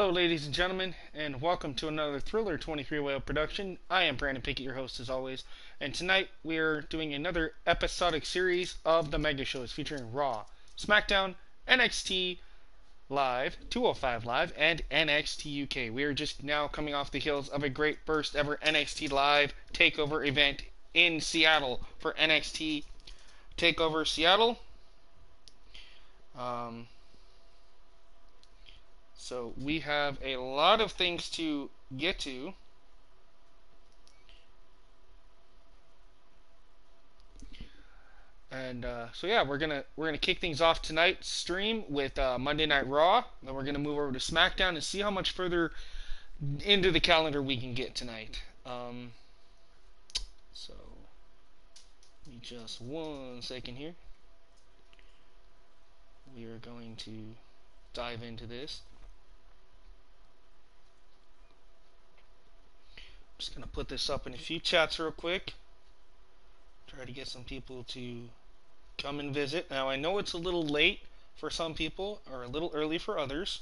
Hello, ladies and gentlemen, and welcome to another Thriller 23 Whale production. I am Brandon Pickett, your host as always, and tonight we are doing another episodic series of the Mega Shows featuring Raw, SmackDown, NXT Live, 205 Live, and NXT UK. We are just now coming off the heels of a great first ever NXT Live takeover event in Seattle for NXT TakeOver Seattle. So we have a lot of things to get to. And so yeah, we're gonna kick things off tonight's stream with Monday Night Raw. Then we're gonna move over to SmackDown and see how much further into the calendar we can get tonight. So give me just 1 second here. We are going to dive into this. I'm just going to put this up in a few chats real quick. Try to get some people to come and visit. Now, I know it's a little late for some people, or a little early for others.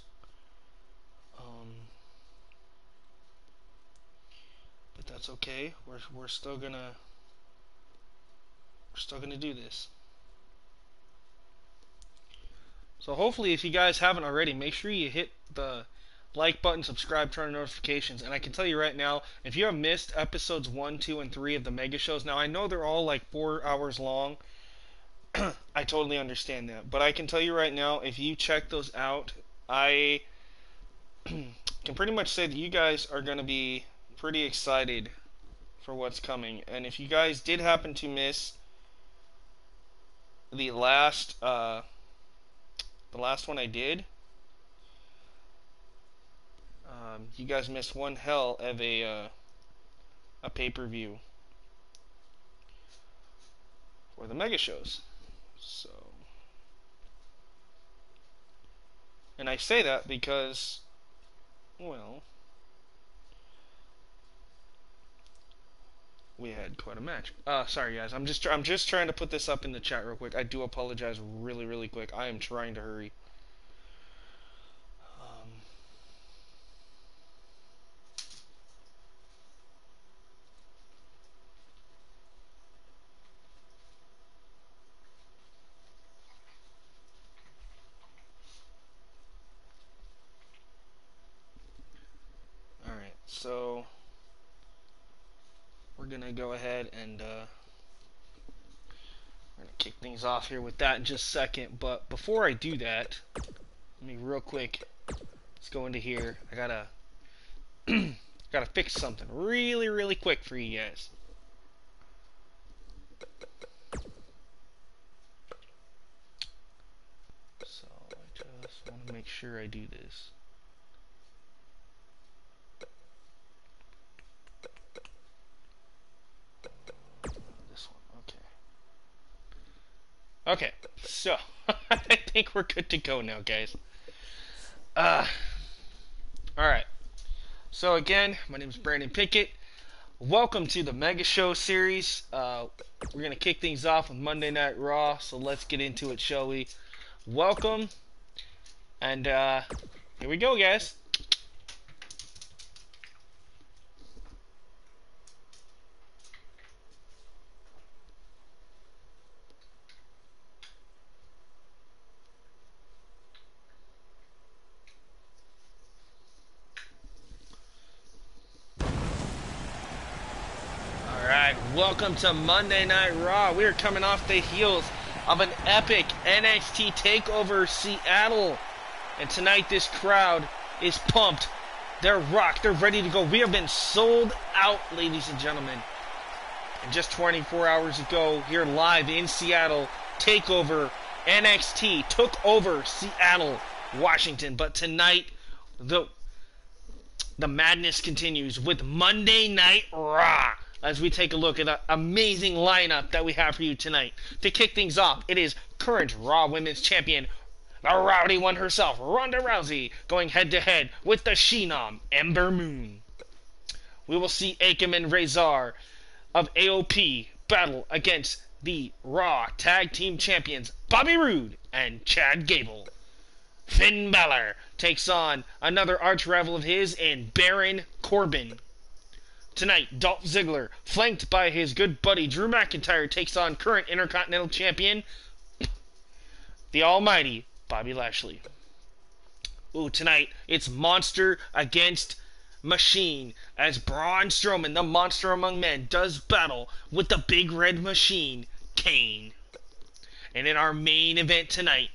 But that's okay. We're still gonna do this. So hopefully, if you guys haven't already, make sure you hit the like button, subscribe, turn on notifications. And I can tell you right now, if you have missed episodes 1, 2, and 3 of the Mega Shows, now I know they're all like 4 hours long. I totally understand that. But I can tell you right now, if you check those out, I can pretty much say that you guys are going to be pretty excited for what's coming. And if you guys did happen to miss the last one I did, you guys missed one hell of a pay-per-view for the Mega Shows. So, and I say that because, well, we had quite a match. Sorry guys, I'm just trying to put this up in the chat real quick. I do apologize really quick. I am trying to hurry. So we're gonna go ahead and we're gonna kick things off here with that in just a second. But before I do that, let me real quick. Let's go into here. I gotta gotta fix something really quick for you guys. So I just want to make sure I do this. Okay, so I think we're good to go now, guys. Alright. So again, my name is Brandon Pickett. Welcome to the Mega Show series. We're going to kick things off with Monday Night Raw, so let's get into it, shall we? Welcome. And here we go, guys. Welcome to Monday Night Raw. We are coming off the heels of an epic NXT TakeOver Seattle. And tonight this crowd is pumped. They're rocked. They're ready to go. We have been sold out, ladies and gentlemen. And just 24 hours ago, here live in Seattle, TakeOver NXT took over Seattle, Washington. But tonight, the madness continues with Monday Night Raw. As we take a look at the amazing lineup that we have for you tonight. To kick things off, it is current Raw Women's Champion, the Rowdy One herself, Ronda Rousey, going head-to-head with the Phenom, Ember Moon. We will see Akam and Razor of AOP battle against the Raw Tag Team Champions, Bobby Roode and Chad Gable. Finn Balor takes on another arch rival of his in Baron Corbin. Tonight, Dolph Ziggler, flanked by his good buddy Drew McIntyre, takes on current Intercontinental Champion, the almighty Bobby Lashley. Ooh, tonight, it's Monster against Machine, as Braun Strowman, the monster among men, does battle with the big red machine, Kane. And in our main event tonight,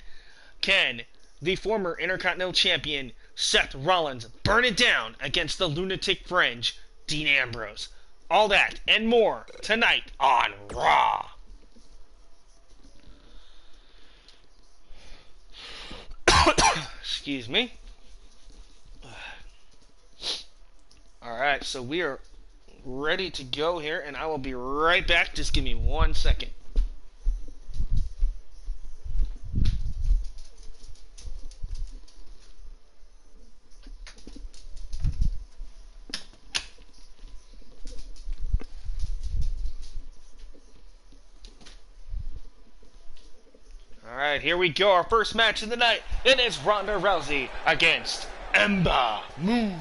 can the former Intercontinental Champion, Seth Rollins, burn it down against the lunatic fringe, Dean Ambrose? All that and more tonight on Raw. Excuse me. Alright, so we are ready to go here, and I will be right back. Just give me 1 second. Alright, here we go. Our first match of the night. It is Ronda Rousey against Ember Moon.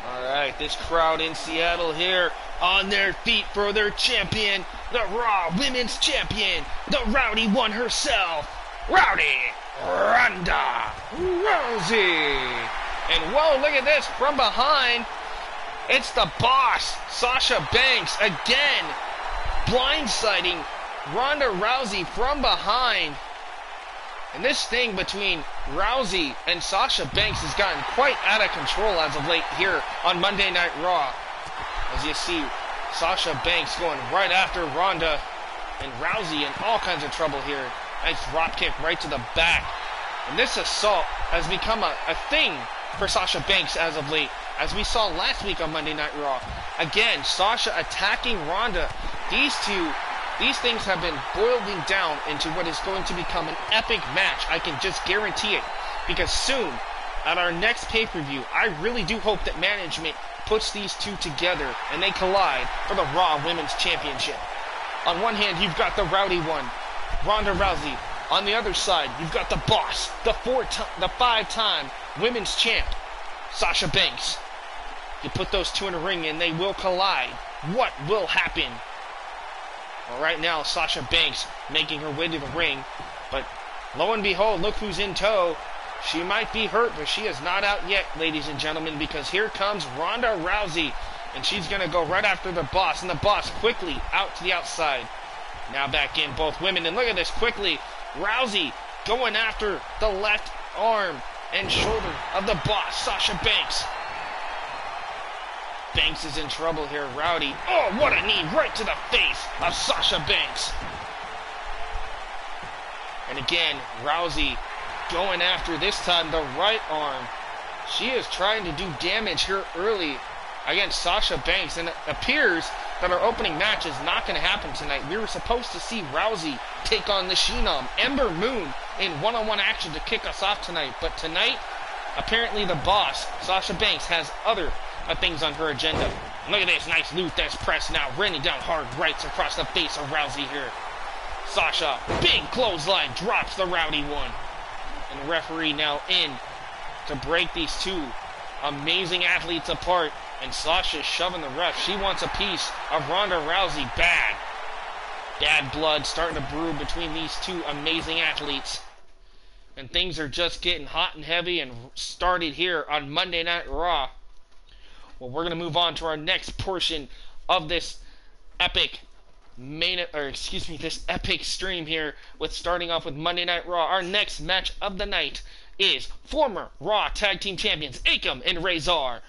Alright, this crowd in Seattle here on their feet for their champion, the Raw Women's Champion, the Rowdy One herself, Rowdy Ronda Rousey. And whoa, look at this, from behind, it's the boss, Sasha Banks, again, blindsiding Ronda Rousey from behind. And this thing between Rousey and Sasha Banks has gotten quite out of control as of late here on Monday Night Raw. As you see, Sasha Banks going right after Ronda, and Rousey in all kinds of trouble here. Nice drop kick right to the back. And this assault has become a thing for Sasha Banks as of late, as we saw last week on Monday Night Raw. Again, Sasha attacking Ronda. These things have been boiling down into what is going to become an epic match. I can just guarantee it. Because soon, at our next pay-per-view, I really do hope that management puts these two together and they collide for the Raw Women's Championship. On one hand, you've got the Rowdy One, Ronda Rousey. On the other side, you've got the boss, the five-time Women's Champ, Sasha Banks. You put those two in a ring and they will collide. What will happen? Well, right now, Sasha Banks making her way to the ring, but lo and behold, look who's in tow. She might be hurt, but she is not out yet, ladies and gentlemen, because here comes Ronda Rousey, and she's going to go right after the boss, and the boss quickly out to the outside. Now back in, both women, and look at this quickly. Rousey going after the left arm and shoulder of the boss, Sasha Banks. Banks is in trouble here. Rowdy. Oh, what a knee right to the face of Sasha Banks. And again, Rousey going after, this time, the right arm. She is trying to do damage here early against Sasha Banks. And it appears that our opening match is not going to happen tonight. We were supposed to see Rousey take on the Phenom, Ember Moon, in one-on-one action to kick us off tonight. But tonight, apparently the boss, Sasha Banks, has other things on her agenda. Look at this nice Luthez press now, raining down hard rights across the face of Rousey here. Sasha, big clothesline, drops the Rowdy One. And the referee now in to break these two amazing athletes apart. And Sasha's shoving the ref. She wants a piece of Ronda Rousey. Bad blood starting to brew between these two amazing athletes. And things are just getting hot and heavy and started here on Monday Night Raw. Well, we're going to move on to our next portion of this epic this epic stream here, with starting off with Monday Night Raw. Our next match of the night is former Raw Tag Team Champions Akam and Razor,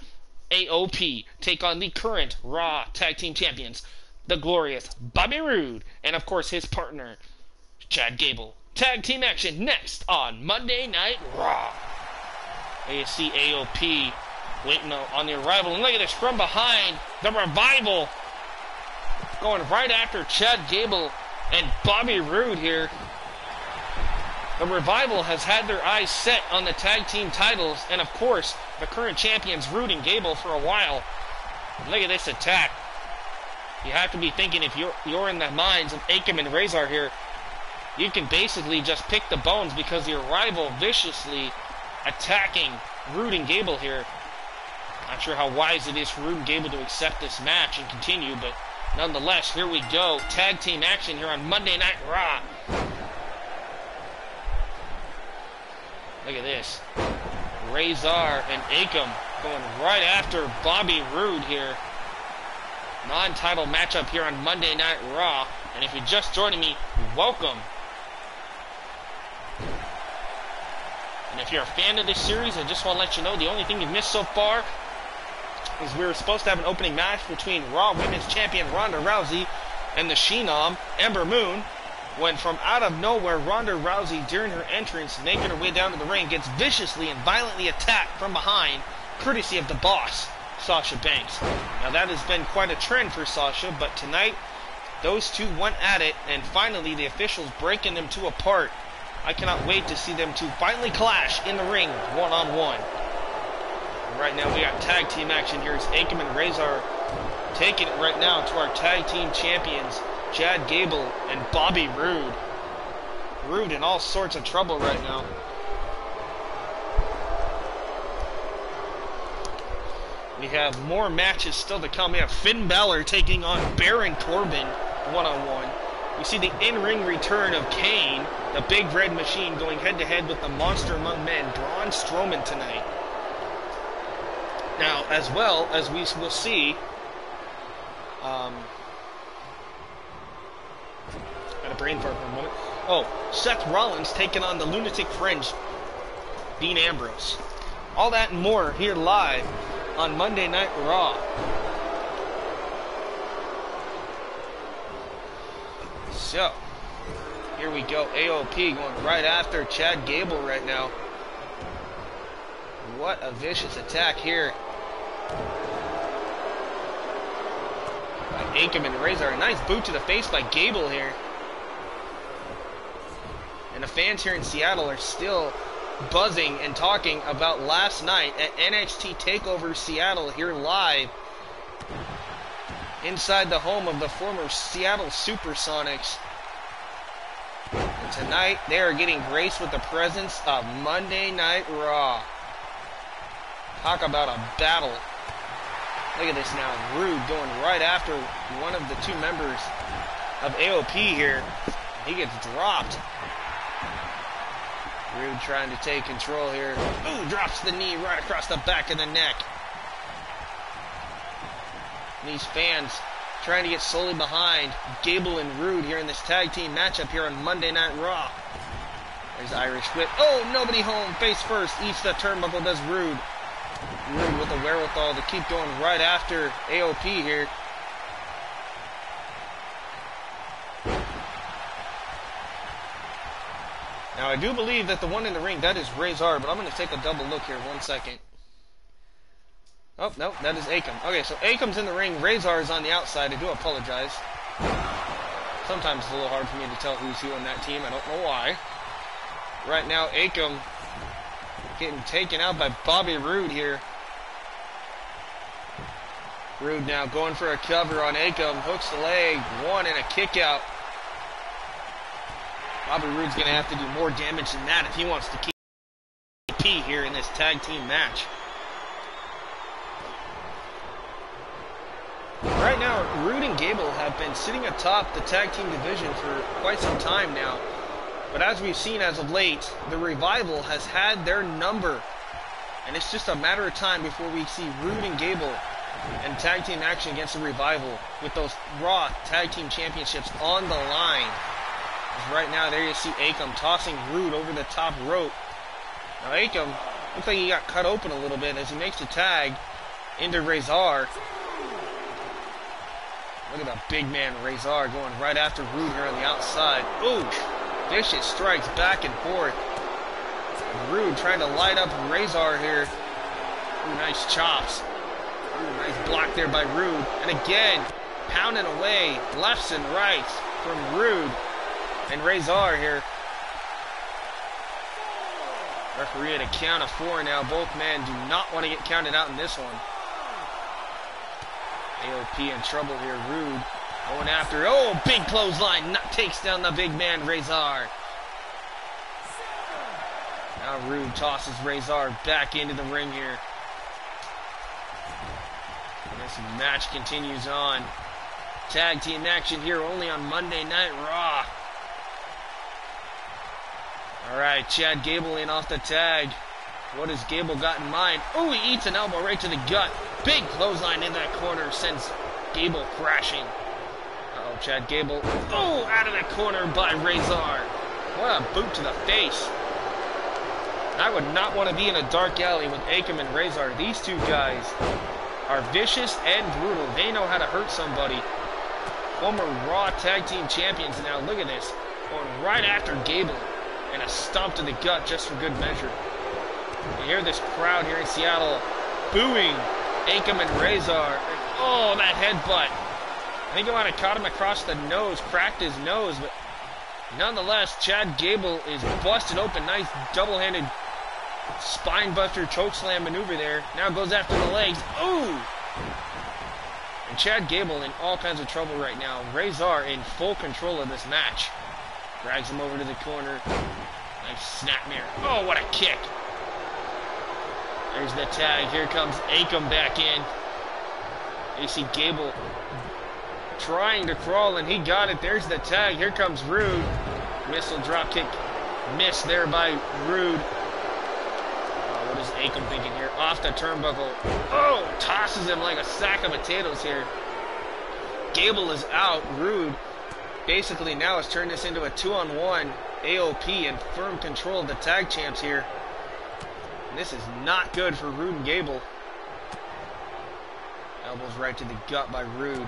AOP, take on the current Raw Tag Team Champions, the glorious Bobby Roode, and of course his partner, Chad Gable. Tag team action next on Monday Night Raw. There you see AOP waiting on the arrival, and look at this from behind, the Revival going right after Chad Gable and Bobby Roode here. The Revival has had their eyes set on the tag team titles, and of course the current champions Roode and Gable for a while. Look at this attack. You have to be thinking, if you're in the minds of Akam and Razor here, you can basically just pick the bones because your rival viciously attacking Rude and Gable here. Not sure how wise it is for Rude and Gable to accept this match and continue, but nonetheless, here we go. Tag team action here on Monday Night Raw. Look at this. Razor and Akam going right after Bobby Roode here. Non-title matchup here on Monday Night Raw. And if you're just joining me, welcome. And if you're a fan of this series, I just want to let you know the only thing you've missed so far is we were supposed to have an opening match between Raw Women's Champion Ronda Rousey and the Phenom, Ember Moon, when from out of nowhere, Ronda Rousey, during her entrance, making her way down to the ring, gets viciously and violently attacked from behind, courtesy of the boss, Sasha Banks. Now that has been quite a trend for Sasha, but tonight, those two went at it, and finally the officials breaking them two apart. I cannot wait to see them two finally clash in the ring, one-on-one. Right now we got tag team action here as Akam and Razor taking it right now to our tag team champions, Chad Gable and Bobby Roode. Roode in all sorts of trouble right now. We have more matches still to come. We have Finn Balor taking on Baron Corbin one-on-one. We see the in-ring return of Kane, the Big Red Machine, going head-to-head with the Monster Among Men, Braun Strowman, tonight. Now, as well as we will see, had a brain fart for a moment. Oh, Seth Rollins taking on the Lunatic Fringe, Dean Ambrose. All that and more here live on Monday Night Raw. So, here we go. AOP going right after Chad Gable right now. What a vicious attack here by Akam and Razor. A nice boot to the face by Gable here. And the fans here in Seattle are still buzzing and talking about last night at NXT TakeOver Seattle here live inside the home of the former Seattle Supersonics. And tonight they are getting graced with the presence of Monday Night Raw. Talk about a battle. Look at this now. Rude going right after one of the two members of AOP here. He gets dropped. Rude trying to take control here. Ooh, drops the knee right across the back of the neck. And these fans trying to get solely behind Gable and Rude here in this tag team matchup here on Monday Night Raw. There's Irish Whip. Oh, nobody home. Face first. Eats the turnbuckle, does Rude. Rude with the wherewithal to keep going right after AOP here. Now, I do believe that the one in the ring, that is Razor, but I'm going to take a double look here. 1 second. Oh, no, that is Akam. Okay, so Akam's in the ring. Razor is on the outside. I do apologize. Sometimes it's a little hard for me to tell who's who on that team. I don't know why. Right now, Akam getting taken out by Bobby Roode here. Roode now going for a cover on Akam. Hooks the leg. One and a kick out. Bobby Roode's going to have to do more damage than that if he wants to keep P here in this tag team match. Right now, Roode and Gable have been sitting atop the tag team division for quite some time now. But as we've seen as of late, the Revival has had their number. And it's just a matter of time before we see Roode and Gable and tag team action against the Revival with those Raw Tag Team Championships on the line. Right now, there you see Akam tossing Roode over the top rope. Now, Akam looks like he got cut open a little bit as he makes the tag into Razor. Look at the big man Razor going right after Roode here on the outside. Ooh, vicious strikes back and forth. And Roode trying to light up Razor here. Ooh, nice chops. Ooh, nice block there by Roode. And again, pounding away lefts and rights from Roode. And Razor here. Referee at a count of 4 now. Both men do not want to get counted out in this one. AOP in trouble here. Roode going after. Oh, big clothesline. Takes down the big man, Razor. Now Rude tosses Razor back into the ring here. This match continues on. Tag team action here only on Monday Night Raw. Alright, Chad Gable in off the tag. What has Gable got in mind? Oh, he eats an elbow right to the gut. Big clothesline in that corner sends Gable crashing. Uh-oh, Chad Gable. Oh, out of the corner by Razor. What a boot to the face. I would not want to be in a dark alley with Akam and Razor. These two guys are vicious and brutal. They know how to hurt somebody. Former Raw Tag Team Champions now. Look at this. Going right after Gable. And a stomp to the gut just for good measure. You hear this crowd here in Seattle booing Akam and Razor. And, oh, that headbutt. I think it might have caught him across the nose, cracked his nose, but nonetheless, Chad Gable is busted open. Nice double-handed spine buster chokeslam maneuver there. Now goes after the legs. Ooh! And Chad Gable in all kinds of trouble right now. Razor in full control of this match. Drags him over to the corner. Nice snapmare. Oh, what a kick. There's the tag. Here comes Akam back in. You see Gable trying to crawl, and he got it. There's the tag. Here comes Rude. Missile drop kick. Missed there by Rude. What is Akam thinking here? Off the turnbuckle. Oh, tosses him like a sack of potatoes here. Gable is out. Rude basically now has turned this into a 2-on-1 AOP and firm control of the tag champs here. And this is not good for Rude and Gable. Elbows right to the gut by Rude.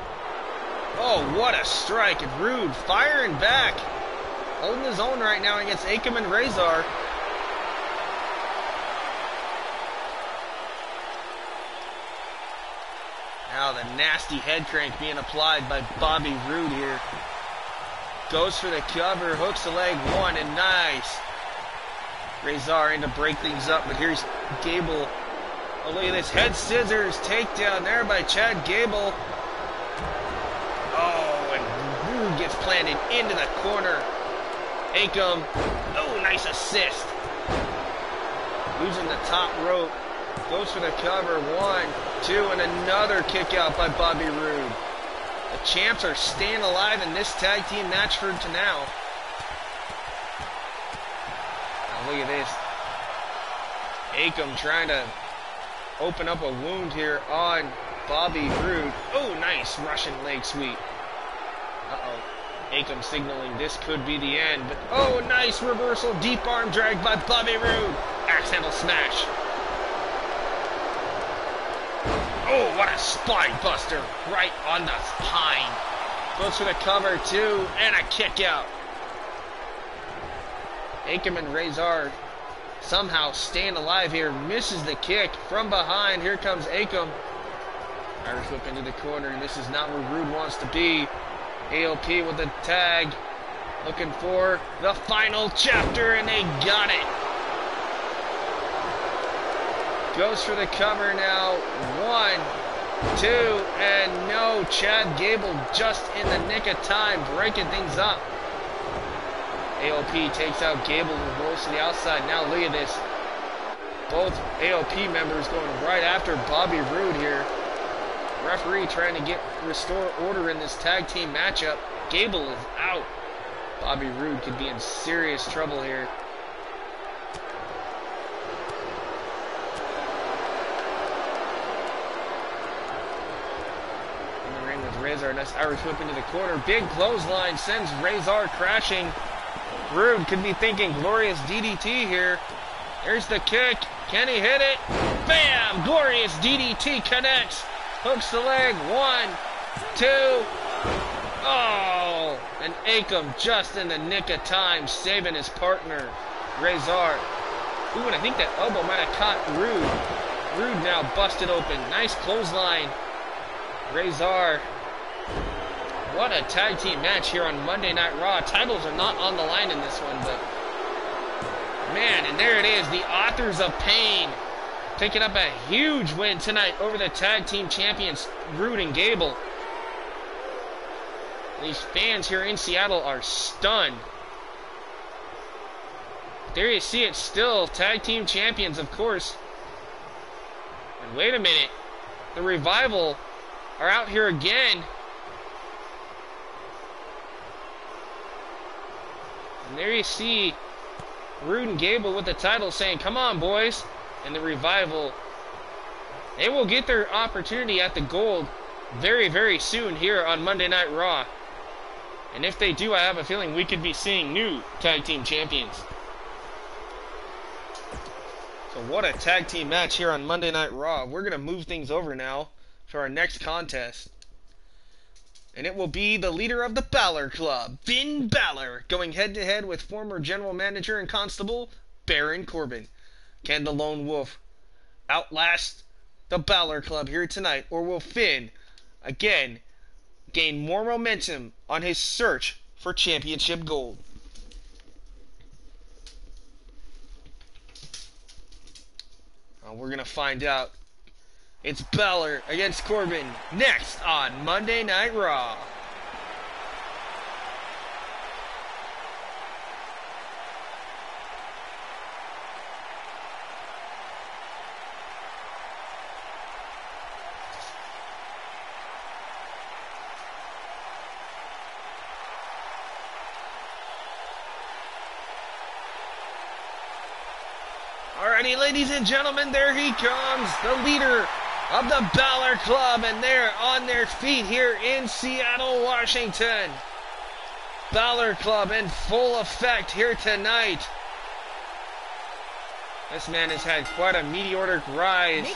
Oh, what a strike. And Rude firing back. Holding his own right now against Akam and Razor. Now the nasty head crank being applied by Bobby Roode here. Goes for the cover, hooks the leg, one, and nice. Razor in to break things up, but here's Gable. Oh, look at this head scissors takedown there by Chad Gable. Oh, and Roode gets planted into the corner. Akam, oh, nice assist. Losing the top rope. Goes for the cover, 1, 2, and another kick out by Bobby Roode. The champs are staying alive in this tag team match for now. Now look at this. Akam trying to open up a wound here on Bobby Roode. Oh, nice Russian leg sweep. Uh-oh. Akam signaling this could be the end, but oh, nice reversal. Deep arm drag by Bobby Roode. Axe handle smash. Oh, what a spine buster right on the spine. Goes for the cover, too, and a kick out. Akam and Razor somehow staying alive here. Misses the kick from behind. Here comes Akam. Irish whip into the corner. This is not where Roode wants to be. AOP with the tag. Looking for the final chapter, and they got it. Goes for the cover now. 1, 2, and no. Chad Gable just in the nick of time, breaking things up. AOP takes out Gable and rolls to the outside. Now look at this. Both AOP members going right after Bobby Roode here. Referee trying to restore order in this tag team matchup. Gable is out. Bobby Roode could be in serious trouble here. Razor, nice Irish whip into the corner. Big clothesline sends Razor crashing. Roode could be thinking glorious DDT here. There's the kick. Can he hit it? Bam! Glorious DDT connects. Hooks the leg. 1, 2. Oh! And Akam just in the nick of time, saving his partner, Razor. Ooh, and I think that elbow might have caught Roode. Roode now busted open. Nice clothesline. Razor. What a tag team match here on Monday Night Raw. Titles are not on the line in this one, but man, and there it is. The Authors of Pain picking up a huge win tonight over the tag team champions, Roode and Gable. These fans here in Seattle are stunned. There you see it still. Tag team champions, of course. And wait a minute. The Revival are out here again. And there you see Rude and Gable with the title saying, come on, boys. And the Revival, they will get their opportunity at the gold very, very soon here on Monday Night Raw. And if they do, I have a feeling we could be seeing new tag team champions. So what a tag team match here on Monday Night Raw. We're going to move things over now to our next contest. And it will be the leader of the Balor Club, Finn Balor, going head-to-head with former general manager and constable, Baron Corbin. Can the Lone Wolf outlast the Balor Club here tonight, or will Finn, again, gain more momentum on his search for championship gold? We're going to find out. It's Balor against Corbin next on Monday Night Raw. Alrighty, ladies and gentlemen, there he comes, the leader of the Balor Club, and they're on their feet here in Seattle, Washington. Balor Club in full effect here tonight. This man has had quite a meteoric rise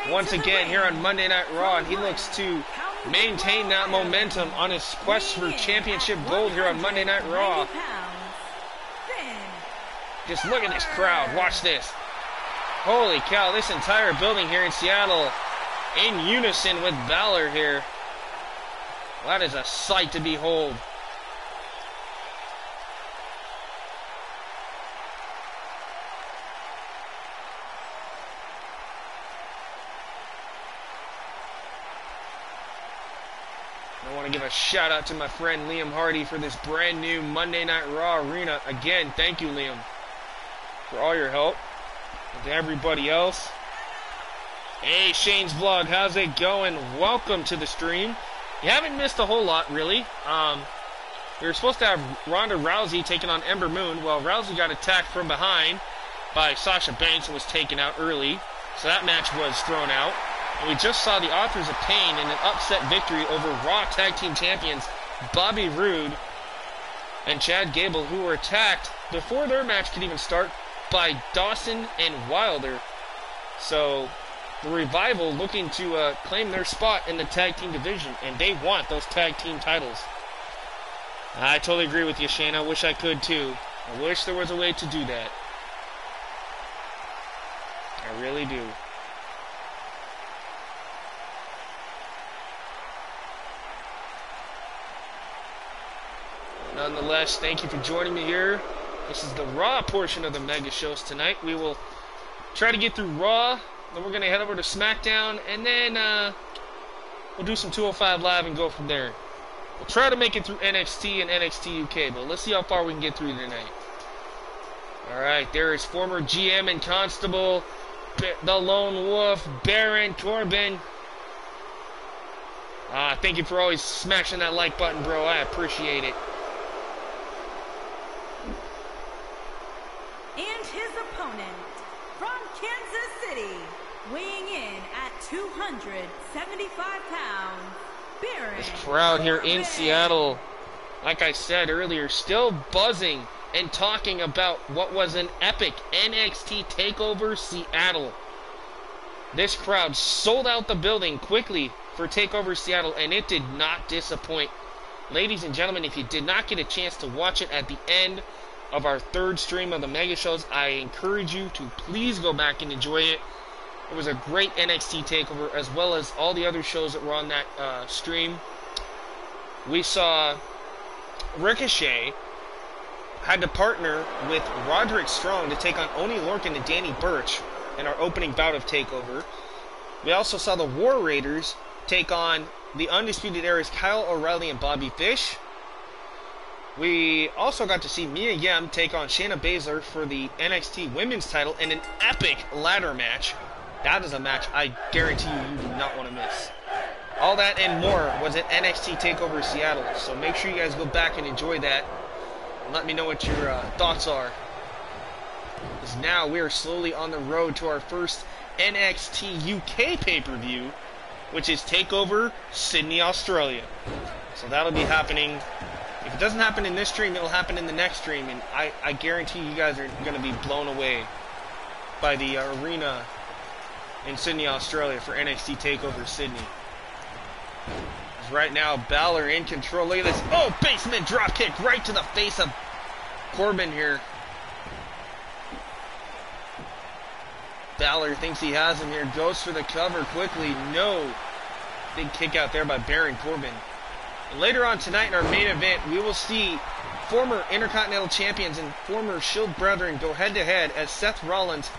once again here on Monday Night Raw, and he looks to maintain that momentum on his quest for championship gold here on Monday Night Raw. Just look at this crowd. Watch this. Holy cow, this entire building here in Seattle in unison with Balor here. That is a sight to behold. I want to give a shout out to my friend Liam Hardy for this brand new Monday Night Raw arena. Again, thank you, Liam, for all your help. And to everybody else. Hey, Shane's Vlog, how's it going? Welcome to the stream. You haven't missed a whole lot, really. We were supposed to have Ronda Rousey taking on Ember Moon. Well, Rousey got attacked from behind by Sasha Banks and was taken out early. So that match was thrown out. And we just saw the Authors of Pain in an upset victory over Raw Tag Team Champions Bobby Roode and Chad Gable, who were attacked before their match could even start by Dawson and Wilder. So the Revival looking to claim their spot in the tag team division, and they want those tag team titles. I totally agree with you, Shane. I wish I could too. I wish there was a way to do that. I really do. Nonetheless, thank you for joining me here. This is the Raw portion of the Mega Shows tonight. We will try to get through Raw, then we're going to head over to SmackDown, and then we'll do some 205 Live and go from there. We'll try to make it through NXT and NXT UK, but let's see how far we can get through tonight. Alright, there is former GM and Constable, the Lone Wolf, Baron Corbin. Thank you for always smashing that like button, bro. I appreciate it. And his opponent, from Kansas City, weighing in at 275 pounds, Baron This crowd here in Seattle, like I said earlier, still buzzing and talking about what was an epic NXT TakeOver Seattle. This crowd sold out the building quickly for TakeOver Seattle, and it did not disappoint. Ladies and gentlemen, if you did not get a chance to watch it at the end of our third stream of the Mega Shows, I encourage you to please go back and enjoy it. It was a great NXT TakeOver, as well as all the other shows that were on that stream. We saw Ricochet had to partner with Roderick Strong to take on Oney Lorcan and Danny Burch in our opening bout of TakeOver. We also saw the War Raiders take on the Undisputed Era's Kyle O'Reilly and Bobby Fish. We also got to see Mia Yim take on Shayna Baszler for the NXT Women's title in an epic ladder match. That is a match I guarantee you do not want to miss. All that and more was at NXT TakeOver Seattle, so make sure you guys go back and enjoy that. And let me know what your thoughts are. Because now we are slowly on the road to our first NXT UK pay-per-view, which is TakeOver Sydney, Australia. So that'll be happening. If it doesn't happen in this stream, it'll happen in the next stream, and I guarantee you guys are going to be blown away by the arena in Sydney, Australia for NXT TakeOver Sydney. Right now, Balor in control. Look at this. Oh, basement dropkick right to the face of Corbin here. Balor thinks he has him here. Goes for the cover quickly. No. Big kick out there by Baron Corbin. And later on tonight in our main event, we will see former Intercontinental Champions and former Shield Brethren go head-to-head as Seth Rollins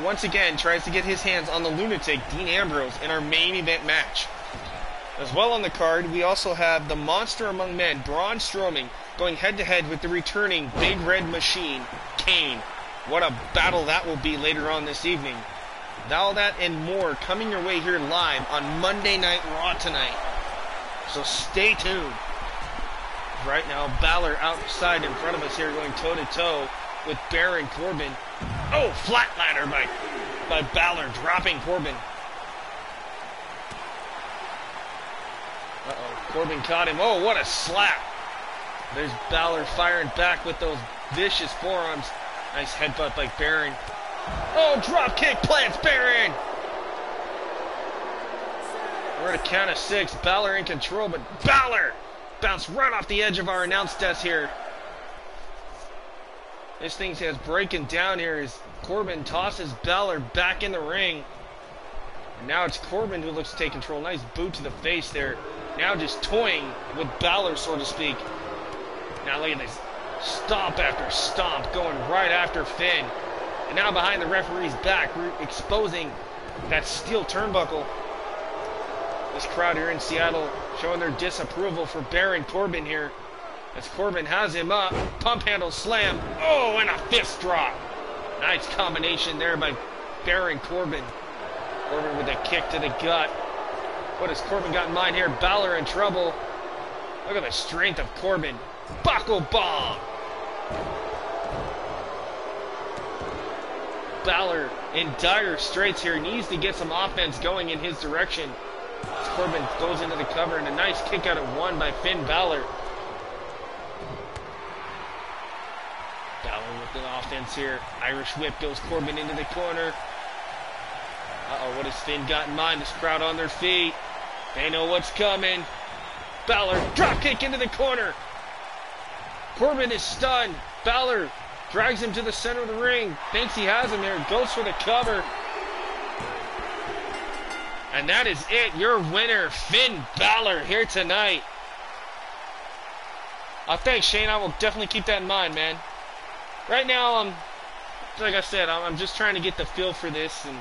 once again tries to get his hands on the lunatic Dean Ambrose in our main event match. As well on the card, we also have the monster among men, Braun Strowman, going head-to-head with the returning Big Red Machine, Kane. What a battle that will be later on this evening. All that and more coming your way here live on Monday Night Raw tonight. So stay tuned. Right now, Balor outside in front of us here going toe-to-toe with Baron Corbin. Oh, flat ladder by Balor, dropping Corbin. Uh-oh, Corbin caught him. Oh, what a slap. There's Balor firing back with those vicious forearms. Nice headbutt by Baron. Oh, drop kick plants Baron. We're at a count of 6. Balor in control, but Balor bounced right off the edge of our announce desk here. This thing says breaking down here as Corbin tosses Balor back in the ring. And now it's Corbin who looks to take control. Nice boot to the face there. Now just toying with Balor, so to speak. Now look at this. Stomp after stomp going right after Finn. And now behind the referee's back, we're exposing that steel turnbuckle. This crowd here in Seattle showing their disapproval for Baron Corbin here. As Corbin has him up. Pump handle slam. Oh, and a fist drop. Nice combination there by Baron Corbin. Corbin with a kick to the gut. What has Corbin got in mind here? Balor in trouble. Look at the strength of Corbin. Buckle bomb. Balor in dire straits here. Needs to get some offense going in his direction. As Corbin goes into the cover and a nice kick out at 1 by Finn Balor. Balor with the offense here. Irish whip goes Corbin into the corner. Uh-oh, what has Finn got in mind? This crowd on their feet. They know what's coming. Balor, drop kick into the corner. Corbin is stunned. Balor drags him to the center of the ring. Thinks he has him here. Goes for the cover. And that is it. Your winner, Finn Balor, here tonight. Thanks, Shane. I will definitely keep that in mind, man. Right now, like I said, I'm just trying to get the feel for this and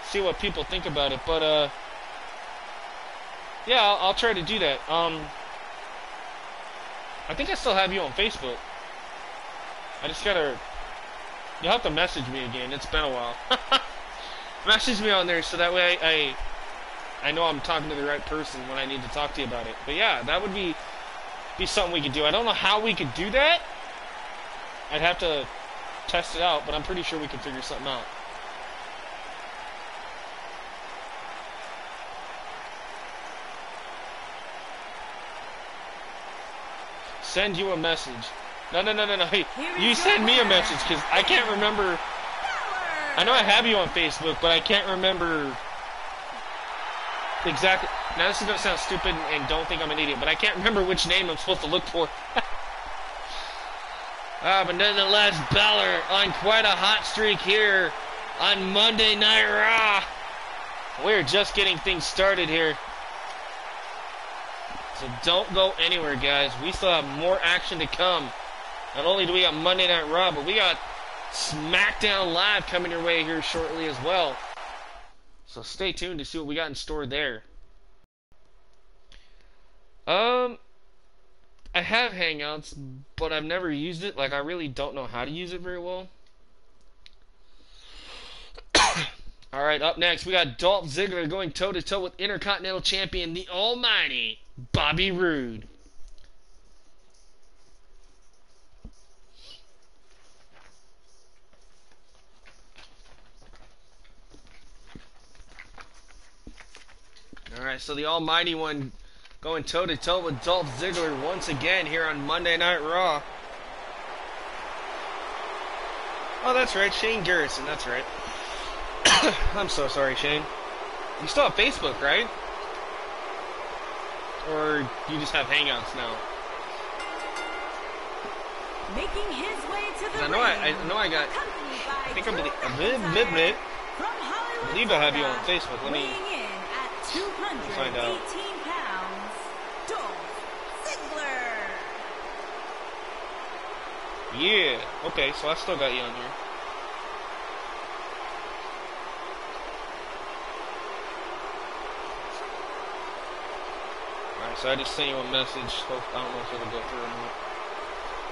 see what people think about it. But, yeah, I'll try to do that. I think I still have you on Facebook. I just gotta... You'll have to message me again. It's been a while. Message me on there so that way I know I'm talking to the right person when I need to talk to you about it. But yeah, that would be something we could do. I don't know how we could do that. I'd have to test it out, but I'm pretty sure we could figure something out. Send you a message. No. Hey, you send me a message because I can't remember. I know I have you on Facebook, but I can't remember exactly. Now this is going to sound stupid and don't think I'm an idiot, but I can't remember which name I'm supposed to look for. But nonetheless, Balor on quite a hot streak here on Monday Night Raw. We're just getting things started here. So don't go anywhere, guys. We still have more action to come. Not only do we got Monday Night Raw, but we got SmackDown Live coming your way here shortly as well. So stay tuned to see what we got in store there. I have Hangouts, but I've never used it. Like, I really don't know how to use it very well. Alright, up next, we got Dolph Ziggler going toe-to-toe with Intercontinental Champion, the almighty Bobby Roode. Alright, so the almighty one going toe-to-toe with Dolph Ziggler once again here on Monday Night Raw. Oh, that's right, Shane Garrison, that's right. I'm so sorry, Shane. You still have Facebook, right? Or you just have Hangouts now? Making his way to the I know I got. I think I believe I have you on Facebook. Let me find out. Pounds, Dolph Ziggler. Yeah. Okay, so I still got you on here. Alright, so I just sent you a message. I don't know if it'll go through or not.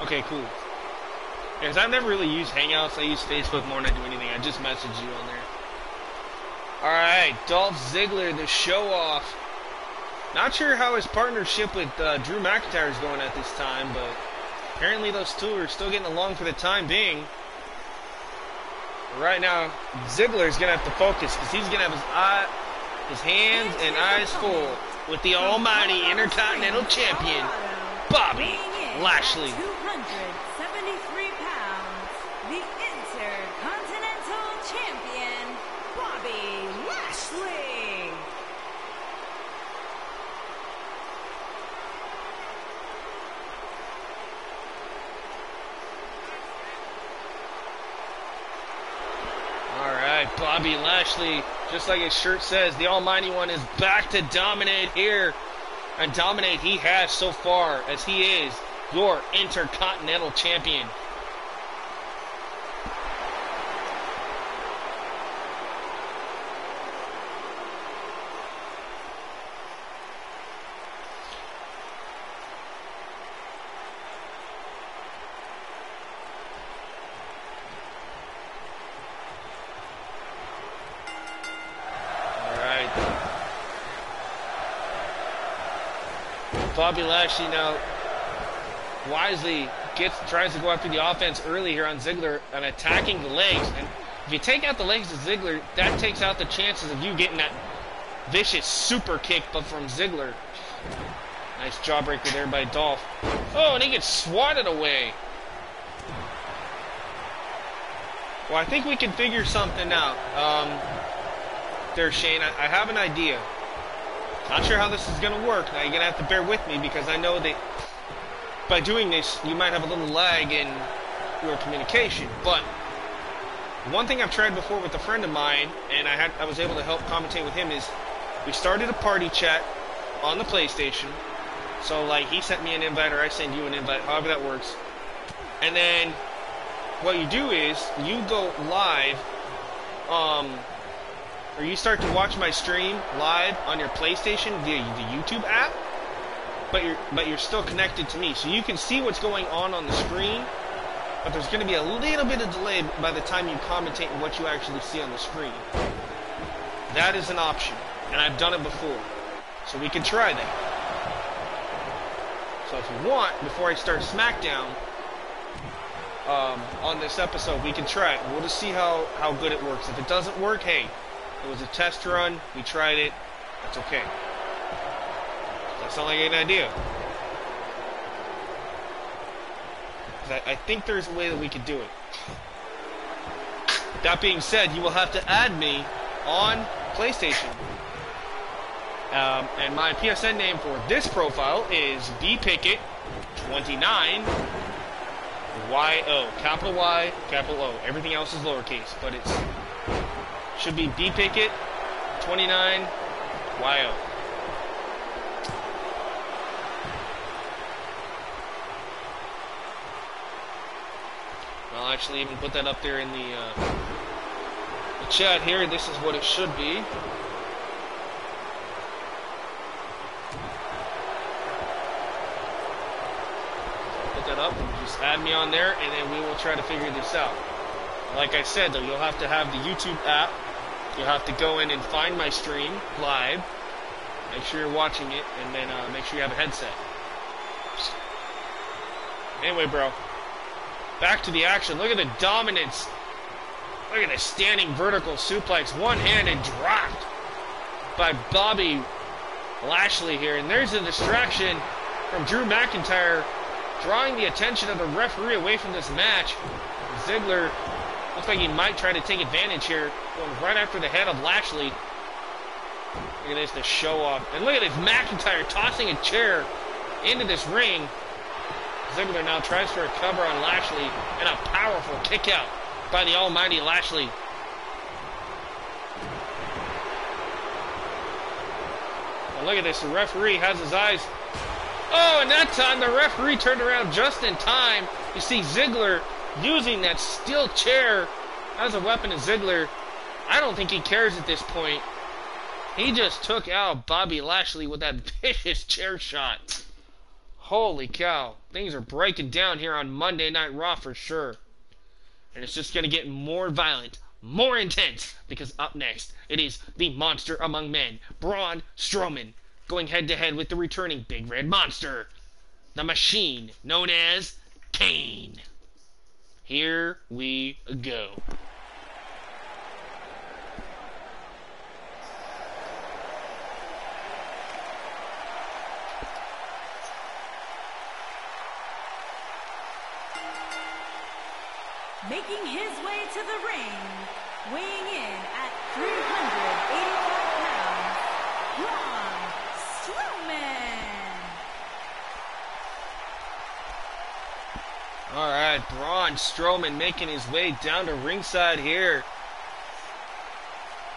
Okay, cool. Because I've never really used Hangouts. I use Facebook more than I do anything. I just message you on there. Alright, Dolph Ziggler, the show-off. Not sure how his partnership with Drew McIntyre is going at this time, but apparently those two are still getting along for the time being. Right now, Ziggler's going to have to focus because he's going to have his hands and eyes full with the almighty Intercontinental Champion, Bobby Lashley. 273 pounds, the Intercontinental Champion, Bobby Lashley. Alright, Bobby Lashley, just like his shirt says, the almighty one is back to dominate here. And dominate he has so far, as he is your Intercontinental Champion. Bobby Lashley now wisely tries to go after the offense early here on Ziggler and attacking the legs. And if you take out the legs of Ziggler, that takes out the chances of you getting that vicious super kick, but from Ziggler. Nice jawbreaker there by Dolph. Oh, and he gets swatted away. Well, I think we can figure something out. There, Shane, I have an idea. Not sure how this is going to work. Now, you're going to have to bear with me because I know that by doing this, you might have a little lag in your communication. But one thing I've tried before with a friend of mine, and I was able to help commentate with him, is we started a party chat on the PlayStation. So, like, he sent me an invite or I send you an invite, however that works. And then what you do is you go live, or you start to watch my stream live on your PlayStation via the YouTube app, but you're still connected to me, so you can see what's going on the screen, but there's going to be a little bit of delay by the time you commentate on what you actually see on the screen. That is an option, and I've done it before, so we can try that. So if you want, before I start SmackDown on this episode, we can try it. We'll just see how good it works. If it doesn't work, hey, it was a test run. We tried it. That's okay. That sound like an idea? I think there's a way that we could do it. That being said, you will have to add me on PlayStation. And my PSN name for this profile is bpickett29. YO. Capital Y, capital O. Everything else is lowercase, but it's should be bpickett29 YO. I'll actually even put that up there in the chat here. This is what it should be. set up, just add me on there, and then we will try to figure this out. Like I said, though, you'll have to have the YouTube app. You'll have to go in and find my stream live. Make sure you're watching it, and then make sure you have a headset. Anyway, bro, back to the action. Look at the dominance. Look at the standing vertical suplex, one-handed dropped by Bobby Lashley here. And there's a distraction from Drew McIntyre, drawing the attention of the referee away from this match. Ziggler looks like he might try to take advantage here, going right after the head of Lashley. Look at this, the show off. And look at this, McIntyre tossing a chair into this ring. Ziggler now tries for a cover on Lashley, and a powerful kick out by the almighty Lashley. And look at this, the referee has his eyes. Oh, and that time the referee turned around just in time. You see Ziggler using that steel chair as a weapon to Ziggler. I don't think he cares at this point. He just took out Bobby Lashley with that vicious chair shot. Holy cow. Things are breaking down here on Monday Night Raw for sure. And it's just going to get more violent, more intense, because up next, it is the monster among men, Braun Strowman, going head-to-head with the returning Big Red Monster, the machine known as Kane. Here we go. Making his way to the ring, weighing in at 385 pounds, Braun Strowman. Alright, Braun Strowman making his way down to ringside here.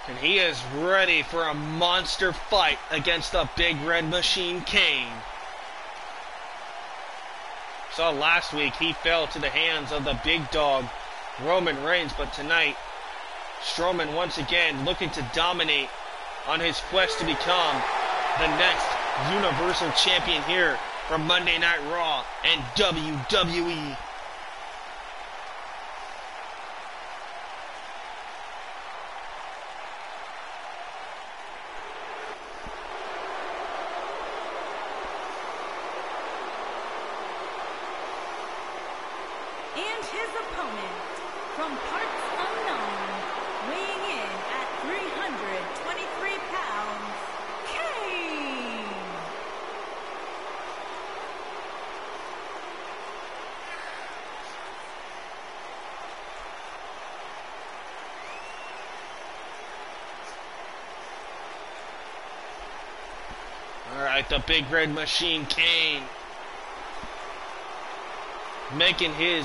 And he is ready for a monster fight against the Big Red Machine Kane. Saw last week he fell to the hands of the big dog Roman Reigns, but tonight Strowman once again looking to dominate on his quest to become the next Universal Champion here from Monday Night Raw and WWE. And his opponent, from parts unknown, weighing in at 323 pounds, Kane. Alright, the Big Red Machine Kane making his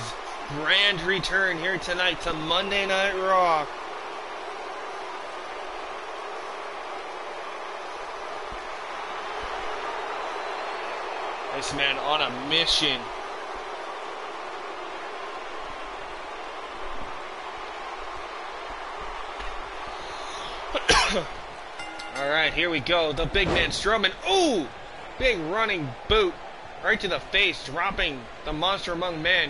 grand return here tonight to Monday Night Raw. This man on a mission. Alright, here we go. The big man Strowman. Ooh! Big running boot right to the face, dropping the monster among men.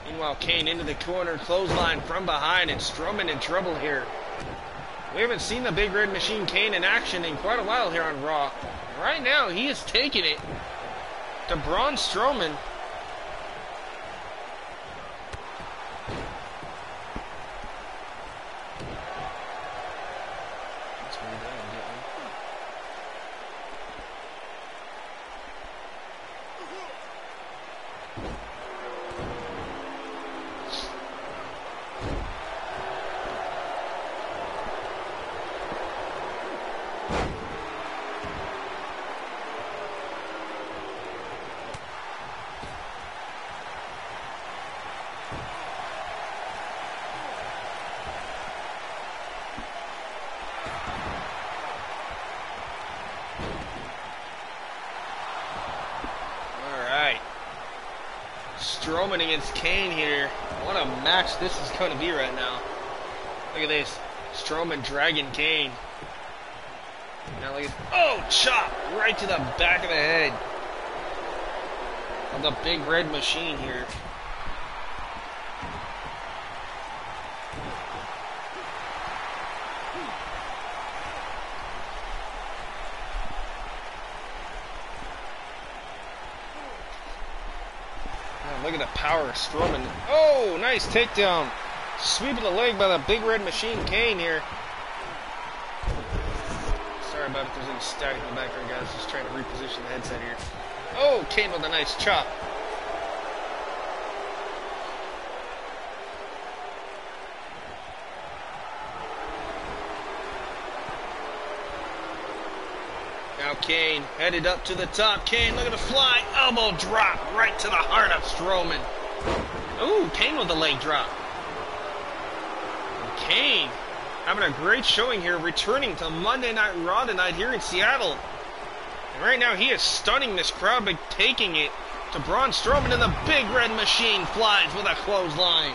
Meanwhile, Kane into the corner, clothesline from behind, and Strowman in trouble here. We haven't seen the Big Red Machine Kane in action in quite a while here on Raw. Right now, he is taking it to Braun Strowman. Strowman against Kane here. What a match this is going to be right now. Look at this. Strowman dragging Kane. Now look at, oh, chop right to the back of the head. of the Big Red Machine here. Look at the power of Strowman. Oh, nice takedown. Sweep of the leg by the Big Red Machine, Kane here. Sorry about if there's any static in the background, guys. Just trying to reposition the headset here. Oh, Kane with a nice chop. Now Kane headed up to the top. Kane looking to fly. Elbow drop right to the heart of Strowman. Ooh, Kane with a leg drop. And Kane having a great showing here, returning to Monday Night Raw tonight here in Seattle. And right now he is stunning this crowd by taking it to Braun Strowman, and the Big Red Machine flies with a clothesline.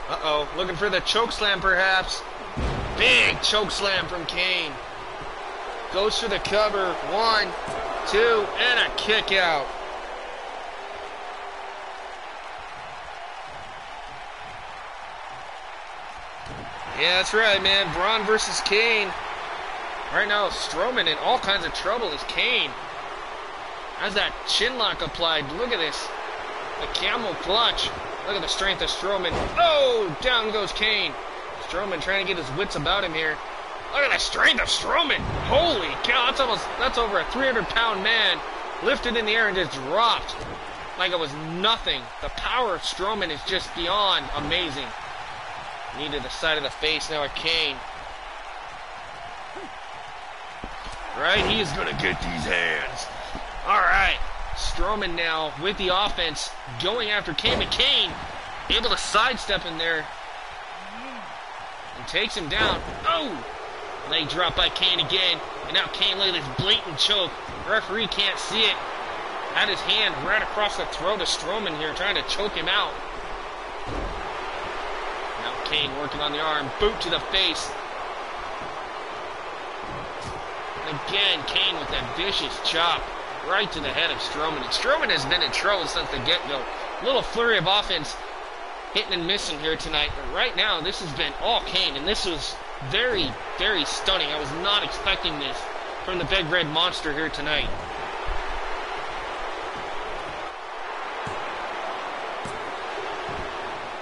Uh-oh, looking for the chokeslam perhaps. Big chokeslam from Kane. Goes for the cover. 1, 2, and a kick out. Yeah, that's right, man. Braun versus Kane. Right now, Strowman in all kinds of trouble is Kane. Has that chin lock applied. Look at this. The camel clutch. Look at the strength of Strowman. Oh, down goes Kane. Strowman trying to get his wits about him here. Look at the strength of Strowman. Holy cow, that's over a 300-pound man lifted in the air and just dropped like it was nothing. The power of Strowman is just beyond amazing. Knee to the side of the face now at Kane. Right, he is going to get these hands. All right. Strowman now with the offense going after Kane. McCain able to sidestep in there and takes him down. Oh! Leg drop by Kane again. And now Kane, look at this blatant choke. The referee can't see it. Had his hand right across the throat of Strowman here, trying to choke him out. Now Kane working on the arm. Boot to the face. And again, Kane with that vicious chop right to the head of Strowman. And Strowman has been in trouble since the get-go. A little flurry of offense hitting and missing here tonight. But right now, this has been all Kane. And this was very, very stunning. I was not expecting this from the Big Red Monster here tonight.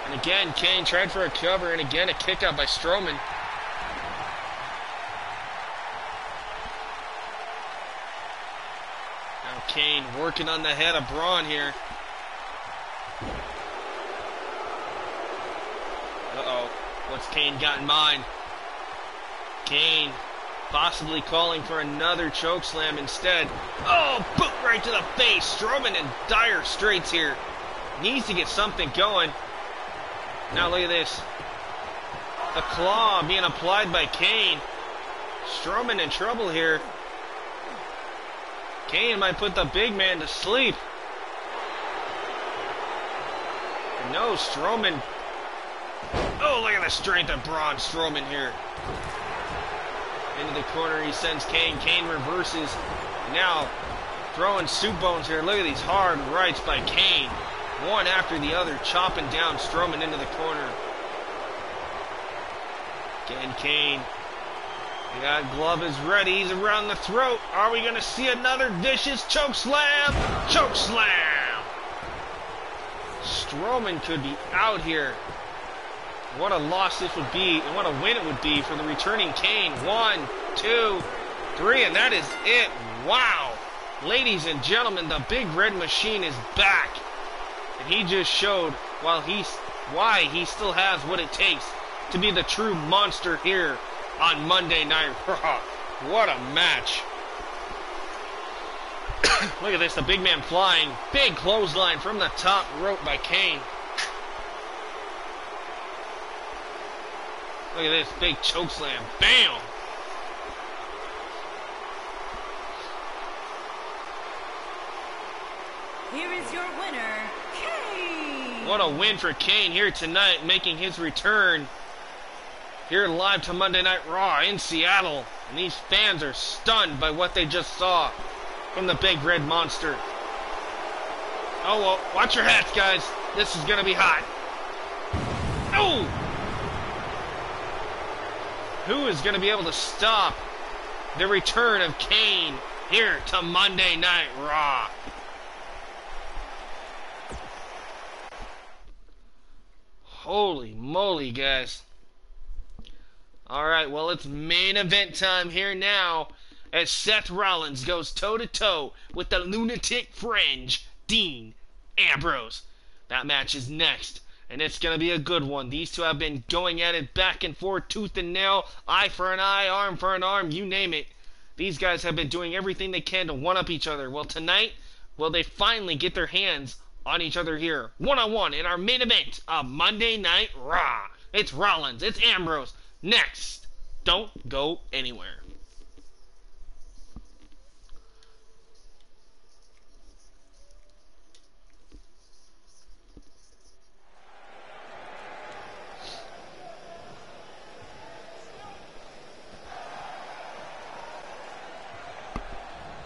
And again, Kane tried for a cover. And again, a kick out by Strowman. Kane working on the head of Braun here. Uh-oh. What's Kane got in mind? Kane possibly calling for another chokeslam instead. Oh, boot right to the face. Strowman in dire straits here. Needs to get something going. Now look at this. The claw being applied by Kane. Strowman in trouble here. Kane might put the big man to sleep. And no, Strowman. Oh, look at the strength of Braun Strowman here. Into the corner, he sends Kane. Kane reverses. Now, throwing soup bones here. Look at these hard rights by Kane. One after the other, chopping down Strowman into the corner. Again, Kane. The glove is ready. He's around the throat. Are we going to see another vicious choke slam? Choke slam! Strowman could be out here. What a loss this would be, and what a win it would be for the returning Kane. 1, 2, 3, and that is it. Wow! Ladies and gentlemen, the Big Red Machine is back. And he just showed why he still has what it takes to be the true monster here on Monday Night Raw. What a match. Look at this, the big man flying. Big clothesline from the top rope by Kane. Look at this, big chokeslam. Bam! Here is your winner, Kane. What a win for Kane here tonight, making his return here live to Monday Night Raw in Seattle. And these fans are stunned by what they just saw from the big red monster. Oh, well, watch your hats, guys. This is going to be hot. Oh! Who is going to be able to stop the return of Kane here to Monday Night Raw? Holy moly, guys. Alright, well, it's main event time here now as Seth Rollins goes toe-to-toe with the lunatic fringe, Dean Ambrose. That match is next, and it's going to be a good one. These two have been going at it back and forth, tooth and nail, eye for an eye, arm for an arm, you name it. These guys have been doing everything they can to one-up each other. Well, tonight, will they finally get their hands on each other here, one-on-one, in our main event of Monday Night Raw. It's Rollins, it's Ambrose. Next, don't go anywhere.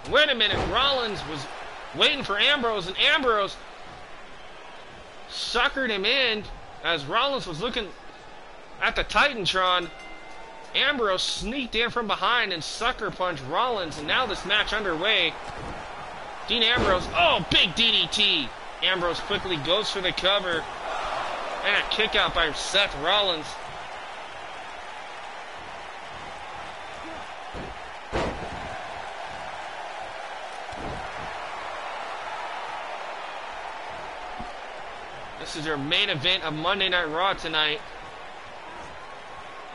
Wait a minute, Rollins was waiting for Ambrose, and Ambrose suckered him in as Rollins was looking at the Titantron. Ambrose sneaked in from behind and sucker punched Rollins, and now this match underway. Dean Ambrose, oh, big DDT. Ambrose quickly goes for the cover, and a kick out by Seth Rollins. This is your main event of Monday Night Raw tonight.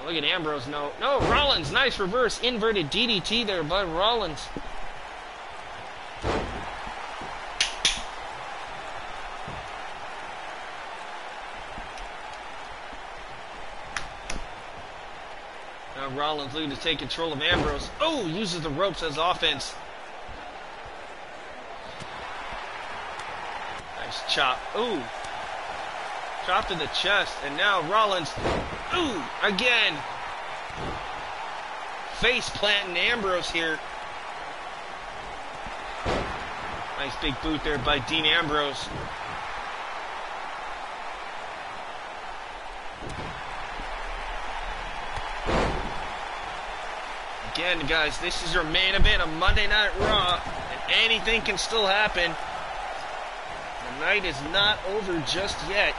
Look at Ambrose. No, Rollins. Nice reverse inverted DDT there by Rollins. Now Rollins looking to take control of Ambrose. Oh, uses the ropes as offense. Nice chop. Ooh. Chop to the chest, and now Rollins, ooh, again. Face planting Ambrose here. Nice big boot there by Dean Ambrose. Again, guys, this is your main event of Monday Night Raw, and anything can still happen. The night is not over just yet.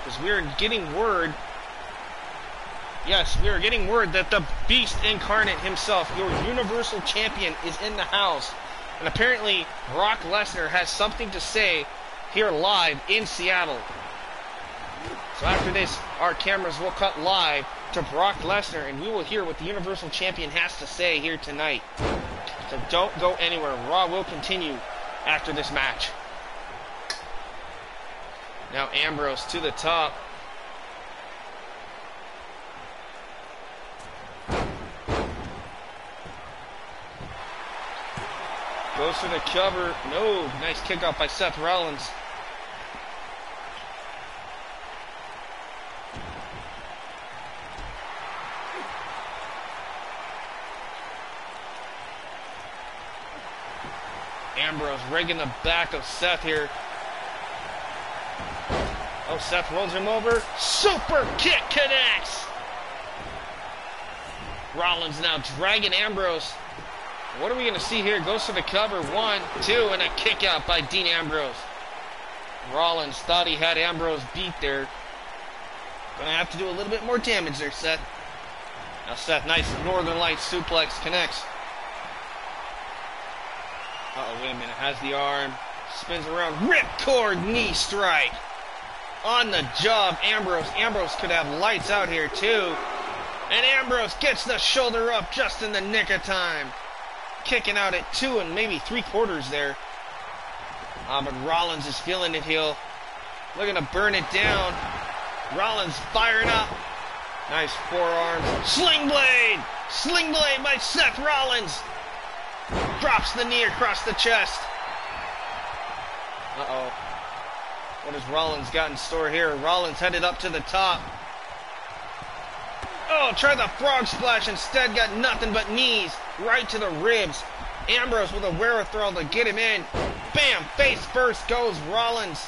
Because we are getting word, yes, we are getting word that the Beast Incarnate himself, your Universal Champion, is in the house. And apparently, Brock Lesnar has something to say here live in Seattle. So after this, our cameras will cut live to Brock Lesnar, and we will hear what the Universal Champion has to say here tonight. So don't go anywhere. Raw will continue after this match. Now Ambrose to the top. Goes for the cover. No, nice kick out by Seth Rollins. Ambrose rigging the back of Seth here. Oh, Seth rolls him over. Super kick connects. Rollins now dragging Ambrose. What are we going to see here? Goes for the cover. 1, 2, and a kick out by Dean Ambrose. Rollins thought he had Ambrose beat there. Gonna have to do a little bit more damage there, Seth. Now Seth, nice Northern Lights suplex connects. Uh-oh, wait a minute. Has the arm. Spins around. Ripcord knee strike. On the job, Ambrose. Ambrose could have lights out here, too. And Ambrose gets the shoulder up just in the nick of time. Kicking out at 2 and maybe 3/4 there. But Rollins is feeling it here. Looking to burn it down. Rollins firing up. Nice forearms. Sling blade! Sling blade by Seth Rollins. Drops the knee across the chest. Uh-oh. What has Rollins got in store here? Rollins headed up to the top. Oh, try the frog splash. Instead, got nothing but knees right to the ribs. Ambrose with a wherewithal to get him in. Bam! Face first goes Rollins.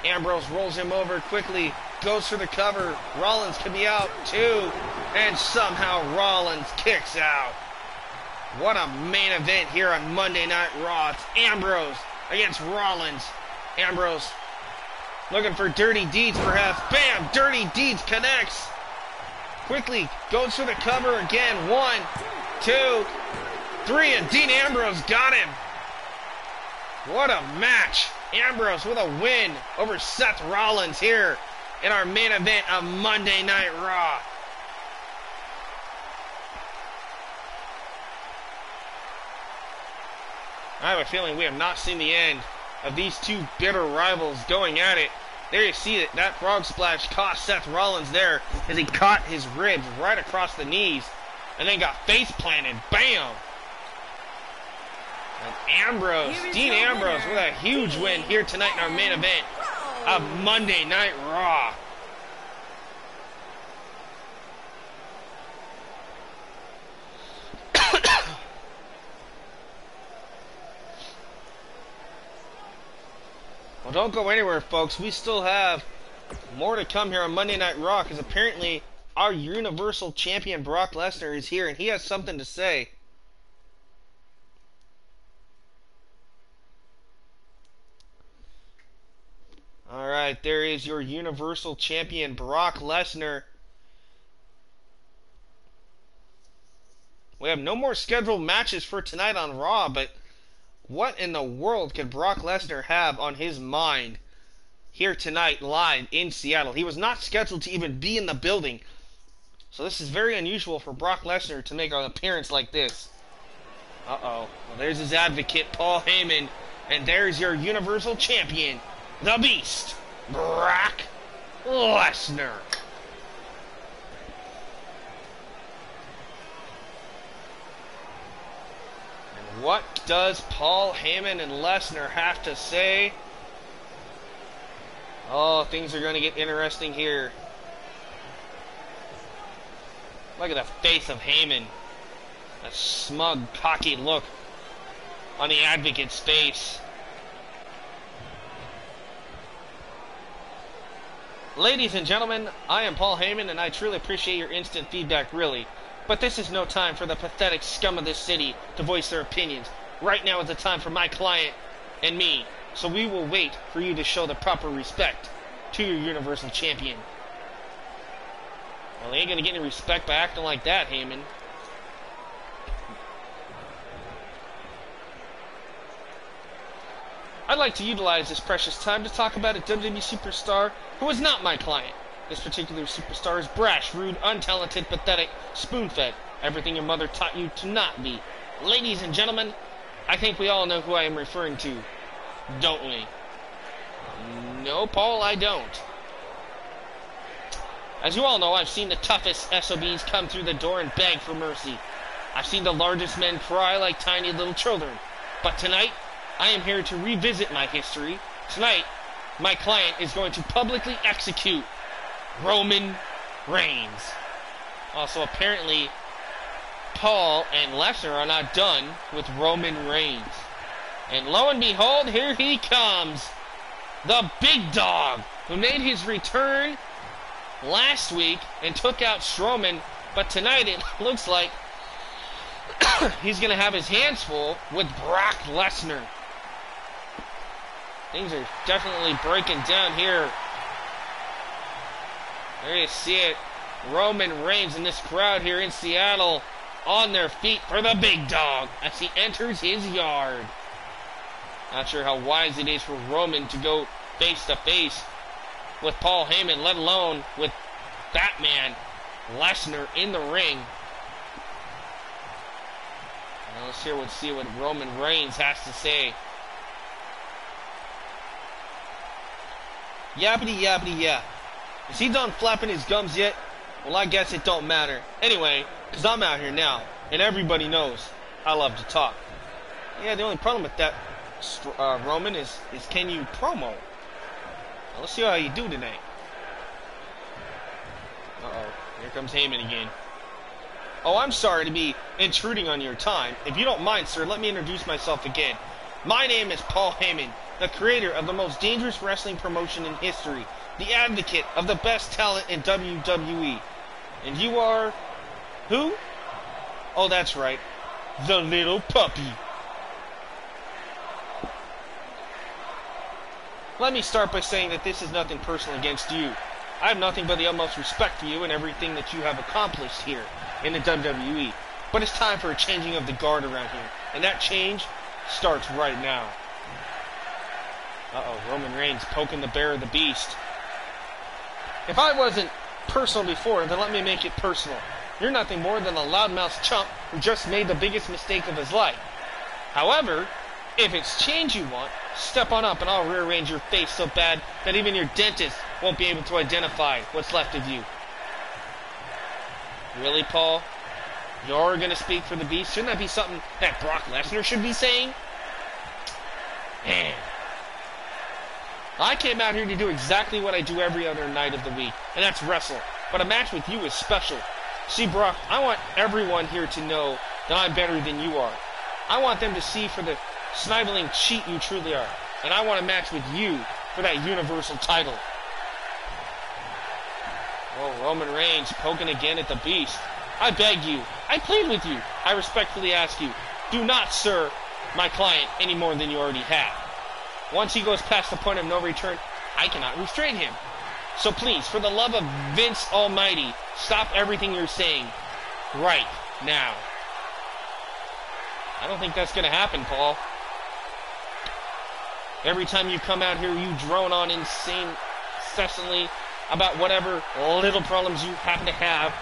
Ambrose rolls him over quickly. Goes for the cover. Rollins could be out too. And somehow Rollins kicks out. What a main event here on Monday Night Raw. It's Ambrose against Rollins. Ambrose looking for Dirty Deeds perhaps. Bam! Dirty Deeds connects. Quickly goes for the cover again. 1, 2, 3, and Dean Ambrose got him. What a match. Ambrose with a win over Seth Rollins here in our main event of Monday Night Raw. I have a feeling we have not seen the end of these two bitter rivals going at it. There you see it. That frog splash cost Seth Rollins there as he caught his ribs right across the knees and then got face planted. Bam! And Ambrose, Dean Ambrose with a huge win here tonight in our main event of Monday Night Raw. Well, don't go anywhere, folks. We still have more to come here on Monday Night Raw because apparently our Universal Champion Brock Lesnar is here and he has something to say. Alright, there is your Universal Champion Brock Lesnar. We have no more scheduled matches for tonight on Raw, but what in the world could Brock Lesnar have on his mind here tonight live in Seattle? He was not scheduled to even be in the building. So this is very unusual for Brock Lesnar to make an appearance like this. Uh-oh. Well, there's his advocate, Paul Heyman. And there's your Universal Champion, the Beast, Brock Lesnar. What does Paul Heyman and Lesnar have to say? Oh, things are going to get interesting here. Look at the face of Heyman. A smug, cocky look on the advocate's face. Ladies and gentlemen, I am Paul Heyman, and I truly appreciate your instant feedback, really. But this is no time for the pathetic scum of this city to voice their opinions. Right now is the time for my client and me. So we will wait for you to show the proper respect to your Universal Champion. Well, they ain't gonna get any respect by acting like that, Heyman. I'd like to utilize this precious time to talk about a WWE superstar who is not my client. This particular superstar is brash, rude, untalented, pathetic, spoon-fed. Everything your mother taught you to not be. Ladies and gentlemen, I think we all know who I am referring to, don't we? No, Paul, I don't. As you all know, I've seen the toughest SOBs come through the door and beg for mercy. I've seen the largest men cry like tiny little children. But tonight, I am here to revisit my history. Tonight, my client is going to publicly execute Roman Reigns. Also, apparently, Paul and Lesnar are not done with Roman Reigns. And lo and behold, here he comes. The big dog, who made his return last week and took out Strowman. But tonight, it looks like he's going to have his hands full with Brock Lesnar. Things are definitely breaking down here. There you see it. Roman Reigns and this crowd here in Seattle on their feet for the big dog as he enters his yard. Not sure how wise it is for Roman to go face to face with Paul Heyman, let alone with Batman Lesnar in the ring. Now let's see what Roman Reigns has to say. Yappity yappity yap. Is he done flapping his gums yet? Well, I guess it don't matter. Anyway, because I'm out here now, and everybody knows I love to talk. Yeah, the only problem with that, Roman, is can you promo? Now, let's see how you do tonight. Uh-oh. Here comes Heyman again. Oh, I'm sorry to be intruding on your time. If you don't mind, sir, let me introduce myself again. My name is Paul Heyman, the creator of the most dangerous wrestling promotion in history, the advocate of the best talent in WWE. And you are... who? Oh, that's right. The little puppy. Let me start by saying that this is nothing personal against you. I have nothing but the utmost respect for you and everything that you have accomplished here in the WWE. But it's time for a changing of the guard around here. And that change starts right now. Uh-oh, Roman Reigns poking the bear of the beast. If I wasn't personal before, then let me make it personal. You're nothing more than a loudmouth chump who just made the biggest mistake of his life. However, if it's change you want, step on up and I'll rearrange your face so bad that even your dentist won't be able to identify what's left of you. Really, Paul? You're gonna speak for the beast? Shouldn't that be something that Brock Lesnar should be saying? Man. I came out here to do exactly what I do every other night of the week, and that's wrestle. But a match with you is special. See, Brock, I want everyone here to know that I'm better than you are. I want them to see for the sniveling cheat you truly are. And I want a match with you for that Universal title. Oh, Roman Reigns poking again at the beast. I beg you. I plead with you. I respectfully ask you. Do not, sir, my client any more than you already have. Once he goes past the point of no return, I cannot restrain him. So please, for the love of Vince Almighty, stop everything you're saying right now. I don't think that's going to happen, Paul. Every time you come out here, you drone on incessantly about whatever little problems you happen to have.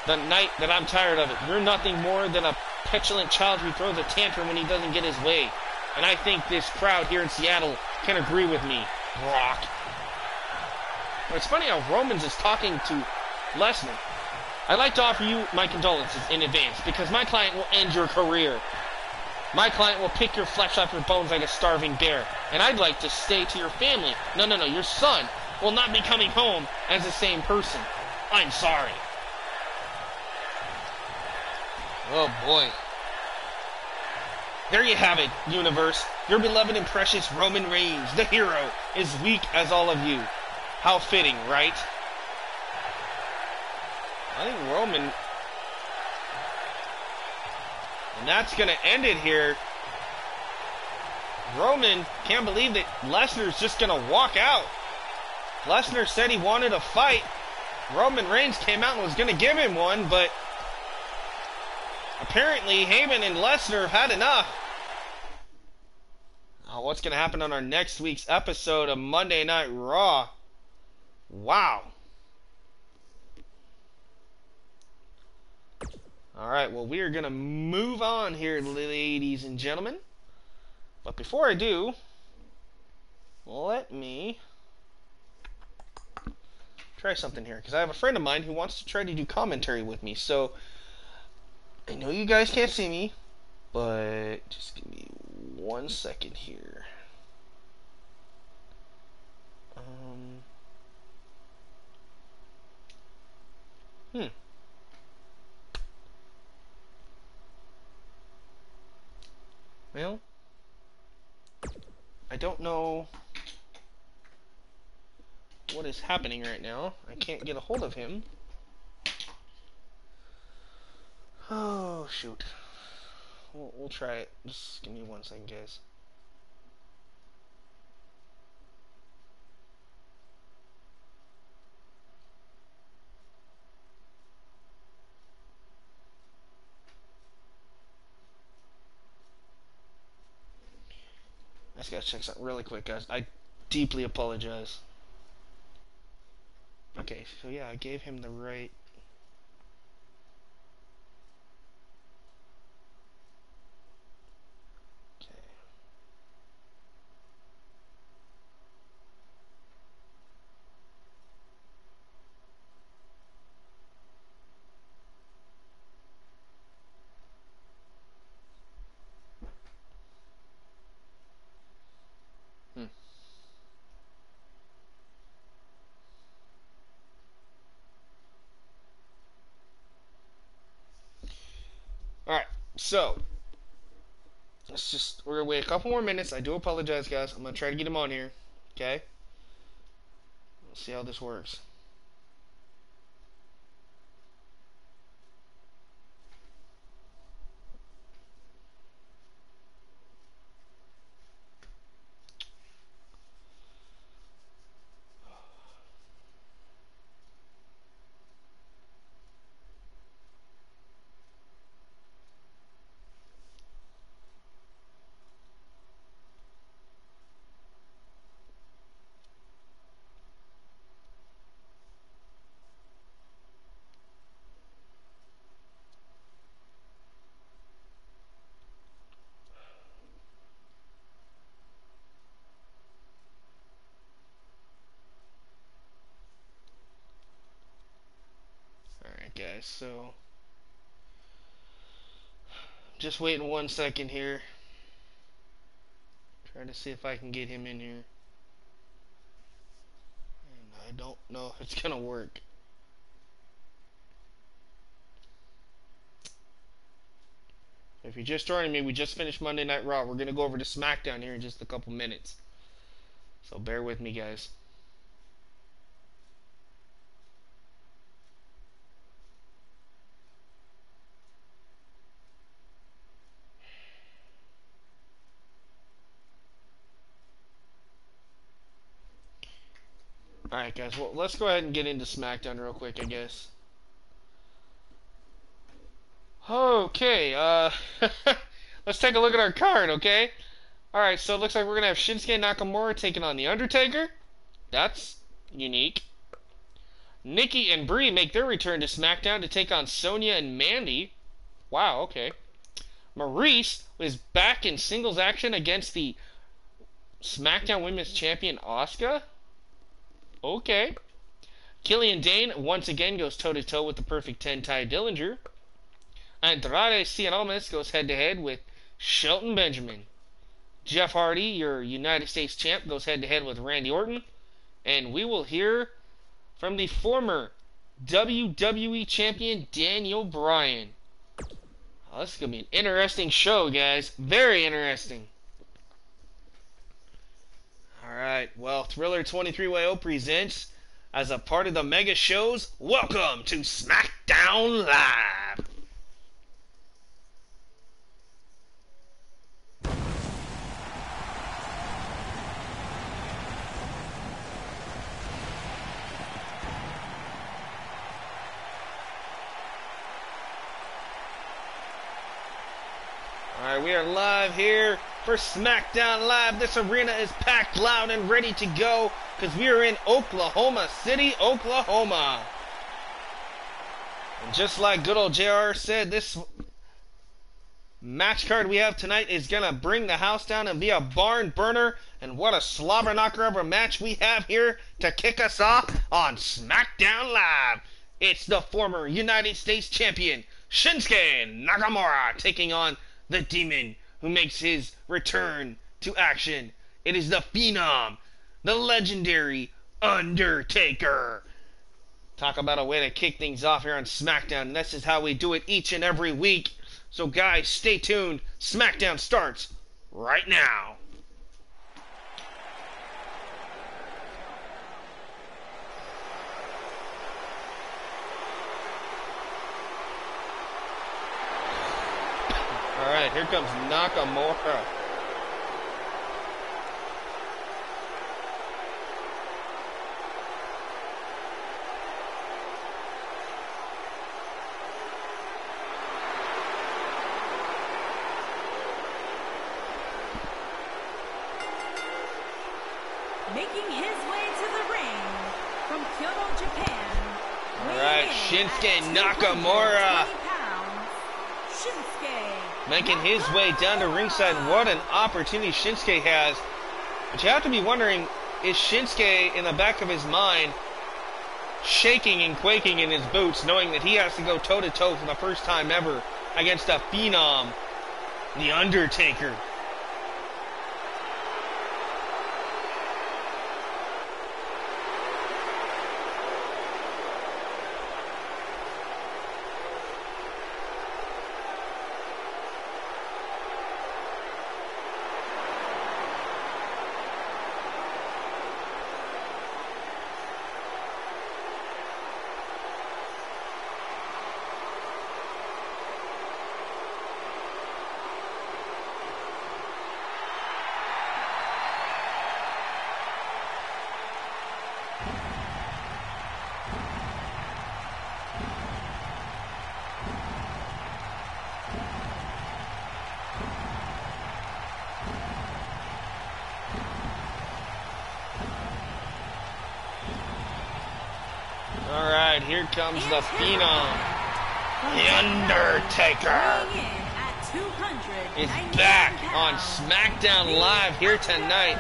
The night that I'm tired of it, you're nothing more than a petulant child who throws a tantrum when he doesn't get his way. And I think this crowd here in Seattle can agree with me, Brock. But it's funny how Romans is talking to Lesnar. I'd like to offer you my condolences in advance, because my client will end your career. My client will pick your flesh off your bones like a starving bear. And I'd like to stay to your family. No, your son will not be coming home as the same person. I'm sorry. Oh boy. There you have it, universe. Your beloved and precious Roman Reigns, the hero, is weak as all of you. How fitting, right? I think Roman... And that's going to end it here. Roman can't believe that Lesnar's just going to walk out. Lesnar said he wanted a fight. Roman Reigns came out and was going to give him one, but apparently Heyman and Lesnar have had enough. Oh, what's going to happen on our next week's episode of Monday Night Raw? Wow. Alright, well, we are going to move on here, ladies and gentlemen. But before I do, let me try something here. Because I have a friend of mine who wants to try to do commentary with me. So, I know you guys can't see me, but just give me 1 second here. Well, I don't know what is happening right now. I can't get a hold of him. Oh, shoot. We'll try it. Just give me 1 second, guys. I just gotta check something really quick, guys. I deeply apologize. Okay, so yeah, I gave him the right... Okay. So, we're gonna wait a couple more minutes. I do apologize, guys. I'm gonna try to get him on here. Okay? Let's see how this works. Alright, guys, so just waiting 1 second here. Trying to see if I can get him in here. And I don't know if it's gonna work. If you're just joining me, we just finished Monday Night Raw. We're gonna go over to SmackDown here in just a couple minutes. So bear with me, guys. Alright, guys, well, let's go ahead and get into SmackDown real quick, I guess. Okay, let's take a look at our card, okay? Alright, so it looks like we're gonna have Shinsuke Nakamura taking on The Undertaker. That's unique. Nikki and Brie make their return to SmackDown to take on Sonya and Mandy. Wow, okay. Maurice is back in singles action against the SmackDown Women's Champion Asuka. Okay. Killian Dane once again goes toe-to-toe with the Perfect 10 Ty Dillinger. Andrade Cien Almas goes head-to-head with Shelton Benjamin. Jeff Hardy, your United States champ, goes head-to-head with Randy Orton. And we will hear from the former WWE champion Daniel Bryan. Oh, this is going to be an interesting show, guys. Very interesting. Alright, well, Thriller 23YO presents, as a part of the mega shows, welcome to SmackDown Live! Alright, we are live here for SmackDown Live. This arena is packed loud and ready to go because we are in Oklahoma City, Oklahoma. And just like good old JR said, this match card we have tonight is going to bring the house down and be a barn burner. And what a slobber knocker of a match we have here to kick us off on SmackDown Live. It's the former United States champion Shinsuke Nakamura taking on the Demon, who makes his return to action. It is the Phenom, the legendary Undertaker. Talk about a way to kick things off here on SmackDown. This is how we do it each and every week. So guys, stay tuned. SmackDown starts right now. Alright, here comes Nakamura. Making his way to the ring from Kyoto, Japan. Alright, Shinsuke Nakamura. Making his way down to ringside. What an opportunity Shinsuke has. But you have to be wondering, is Shinsuke in the back of his mind shaking and quaking in his boots, knowing that he has to go toe-to-toe for the first time ever against a Phenom, The Undertaker. here comes the Phenom. The Undertaker is back on SmackDown Live here tonight.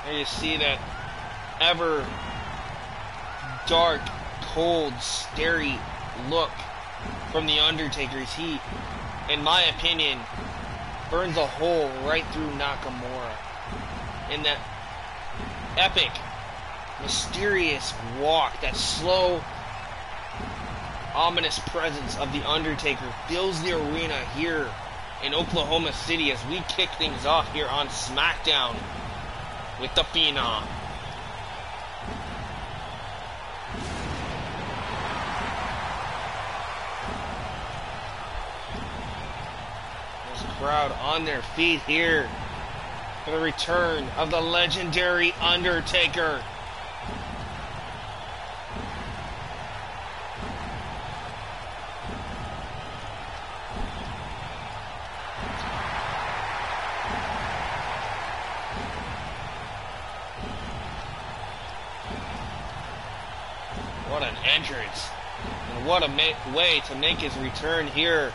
There you see that ever dark, cold, scary look from The Undertaker. He, in my opinion, burns a hole right through Nakamura. In that epic, mysterious walk, that slow, ominous presence of The Undertaker fills the arena here in Oklahoma City as we kick things off here on SmackDown with the Phenom. This crowd on their feet here for the return of the legendary Undertaker. What an entrance, and what a way to make his return here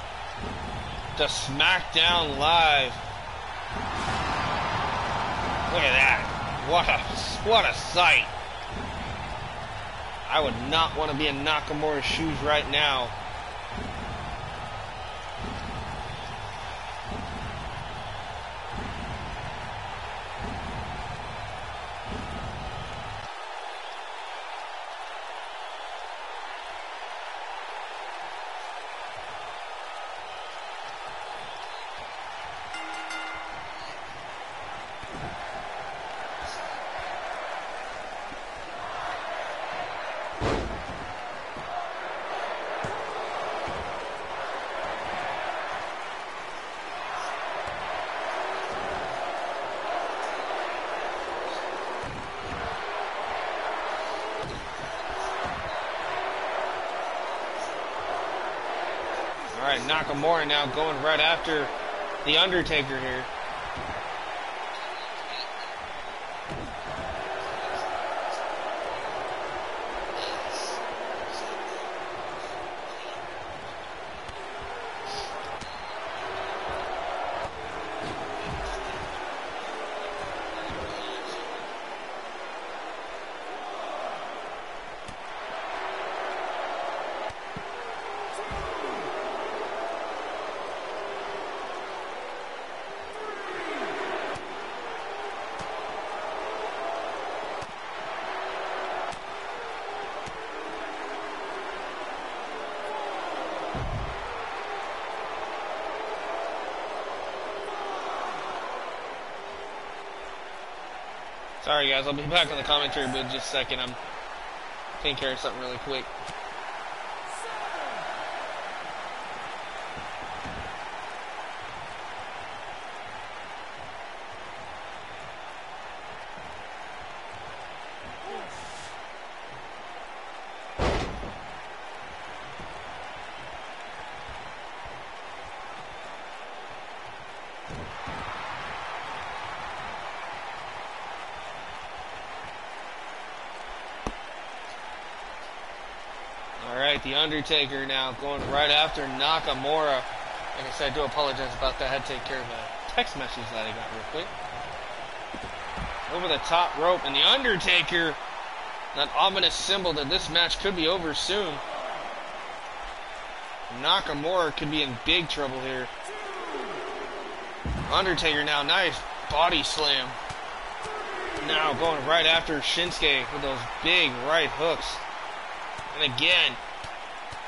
to SmackDown Live. Look at that. What a sight. I would not want to be in Nakamura's shoes right now. Alright, Nakamura now going right after The Undertaker here. Sorry guys, I'll be back on the commentary booth in just a second. I'm taking care of something really quick. Alright, The Undertaker now going right after Nakamura. Like I said, I do apologize about that. I had to take care of a text message that I got real quick. Over the top rope, and The Undertaker, that ominous symbol that this match could be over soon. Nakamura could be in big trouble here. Undertaker now, nice body slam. Now going right after Shinsuke with those big right hooks. And again,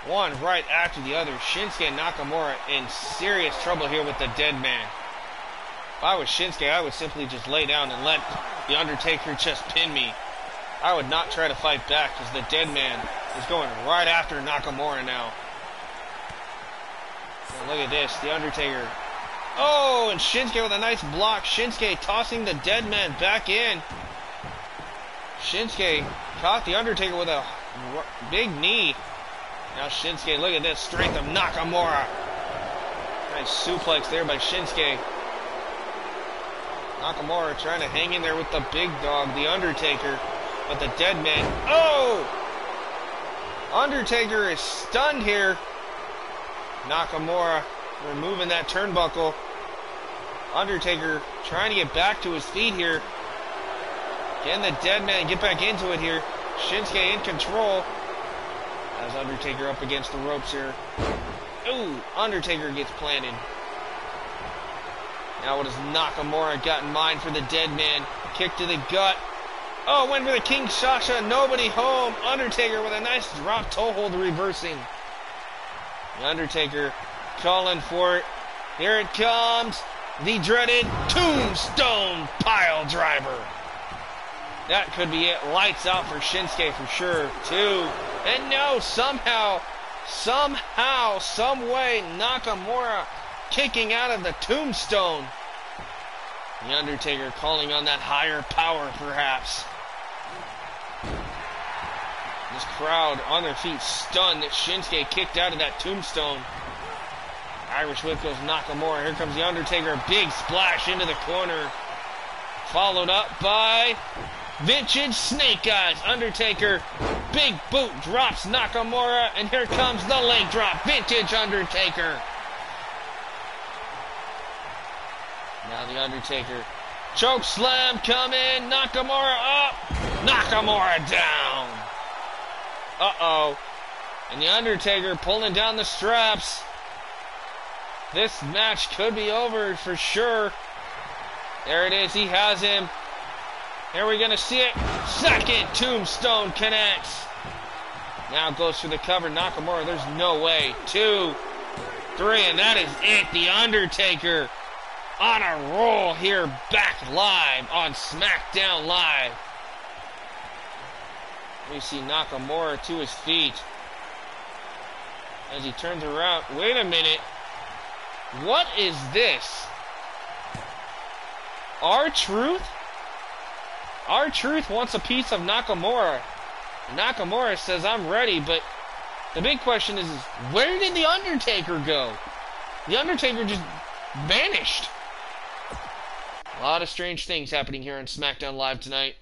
One right after the other. Shinsuke Nakamura in serious trouble here with the dead man. If I was Shinsuke, I would simply just lay down and let The Undertaker just pin me. I would not try to fight back because the dead man is going right after Nakamura now. And look at this, The Undertaker. Oh, and Shinsuke with a nice block. Shinsuke tossing the dead man back in. Shinsuke caught The Undertaker with a big knee. Now Shinsuke, look at this strength of Nakamura. Nice suplex there by Shinsuke. Nakamura trying to hang in there with the big dog, The Undertaker. But the dead man, oh! Undertaker is stunned here. Nakamura removing that turnbuckle. Undertaker trying to get back to his feet here. Can the dead man get back into it here? Shinsuke in control. As Undertaker up against the ropes here. Ooh, Undertaker gets planted. Now what has Nakamura got in mind for the dead man? Kick to the gut. Oh, went for the King Sasha. Nobody home. Undertaker with a nice drop toe hold reversing. The Undertaker calling for it. Here it comes. The dreaded Tombstone Pile Driver. That could be it. Lights out for Shinsuke for sure, too. And no, somehow, some way, Nakamura kicking out of the Tombstone. The Undertaker calling on that higher power, perhaps. This crowd on their feet stunned that Shinsuke kicked out of that Tombstone. Irish whip goes Nakamura. Here comes The Undertaker. Big splash into the corner. Followed up by Vintage Snake Eyes. Undertaker. Big boot drops Nakamura. And here comes the leg drop. Vintage Undertaker. Now The Undertaker. Choke slam coming. Nakamura up. Nakamura down. Uh-oh. And The Undertaker pulling down the straps. This match could be over for sure. There it is. He has him. Here we're going to see it. Second Tombstone connects. Now goes for the cover. Nakamura, there's no way. 2, 3, and that is it. The Undertaker on a roll here, back live on SmackDown Live. We see Nakamura to his feet as he turns around. Wait a minute. What is this? R-Truth? R-Truth wants a piece of Nakamura. Nakamura says, I'm ready, but the big question is where did The Undertaker go? The Undertaker just vanished. A lot of strange things happening here on SmackDown Live tonight.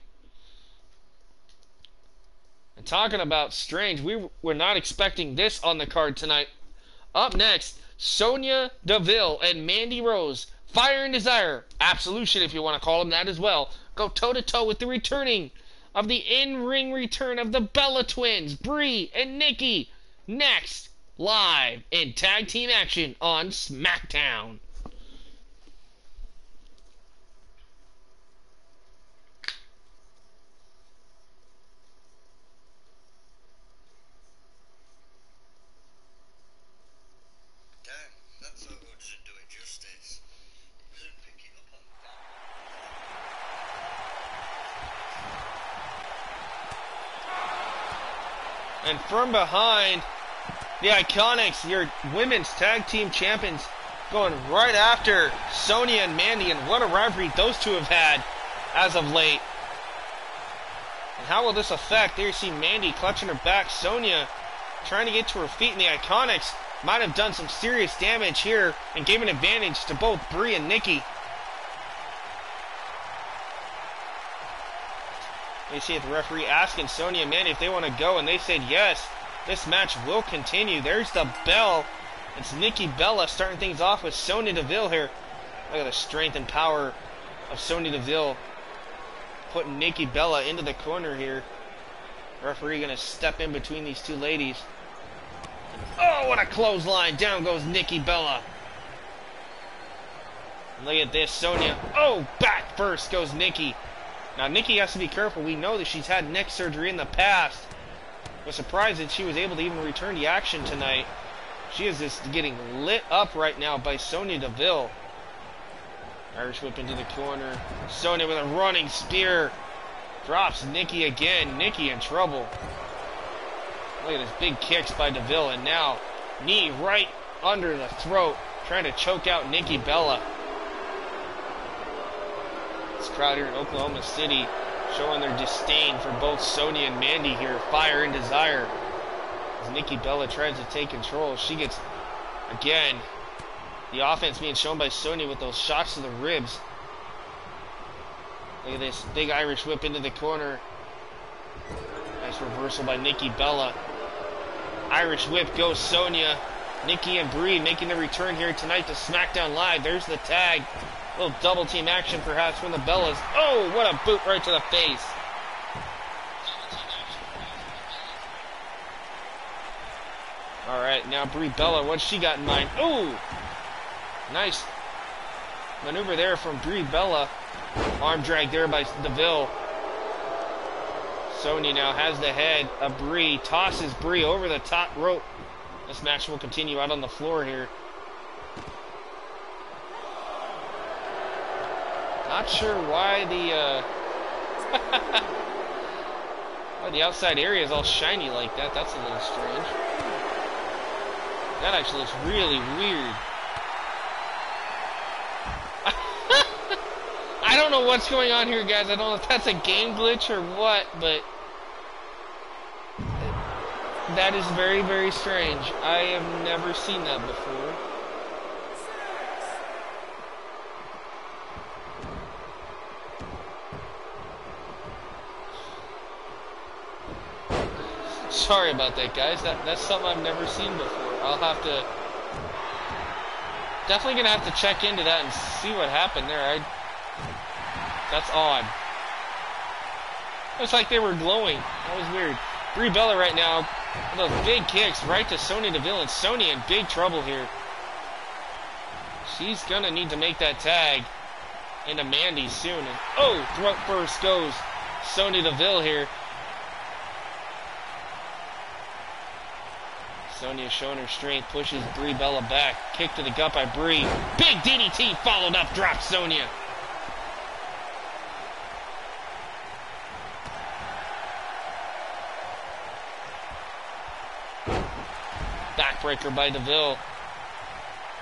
And talking about strange, we were not expecting this on the card tonight. Up next, Sonya Deville and Mandy Rose, Fire and Desire, Absolution if you want to call them that as well, go toe-to-toe with the returning of the in-ring return of the Bella Twins, Brie and Nikki, next, live in tag team action on SmackDown. And from behind, the Iconics, your women's tag team champions, going right after Sonya and Mandy. And what a rivalry those two have had as of late. And how will this affect? There you see Mandy clutching her back. Sonya trying to get to her feet. And the Iconics might have done some serious damage here and gave an advantage to both Brie and Nikki. You see the referee asking Sonya and Mandy if they want to go, and they said yes. This match will continue. There's the bell. It's Nikki Bella starting things off with Sonya Deville here. Look at the strength and power of Sonya Deville. Putting Nikki Bella into the corner here. Referee going to step in between these two ladies. Oh, what a clothesline. Down goes Nikki Bella. And look at this, Sonya. Oh, back first goes Nikki. Now, Nikki has to be careful. We know that she's had neck surgery in the past. was surprised that she was able to even return the action tonight. She is just getting lit up right now by Sonya Deville. Irish whip into the corner. Sonya with a running spear. Drops Nikki again. Nikki in trouble. Look at this big kicks by Deville. And now knee right under the throat. Trying to choke out Nikki Bella. This crowd here in Oklahoma City showing their disdain for both Sonya and Mandy here. Fire and desire. As Nikki Bella tries to take control, she gets, again, the offense being shown by Sonya with those shots to the ribs. Look at this big Irish whip into the corner. Nice reversal by Nikki Bella. Irish whip goes Sonya. Nikki and Brie making the return here tonight to SmackDown Live. There's the tag. A little double team action perhaps from the Bellas. Oh, what a boot right to the face. Alright, now Brie Bella, what's she got in mind? Ooh! Nice maneuver there from Brie Bella. Arm drag there by Deville. Sonya now has the head of Brie. Tosses Brie over the top rope. This match will continue out on the floor here. Not sure why the outside area is all shiny like that. That's a little strange. That actually looks really weird. I don't know what's going on here, guys. I don't know if that's a game glitch or what, but that is very, very strange. I have never seen that before. Sorry about that, guys. That's something I've never seen before. I'll have to... Definitely gonna have to check into that and see what happened there. That's odd. Looks like they were glowing. That was weird. Brie Bella right now, with those big kicks right to Sonya Deville, and Sonya in big trouble here. She's gonna need to make that tag into Mandy soon. And oh, throat first goes Sonya Deville here. Sonya showing her strength, pushes Brie Bella back. Kick to the gut by Brie. Big DDT followed up, drops Sonya. Backbreaker by Deville.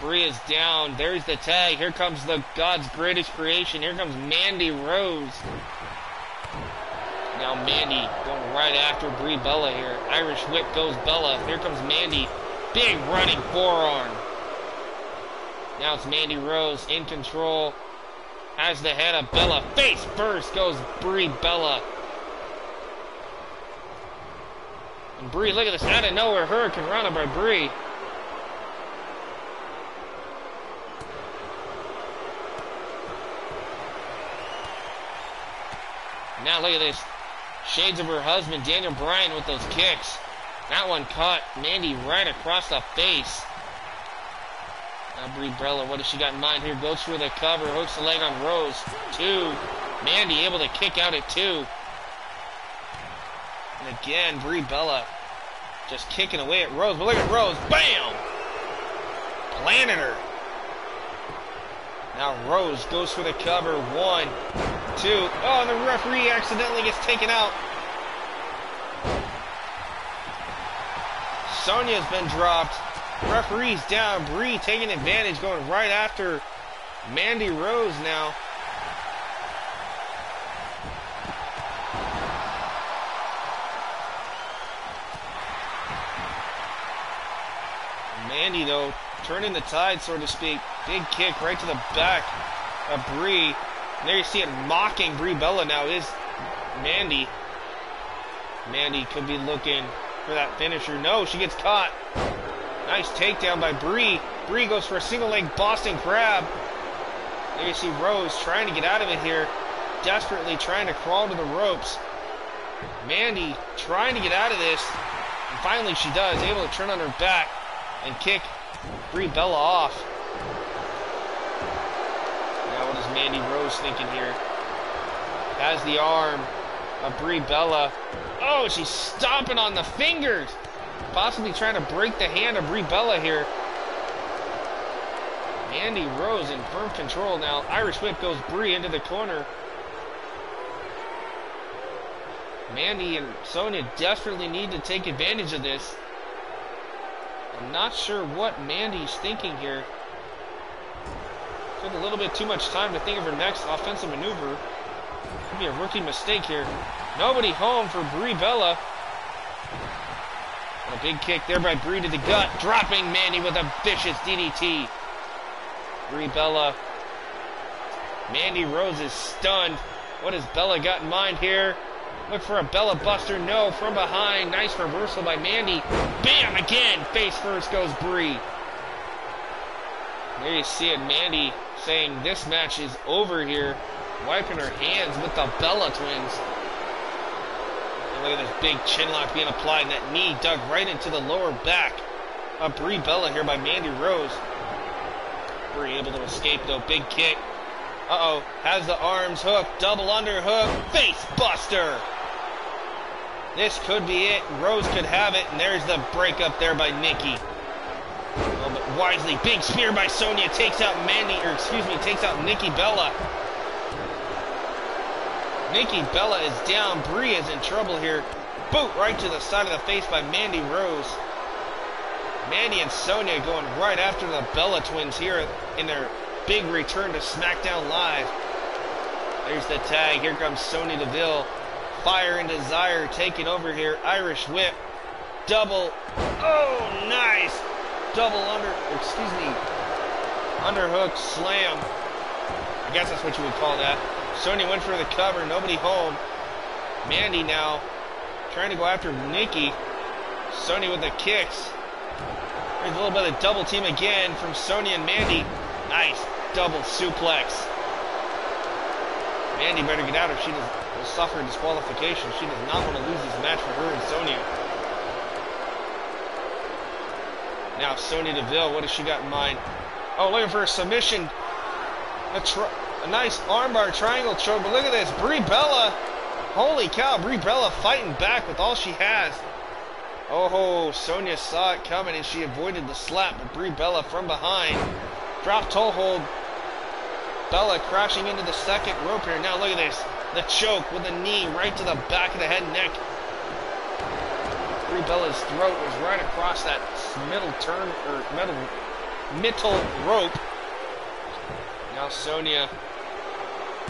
Brie is down. There's the tag. Here comes the God's greatest creation. Here comes Mandy Rose. Now Mandy going right after Brie Bella here. Irish whip goes Bella. Here comes Mandy. Big running forearm. Now it's Mandy Rose in control. Has the head of Bella. Face first goes Brie Bella. And Brie, look at this. Out of nowhere, Hurricane Rana by Brie. Now look at this. Shades of her husband, Daniel Bryan, with those kicks. That one caught Mandy right across the face. Now Brie Bella, what has she got in mind here? Goes for the cover, hooks the leg on Rose. 2. Mandy able to kick out at 2. And again, Brie Bella just kicking away at Rose. But look at Rose. Bam! Planted her. Now Rose goes for the cover. 1, 2. Oh, and the referee accidentally gets taken out. Sonya's been dropped. Referee's down. Brie taking advantage, going right after Mandy Rose now. Mandy, though, turning the tide, so to speak. Big kick right to the back of Brie. And there you see it mocking Brie Bella now is Mandy. Mandy could be looking for that finisher. No, she gets caught. Nice takedown by Brie. Brie goes for a single leg Boston Crab. There you see Rose trying to get out of it here. Desperately trying to crawl to the ropes. Mandy trying to get out of this. And finally she does. Able to turn on her back and kick Brie Bella off. Now what is Mandy Rose thinking here? Has the arm. Brie Bella. Oh, she's stomping on the fingers. Possibly trying to break the hand of Brie Bella here. Mandy Rose in firm control now. Irish whip goes Brie into the corner. Mandy and Sonya desperately need to take advantage of this. I'm not sure what Mandy's thinking here. Took a little bit too much time to think of her next offensive maneuver. Could be a rookie mistake here. Nobody home for Brie Bella. And a big kick there by Brie to the gut, dropping Mandy with a vicious DDT. Brie Bella. Mandy Rose is stunned. What has Bella got in mind here? Look for a Bella Buster. No, from behind. Nice reversal by Mandy. Bam! Again. Face first goes Brie. There you see it. Mandy saying this match is over here. Wiping her hands with the Bella twins. And look at this big chin lock being applied. And that knee dug right into the lower back of Brie Bella here by Mandy Rose. Brie able to escape though. Big kick. Uh-oh. Has the arms hooked. Double underhook. Face buster. This could be it. Rose could have it. And there's the breakup there by Nikki. A little bit wisely. Big spear by Sonya. Takes out takes out Nikki Bella. Nikki Bella is down. Brie is in trouble here. Boot right to the side of the face by Mandy Rose. Mandy and Sonya going right after the Bella twins here in their big return to SmackDown Live. There's the tag. Here comes Sonya Deville. Fire and Desire taking over here. Irish whip. Double. Oh, nice. Underhook slam. I guess that's what you would call that. Sonya went for the cover. Nobody home. Mandy now trying to go after Nikki. Sonya with the kicks. There's a little bit of double team again from Sonya and Mandy. Nice double suplex. Mandy better get out or she will suffer disqualification. She does not want to lose this match for her and Sonya. Now Sonya Deville, what has she got in mind? Oh, looking for a submission. A nice armbar triangle choke, but look at this. Brie Bella. Holy cow, Brie Bella fighting back with all she has. Oh, Sonya saw it coming and she avoided the slap, but Brie Bella from behind. Drop toe hold. Bella crashing into the second rope here. Now look at this. The choke with a knee right to the back of the head and neck. Brie Bella's throat was right across that middle rope. Now Sonya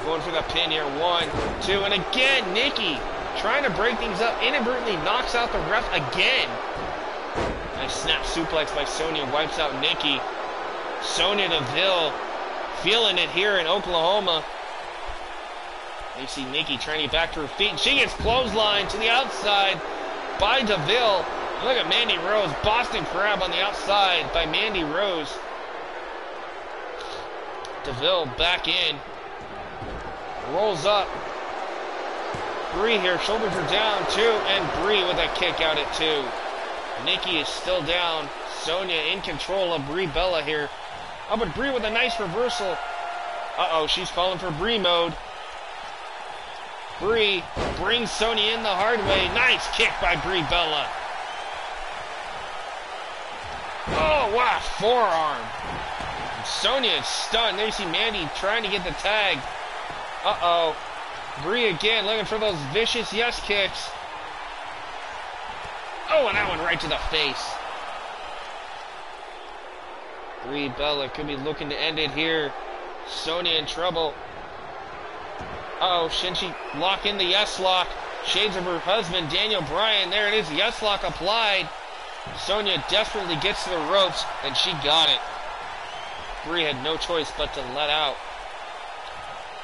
going for the pin here. 1, 2, and again Nikki trying to break things up, inadvertently knocks out the ref again. Nice snap suplex by Sonya, wipes out Nikki. Sonya Deville feeling it here in Oklahoma. You see Nikki trying to get back to her feet. She gets clotheslined to the outside by Deville. Look at Mandy Rose. Boston Crab on the outside by Mandy Rose. Deville back in. Rolls up. Brie here, shoulders are down, 2, and Brie with a kick out at 2. Nikki is still down. Sonya in control of Brie Bella here. Oh, but Brie with a nice reversal. Uh-oh, she's calling for Brie mode. Brie brings Sonya in the hard way. Nice kick by Brie Bella. Oh, what a forearm. Sonya is stunned. There you see Mandy trying to get the tag. Uh-oh. Brie again looking for those vicious yes kicks. Oh, and that one right to the face. Brie Bella could be looking to end it here. Sonya in trouble. Uh-oh, Shinji lock in the yes lock. Shades of her husband, Daniel Bryan. There it is, yes lock applied. Sonya desperately gets to the ropes, and she got it. Brie had no choice but to let out.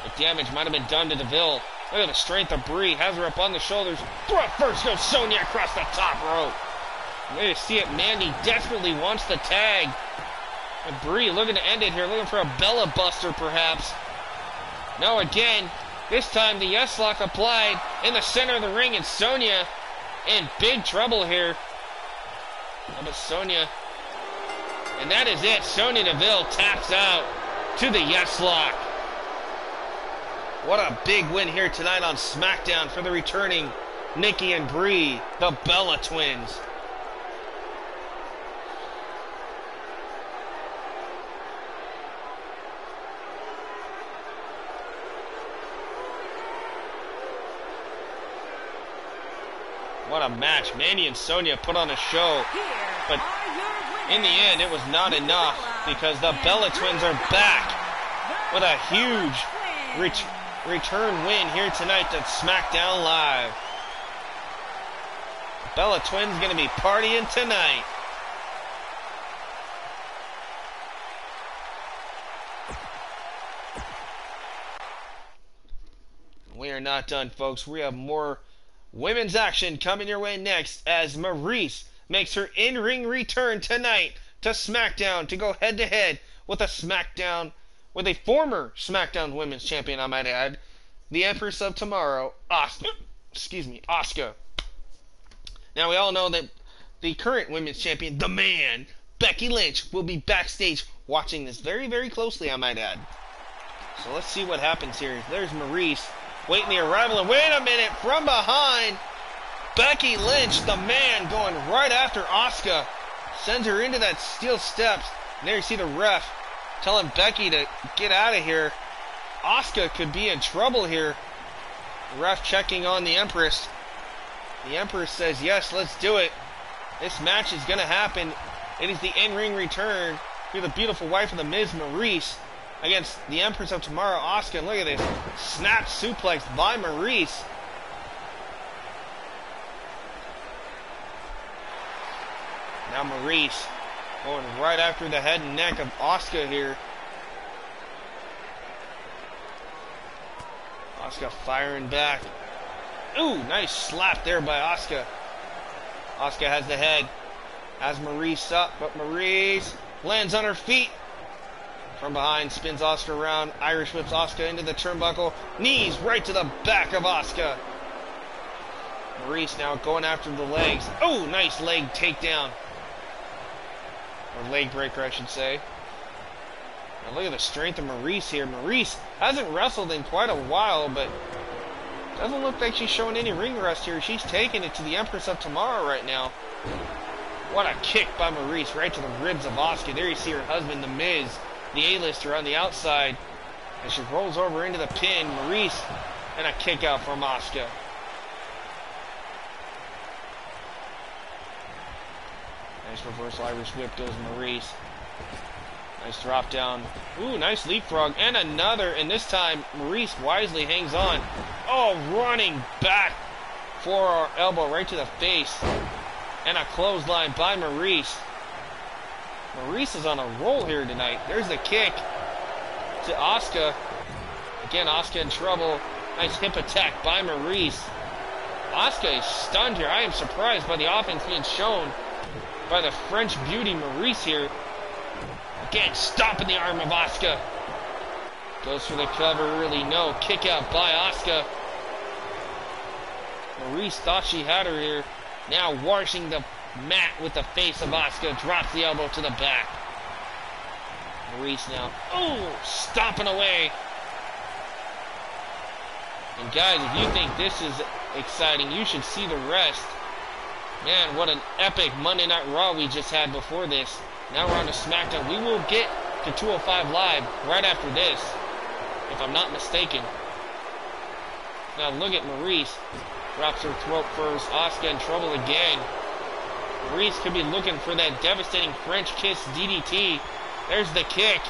The damage might have been done to Deville. Look at the strength of Brie. Has her up on the shoulders. First goes Sonya across the top rope. There you see it. Mandy desperately wants the tag. And Brie looking to end it here. Looking for a Bella Buster perhaps. No, again. This time the yes lock applied in the center of the ring. And Sonya in big trouble here. But Sonya. And that is it. Sonya Deville taps out to the yes lock. What a big win here tonight on SmackDown for the returning Nikki and Brie, the Bella Twins. What a match. Mandy and Sonya put on a show, but in the end it was not enough because the Bella Twins are back with a huge return win here tonight at SmackDown Live. Bella Twins gonna be partying tonight. We are not done, folks. We have more women's action coming your way next as Maryse makes her in-ring return tonight to SmackDown to go head-to-head with a former SmackDown Women's Champion, I might add, the Empress of Tomorrow, Asuka. Now, we all know that the current Women's Champion, the man, Becky Lynch, will be backstage watching this very, very closely, I might add. So let's see what happens here. There's Maryse waiting the arrival, and wait a minute, from behind, Becky Lynch, the man, going right after Asuka, sends her into that steel steps, and there you see the ref telling Becky to get out of here. Asuka could be in trouble here. The ref checking on the Empress. The Empress says, yes, let's do it. This match is going to happen. It is the in-ring return for the beautiful wife of the Miz, Maryse, against the Empress of Tomorrow, Asuka. And look at this. Snap suplex by Maryse. Now Maryse going right after the head and neck of Asuka here. Asuka firing back. Ooh, nice slap there by Asuka. Asuka has the head. Has Maryse up, but Maryse lands on her feet. From behind, spins Asuka around. Irish whips Asuka into the turnbuckle. Knees right to the back of Asuka. Maryse now going after the legs. Oh, nice leg takedown. Or leg breaker, I should say. Now look at the strength of Maryse here. Maryse hasn't wrestled in quite a while, but doesn't look like she's showing any ring rust here. She's taking it to the Empress of Tomorrow right now. What a kick by Maryse right to the ribs of Asuka. There you see her husband, The Miz, the A-lister, on the outside. As she rolls over into the pin, Maryse, and a kick out from Asuka. Nice reversal Irish whip goes Maryse. Nice drop down. Ooh, nice leapfrog. And another, and this time Maryse wisely hangs on. Oh, running back for our elbow right to the face. And a clothesline by Maryse. Maryse is on a roll here tonight. There's the kick to Asuka. Again, Asuka in trouble. Nice hip attack by Maryse. Asuka is stunned here. I am surprised by the offense being shown by the French beauty Maryse here. Again, stomping the arm of Asuka. Goes for the cover early. No. Kick out by Asuka. Maryse thought she had her here. Now washing the mat with the face of Asuka. Drops the elbow to the back. Maryse now. Oh, stomping away. And guys, if you think this is exciting, you should see the rest. Man, what an epic Monday Night Raw we just had before this. Now we're on to SmackDown. We will get to 205 Live right after this, if I'm not mistaken. Now look at Maryse. Drops her throat first. Asuka in trouble again. Maryse could be looking for that devastating French kiss DDT. There's the kick.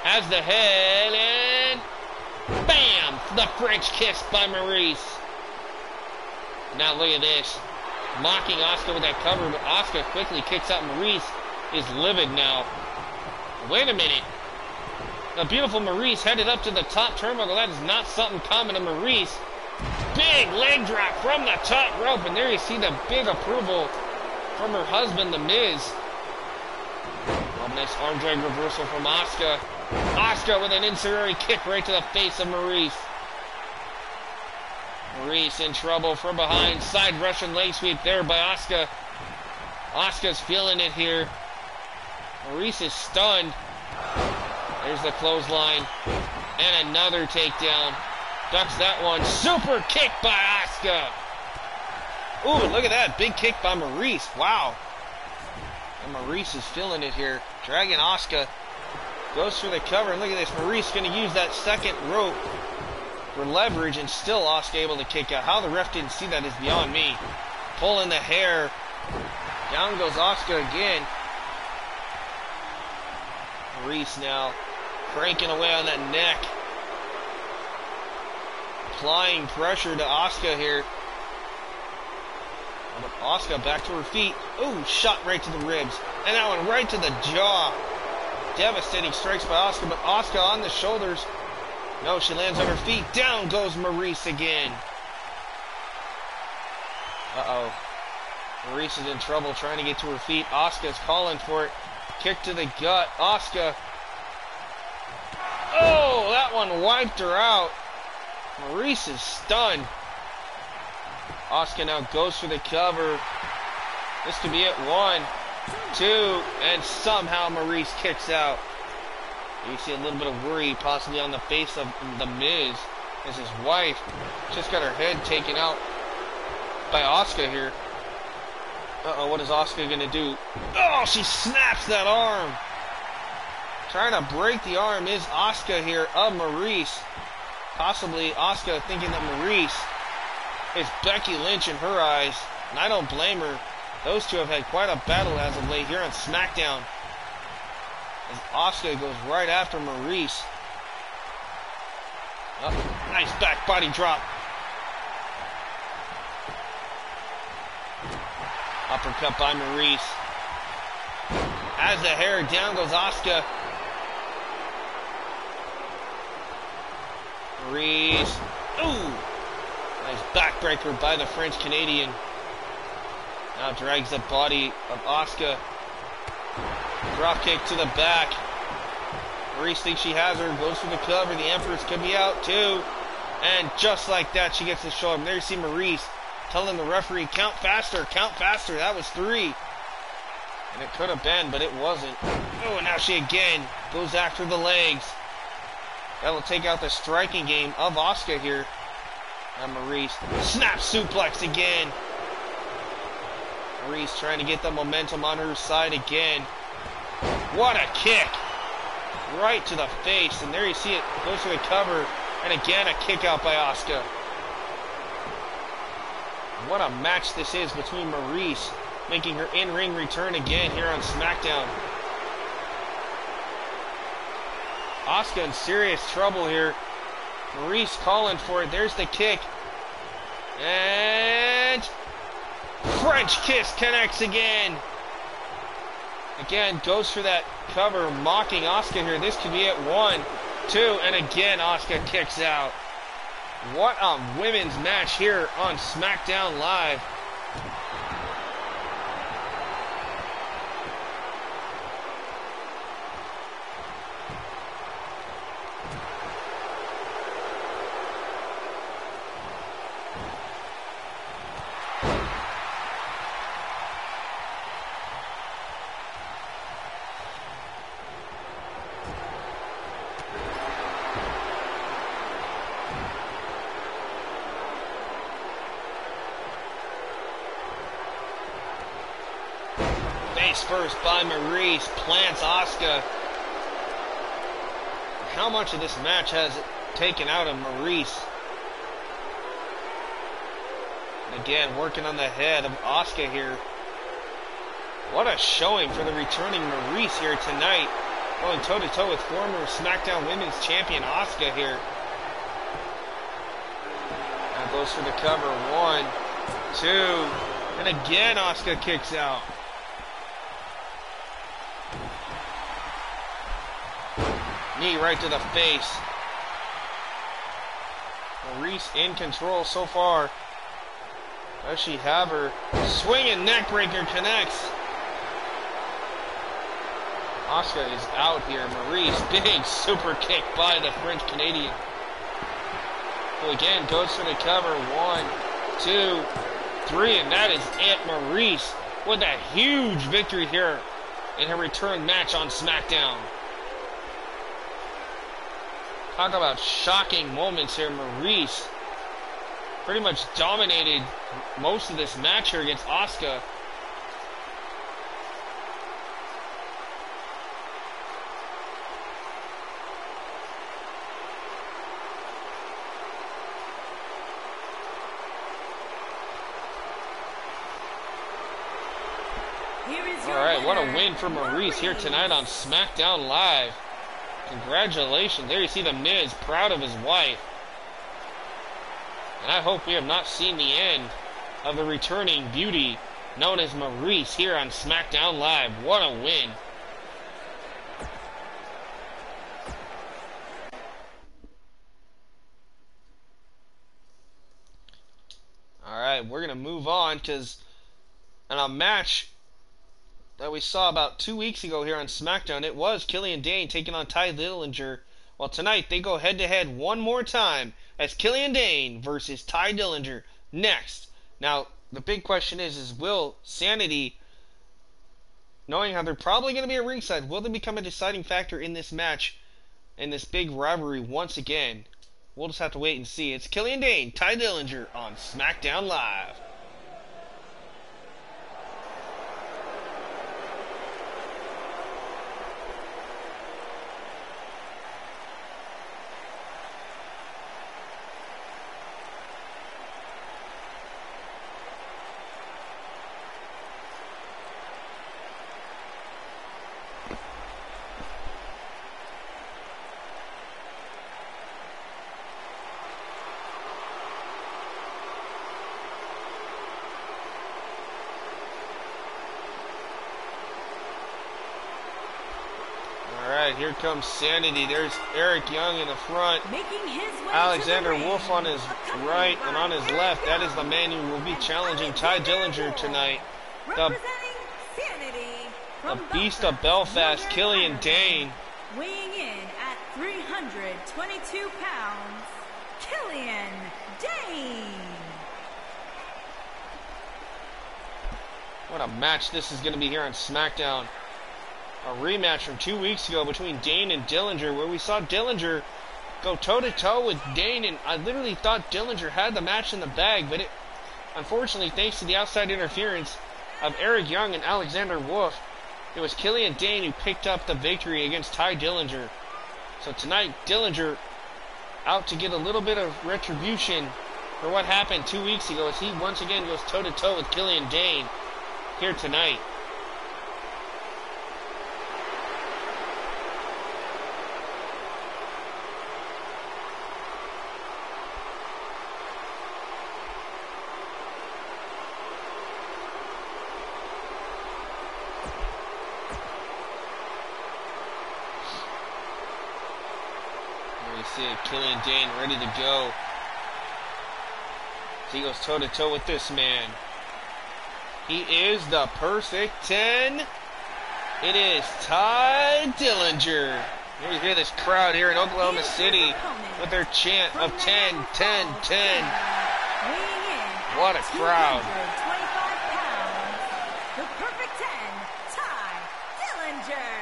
Has the head, and bam! The French kiss by Maryse. Now look at this. Mocking Asuka with that cover, but Asuka quickly kicks out. Maryse is livid now. Wait a minute. The beautiful Maryse headed up to the top turnbuckle. That is not something common to Maryse. Big leg drop from the top rope, and there you see the big approval from her husband, The Miz. Oh, nice arm drag reversal from Asuka. Asuka with an incendiary kick right to the face of Maryse. Maryse in trouble from behind. Side Russian leg sweep there by Asuka. Asuka's feeling it here. Maryse is stunned. There's the clothesline. And another takedown. Ducks that one. Super kick by Asuka. Ooh, look at that. Big kick by Maryse. Wow. And Maryse is feeling it here. Dragging Asuka. Goes for the cover. And look at this. Maryse going to use that second rope for leverage. And still Asuka able to kick out. How the ref didn't see that is beyond me. Pulling the hair. Down goes Asuka again. Maryse now cranking away on that neck. Applying pressure to Asuka here. But Asuka back to her feet. Ooh, shot right to the ribs. And that one right to the jaw. Devastating strikes by Asuka, but Asuka on the shoulders. No, she lands on her feet. Down goes Maryse again. Uh-oh. Maryse is in trouble trying to get to her feet. Asuka's calling for it. Kick to the gut. Asuka. Oh, that one wiped her out. Maryse is stunned. Asuka now goes for the cover. This could be it. 1, 2, and somehow Maryse kicks out. You see a little bit of worry possibly on the face of The Miz as his wife just got her head taken out by Asuka here. Uh-oh, what is Asuka going to do? Oh, she snaps that arm. Trying to break the arm is Asuka here of Maryse. Possibly Asuka thinking that Maryse is Becky Lynch in her eyes. And I don't blame her. Those two have had quite a battle as of late here on SmackDown. As Asuka goes right after Maryse. Oh, nice back body drop. Uppercut by Maryse. As the hair, down goes Asuka. Maryse. Ooh! Nice backbreaker by the French Canadian. Now drags the body of Asuka. Drop kick to the back. Maryse thinks she has her. Goes for the cover. The Empress could be out too. And just like that, she gets the shoulder. There you see Maryse telling the referee, count faster, count faster. That was 3. And it could have been, but it wasn't. Oh, and now she again goes after the legs. That'll take out the striking game of Asuka here. And Maryse. Snap suplex again. Maryse trying to get the momentum on her side again. What a kick. Right to the face. And there you see it. Goes for the cover. And again, a kick out by Asuka. What a match this is between Maryse making her in-ring return again here on SmackDown. Asuka in serious trouble here. Maryse calling for it. There's the kick. And French kiss connects again. Again, goes for that cover, mocking Asuka here. This could be it. 1, 2, and again Asuka kicks out. What a women's match here on SmackDown Live. First by Maryse, plants Asuka. How much of this match has it taken out of Maryse? And again, working on the head of Asuka here. What a showing for the returning Maryse here tonight. Going toe-to-toe with former SmackDown Women's Champion Asuka here. Now goes for the cover. 1, 2, and again Asuka kicks out. Knee right to the face. Maryse in control so far. Does she have her? Swinging neckbreaker connects. Asuka is out here. Maryse, big super kick by the French Canadian. So again, goes for the cover. 1, 2, 3, and that is it. Maryse with a huge victory here in her return match on SmackDown. Talk about shocking moments here. Maurice pretty much dominated most of this match here against Asuka. Alright, what a win for Maurice here tonight on SmackDown Live. Congratulations. There you see The Miz, proud of his wife. And I hope we have not seen the end of the returning beauty known as Maurice here on SmackDown Live. What a win. Alright, we're going to move on because in a match that we saw about 2 weeks ago here on SmackDown, it was Killian Dain taking on Tye Dillinger. Well, tonight they go head-to-head one more time as Killian Dain versus Tye Dillinger next. Now, the big question is will Sanity, knowing how they're probably going to be at ringside, will they become a deciding factor in this match, in this big rivalry once again? We'll just have to wait and see. It's Killian Dain, Tye Dillinger on SmackDown Live. Here comes Sanity. There's Eric Young in the front. Alexander Wolf on his right, and on his left, that is the man who will be challenging Tye Dillinger tonight. The Beast of Belfast, Killian Dain. Weighing in at 322 pounds, Killian Dain. What a match this is going to be here on SmackDown. A rematch from 2 weeks ago between Dain and Dillinger, where we saw Dillinger go toe-to-toe with Dain, and I literally thought Dillinger had the match in the bag, but it, unfortunately, thanks to the outside interference of Eric Young and Alexander Wolf, it was Killian Dain who picked up the victory against Tye Dillinger. So tonight, Dillinger out to get a little bit of retribution for what happened 2 weeks ago, as he once again goes toe-to-toe with Killian Dain here tonight. Killian Dain ready to go. He goes toe-to-toe with this man. He is the perfect 10. It is Tye Dillinger. You hear this crowd here in Oklahoma City with their chant of 10, 10, 10. What a crowd. The perfect 10, Tye Dillinger.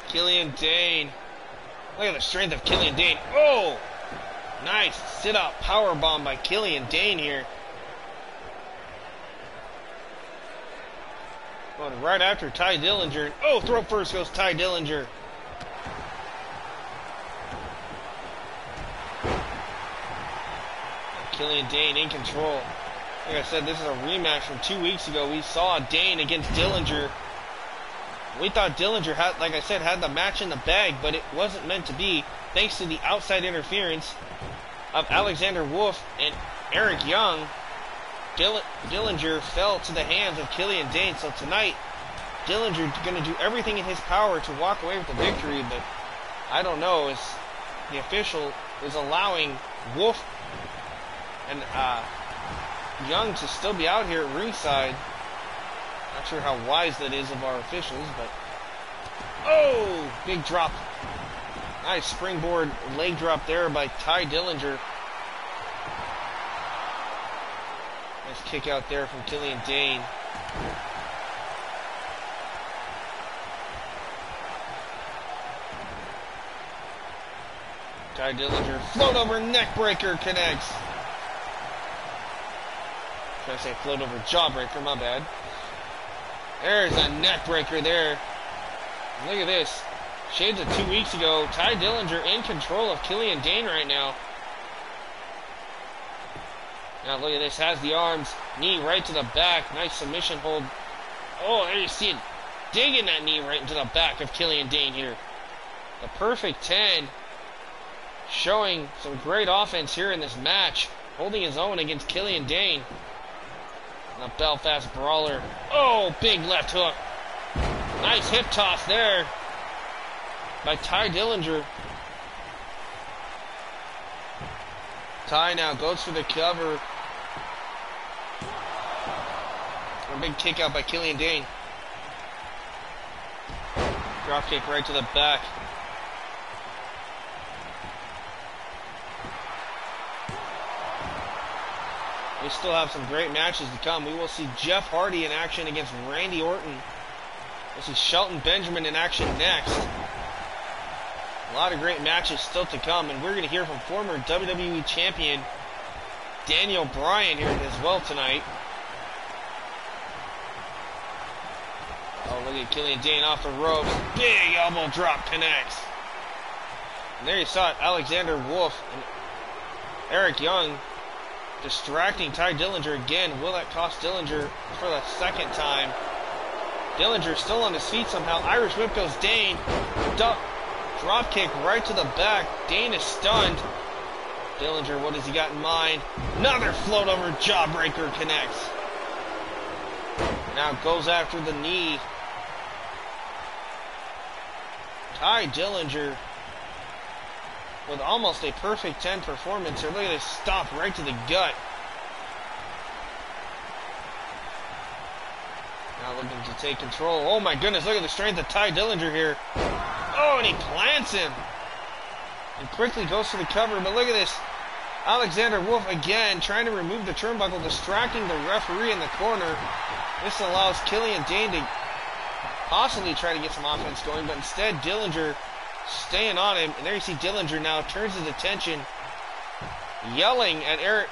Killian Dain. Look at the strength of Killian Dain. Oh! Nice sit-up powerbomb by Killian Dain here. Going right after Tye Dillinger. Oh, throat first goes Tye Dillinger. Killian Dain in control. Like I said, this is a rematch from 2 weeks ago. We saw Dain against Dillinger. We thought Dillinger had, like I said, had the match in the bag, but it wasn't meant to be, thanks to the outside interference of Alexander Wolf and Eric Young. Dillinger fell to the hands of Killian Dain. So tonight, Dillinger going to do everything in his power to walk away with the victory, but I don't know. As the official is allowing Wolf and Young to still be out here at ringside. Not sure how wise that is of our officials, but oh, big drop. Nice springboard leg drop there by Tye Dillinger. Nice kick out there from Killian Dain. Tye Dillinger, float over neck breaker connects. Trying to say float over jawbreaker, my bad. There's a neck breaker there. Look at this. Shades of 2 weeks ago. Tye Dillinger in control of Killian Dain right now. Now look at this. Has the arms. Knee right to the back. Nice submission hold. Oh, there you see it. Digging that knee right into the back of Killian Dain here. The perfect 10. Showing some great offense here in this match. Holding his own against Killian Dain. The Belfast Brawler. Oh, big left hook. Nice hip toss there by Tye Dillinger. Tye now goes for the cover. A big kick out by Killian Dain. Drop kick right to the back. We still have some great matches to come. We will see Jeff Hardy in action against Randy Orton. We'll see Shelton Benjamin in action next. A lot of great matches still to come, and we're going to hear from former WWE Champion Daniel Bryan here as well tonight. Oh, look at Killian Dain off the ropes. Big elbow drop connects. And there you saw it, Alexander Wolf and Eric Young distracting Tye Dillinger again. Will that cost Dillinger for the second time? Dillinger still on his feet somehow. Irish whip goes Dain. Drop kick right to the back. Dain is stunned. Dillinger, what has he got in mind? Another float over jawbreaker connects. Now goes after the knee. Tye Dillinger with almost a perfect 10 performance here. Look at this stop right to the gut. Now looking to take control. Oh my goodness, look at the strength of Tye Dillinger here. Oh, and he plants him. And quickly goes for the cover, but look at this. Alexander Wolf again trying to remove the turnbuckle, distracting the referee in the corner. This allows Killian Dain to possibly try to get some offense going, but instead Dillinger staying on him. And there you see Dillinger now turns his attention, yelling at Eric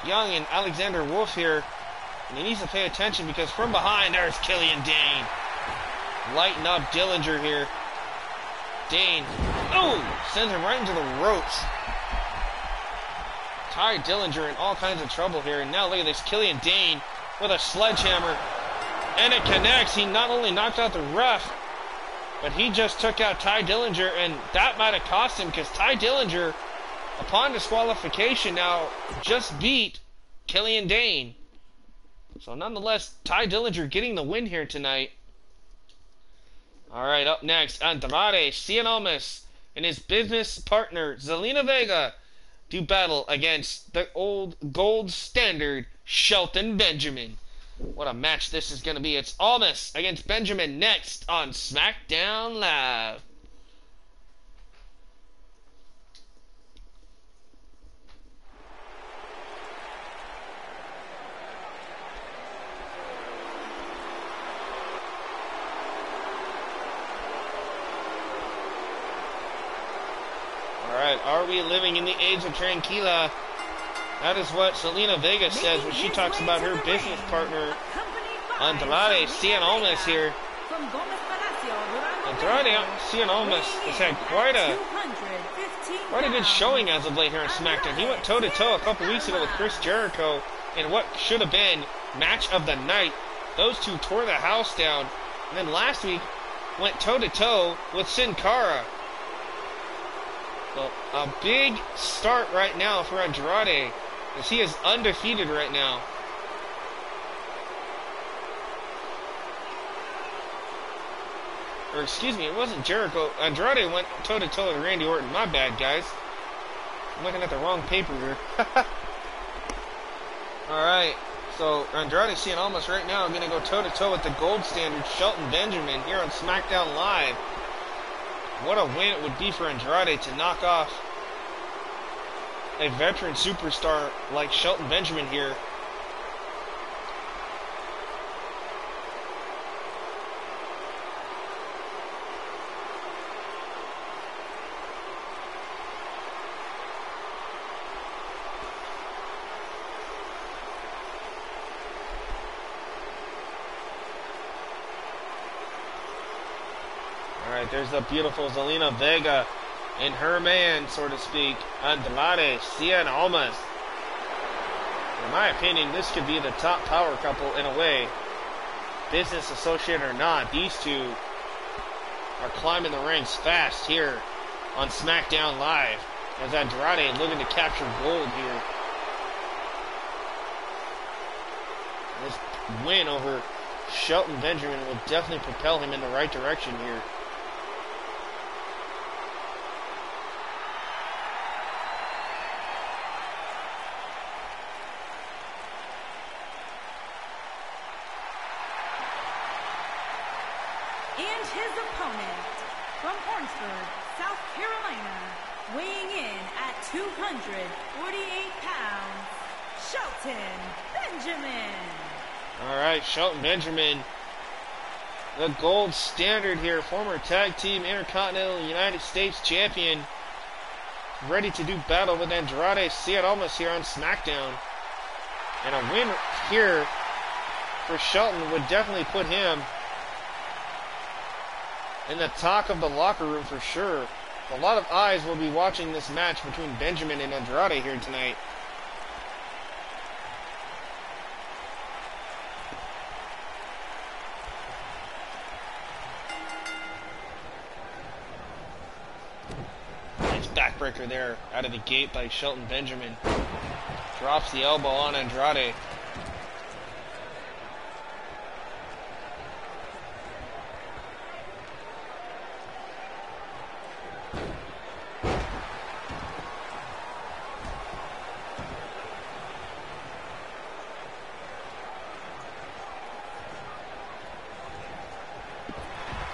Young and Alexander Wolf here. And he needs to pay attention because from behind there's Killian Dain. Lighten up Dillinger here. Dain, oh, sends him right into the ropes. Tye Dillinger in all kinds of trouble here. And now look at this, Killian Dain with a sledgehammer. And it connects. He not only knocked out the ref, but he just took out Tye Dillinger, and that might have cost him because Tye Dillinger, upon disqualification, now just beat Killian Dain. So nonetheless, Tye Dillinger getting the win here tonight. Alright, up next, Andrade Cien Almas and his business partner, Zelina Vega, do battle against the old gold standard, Shelton Benjamin. What a match this is going to be. It's Almas against Benjamin next on SmackDown Live. Alright, are we living in the age of Tranquila? That is what Zelina Vega says when she talks about her business partner, Andrade Cien Almas here. Andrade Cien Almas has had quite a Quite a good showing as of late here on SmackDown. He went toe-to-toe a couple weeks ago with Chris Jericho in what should have been match of the night. Those two tore the house down. And then last week, went toe-to-toe with Sin Cara. Well, a big start right now for Andrade, as he is undefeated right now. Or excuse me, it wasn't Jericho. Andrade went toe-to-toe with Randy Orton. My bad, guys. I'm looking at the wrong paper here. Alright, so Andrade Cien Almas right now going to go toe-to-toe with the gold standard Shelton Benjamin here on SmackDown Live. What a win it would be for Andrade to knock off a veteran superstar like Shelton Benjamin here. Alright, there's the beautiful Zelina Vega and her man, so to speak, Andrade Cien Almas. In my opinion, this could be the top power couple in a way. Business associate or not, these two are climbing the ranks fast here on SmackDown Live, as Andrade looking to capture gold here. This win over Shelton Benjamin will definitely propel him in the right direction here. And his opponent, from Orangeburg, South Carolina, weighing in at 248 pounds, Shelton Benjamin. Alright, Shelton Benjamin, the gold standard here, former tag team Intercontinental United States champion, ready to do battle with Andrade Cien Almas here on SmackDown. And a win here for Shelton would definitely put him in the talk of the locker room for sure. A lot of eyes will be watching this match between Benjamin and Andrade here tonight. Nice backbreaker there out of the gate by Shelton Benjamin. Drops the elbow on Andrade.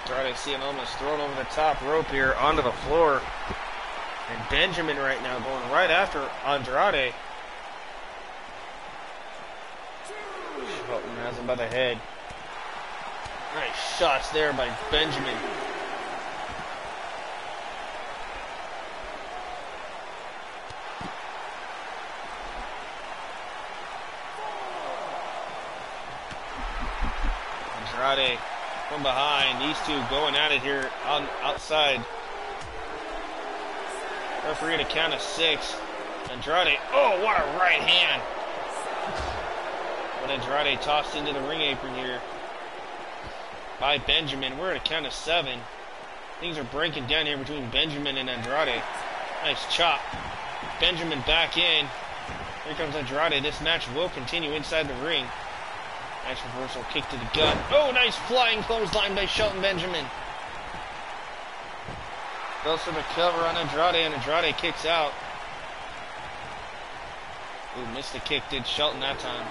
Andrade Cien Almas thrown over the top rope here onto the floor. And Benjamin right now going right after Andrade. Shelton has him by the head. Nice shots there by Benjamin. Andrade from behind. These two going at it here on outside. Referee to count of 6. Andrade. Oh, what a right hand. But Andrade tossed into the ring apron here by Benjamin. We're at a count of 7. Things are breaking down here between Benjamin and Andrade. Nice chop. Benjamin back in. Here comes Andrade. This match will continue inside the ring. Nice reversal kick to the gut. Oh, nice flying clothesline by Shelton Benjamin. Goes for the cover on Andrade, and Andrade kicks out. Ooh, missed the kick, did Shelton that time.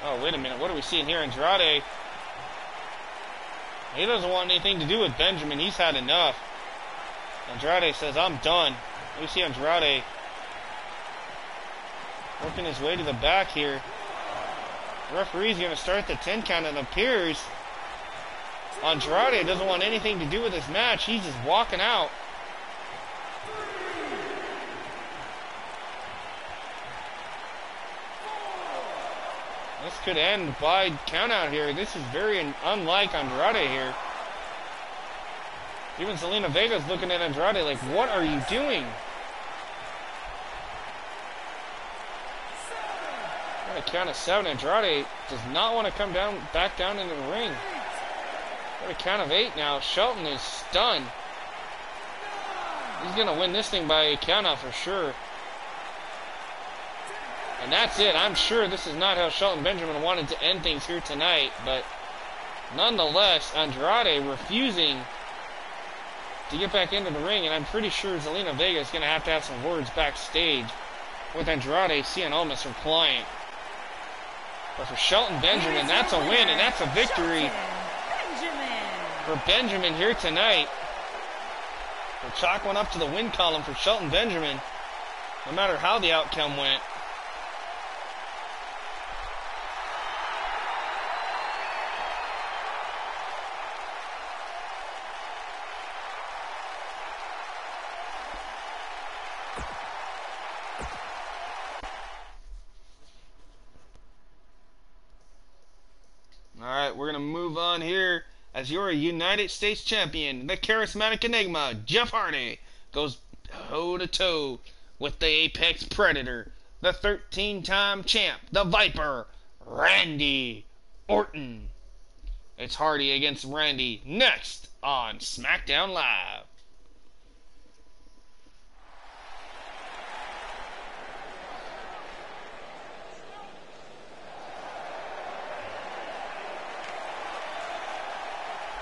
Oh, wait a minute. What are we seeing here? Andrade. He doesn't want anything to do with Benjamin. He's had enough. Andrade says, I'm done. We see Andrade working his way to the back here. The referee's going to start the 10 count, and it appears Andrade doesn't want anything to do with this match. He's just walking out. This could end by count out here. This is very unlike Andrade here. Even Zelina Vega's looking at Andrade like, what are you doing? At a count of 7, Andrade does not want to come back down into the ring. At a count of 8 now, Shelton is stunned. He's going to win this thing by a count out for sure. And that's it. I'm sure this is not how Shelton Benjamin wanted to end things here tonight, but nonetheless, Andrade refusing to get back into the ring, and I'm pretty sure Zelina Vega is going to have some words backstage with Andrade, seeing almost her client. But for Shelton Benjamin, that's a win, and that's a victory for Benjamin here tonight. We'll chalk one up to the win column for Shelton Benjamin, no matter how the outcome went. Alright, we're going to move on here as your United States Champion, the Charismatic Enigma, Jeff Hardy, goes toe-to-toe with the Apex Predator, the 13-time champ, the Viper, Randy Orton. It's Hardy against Randy next on SmackDown Live.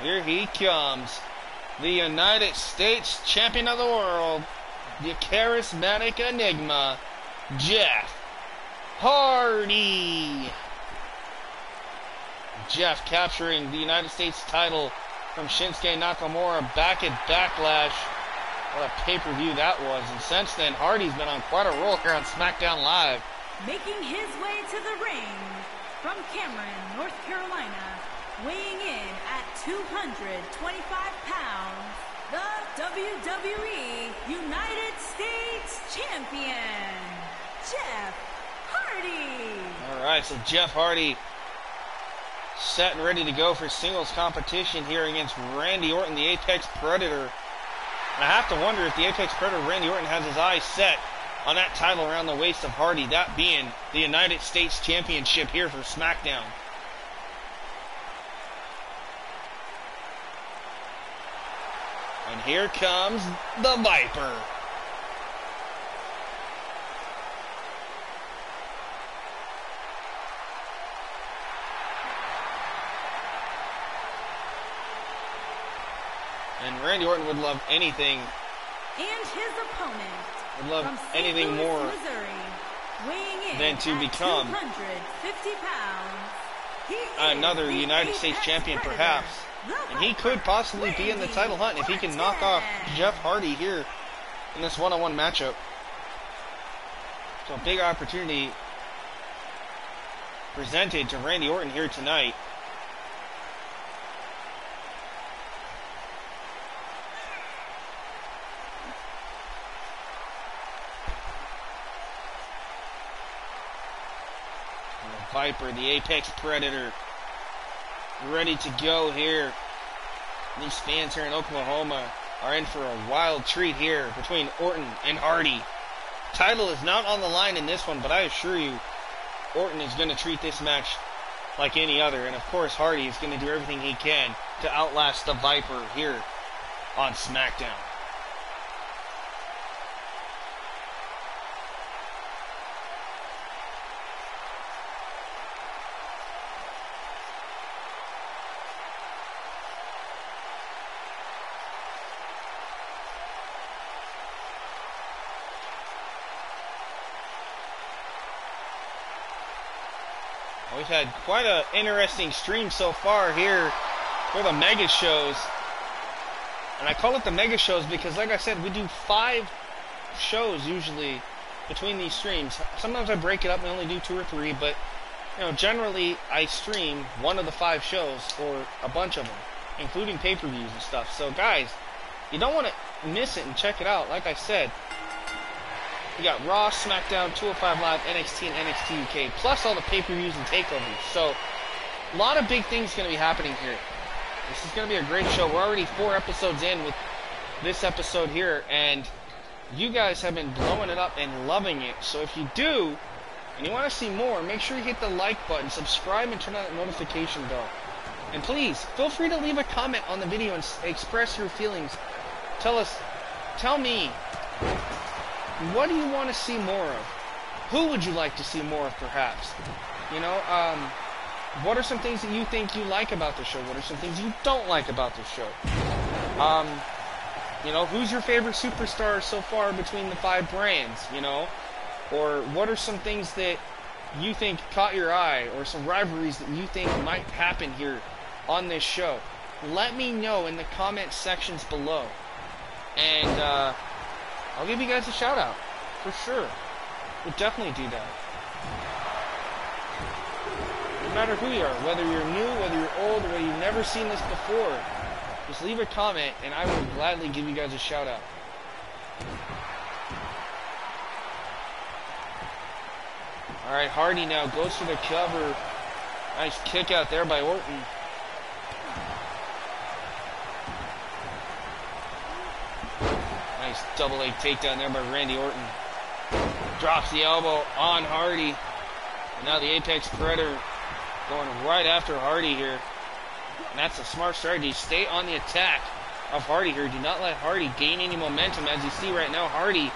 Here he comes, the United States Champion of the World, the Charismatic Enigma, Jeff Hardy. Jeff capturing the United States title from Shinsuke Nakamura back at Backlash. What a pay-per-view that was. And since then, Hardy's been on quite a roll here on SmackDown Live. Making his way to the ring from Cameron, North Carolina, weighing in at 225 pounds, the WWE United States Champion, Jeff Hardy. Alright, so Jeff Hardy set and ready to go for singles competition here against Randy Orton, the Apex Predator. And I have to wonder if the Apex Predator, Randy Orton, has his eyes set on that title around the waist of Hardy, that being the United States Championship here for SmackDown. And here comes the Viper. And Randy Orton would love anything. And his opponent Would love from anything St. Louis, more Missouri, weighing in than to at become 250 pounds. He is another the United Apex States champion, Predator, perhaps. the And he could possibly be in the title hunt if he can knock off Jeff Hardy here in this one-on-one matchup. So a big opportunity presented to Randy Orton here tonight. And the Viper, the Apex Predator, ready to go here. These fans here in Oklahoma are in for a wild treat here between Orton and Hardy. Title is not on the line in this one, but I assure you, Orton is going to treat this match like any other. And of course, Hardy is going to do everything he can to outlast the Viper here on SmackDown. We've had quite an interesting stream so far here for the mega shows. And I call it the mega shows because, like I said, we do 5 shows usually between these streams. Sometimes I break it up and only do 2 or 3, but You know, generally I stream one of the 5 shows or a bunch of them, including pay-per-views and stuff. So guys, you don't want to miss it and check it out. Like I said, we got Raw, SmackDown, 205 Live, NXT, and NXT UK, plus all the pay-per-views and takeovers. So, a lot of big things going to be happening here. This is going to be a great show. We're already 4 episodes in with this episode here, and you guys have been blowing it up and loving it. So if you do, and you want to see more, make sure you hit the like button, subscribe, and turn on that notification bell. And please, feel free to leave a comment on the video and express your feelings. Tell me, what do you want to see more of? Who would you like to see more of, perhaps? You know, what are some things that you think you like about the show? What are some things you don't like about the show? You know, who's your favorite superstar so far between the 5 brands, you know? Or what are some things that you think caught your eye, or some rivalries that you think might happen here on this show? Let me know in the comment sections below. And, I'll give you guys a shout out, for sure. We'll definitely do that. No matter who you are, whether you're new, whether you're old, or whether you've never seen this before, just leave a comment and I will gladly give you guys a shout out. Alright, Hardy now goes for the cover. Nice kick out there by Orton. Nice double leg takedown there by Randy Orton. Drops the elbow on Hardy. And now the Apex Predator going right after Hardy here. And that's a smart strategy. Stay on the attack of Hardy here. Do not let Hardy gain any momentum. As you see right now, Hardy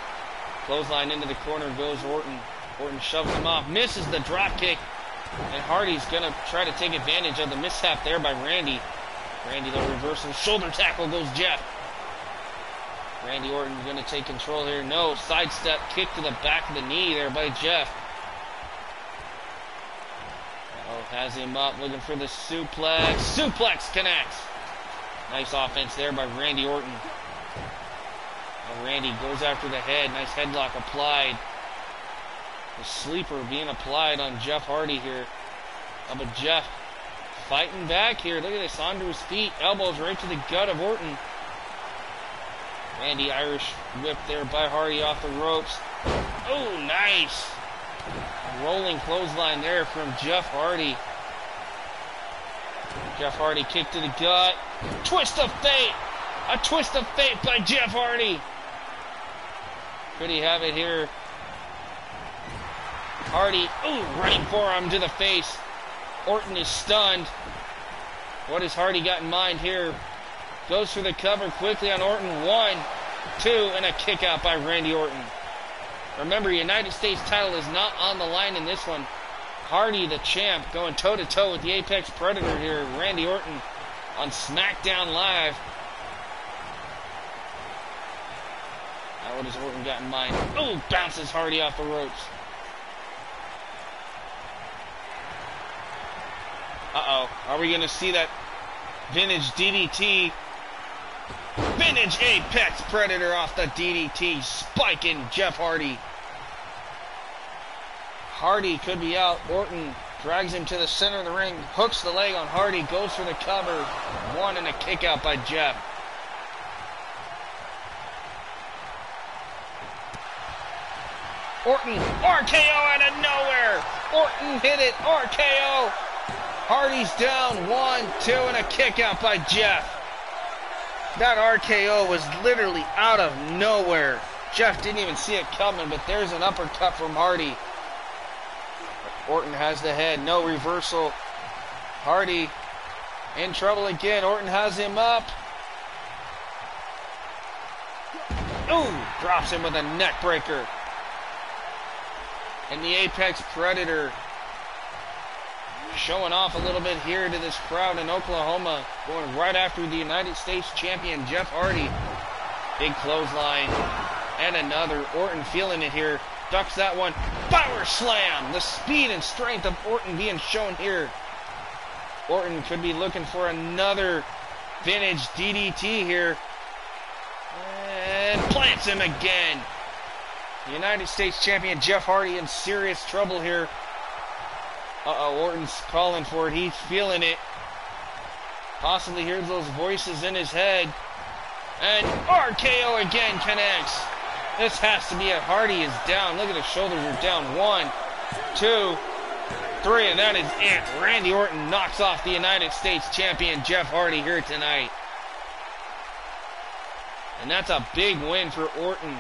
clothesline into the corner goes Orton. Orton shoves him off. Misses the drop kick. And Hardy's going to try to take advantage of the mishap there by Randy. Randy, the reversal. Shoulder tackle goes Jeff. Randy Orton going to take control here. No, sidestep kick to the back of the knee there by Jeff. Oh, has him up, looking for the suplex. Suplex connects. Nice offense there by Randy Orton. Now Randy goes after the head. Nice headlock applied. The sleeper being applied on Jeff Hardy here. But Jeff fighting back here. Look at this, onto his feet. Elbows right to the gut of Orton. Randy Irish whip there by Hardy off the ropes. Oh, nice. Rolling clothesline there from Jeff Hardy. Jeff Hardy kick to the gut. Twist of fate. A twist of fate by Jeff Hardy. Could he have it here? Hardy, ooh, running forearm to the face. Orton is stunned. What has Hardy got in mind here? Goes for the cover quickly on Orton. 1, 2, and a kick out by Randy Orton. Remember, United States title is not on the line in this one. Hardy, the champ, going toe-to-toe with the Apex Predator here. Randy Orton on SmackDown Live. Now what has Orton got in mind? Oh, bounces Hardy off the ropes. Uh-oh. Are we going to see that vintage DDT? Vintage Apex Predator off the DDT, spiking Jeff Hardy. Hardy could be out. Orton drags him to the center of the ring, hooks the leg on Hardy, goes for the cover. 1 and a kick out by Jeff. Orton, RKO out of nowhere. Orton hit it, RKO. Hardy's down. 1, 2, and a kick out by Jeff. That RKO was literally out of nowhere. Jeff didn't even see it coming, but there's an uppercut from Hardy. Orton has the head. No reversal. Hardy in trouble again. Orton has him up. Ooh, drops him with a neck breaker. And the Apex Predator showing off a little bit here to this crowd in Oklahoma, going right after the United States champion Jeff Hardy. Big clothesline and another. Orton feeling it here, ducks that one. Power slam. The speed and strength of Orton being shown here. Orton could be looking for another vintage DDT here, and plants him again. The United States champion Jeff Hardy in serious trouble here. Uh-oh, Orton's calling for it. He's feeling it. Possibly hears those voices in his head. And RKO again connects. This has to be it. Hardy is down. Look at his shoulders are down. 1, 2, 3, and that is it. Randy Orton knocks off the United States champion Jeff Hardy here tonight. And that's a big win for Orton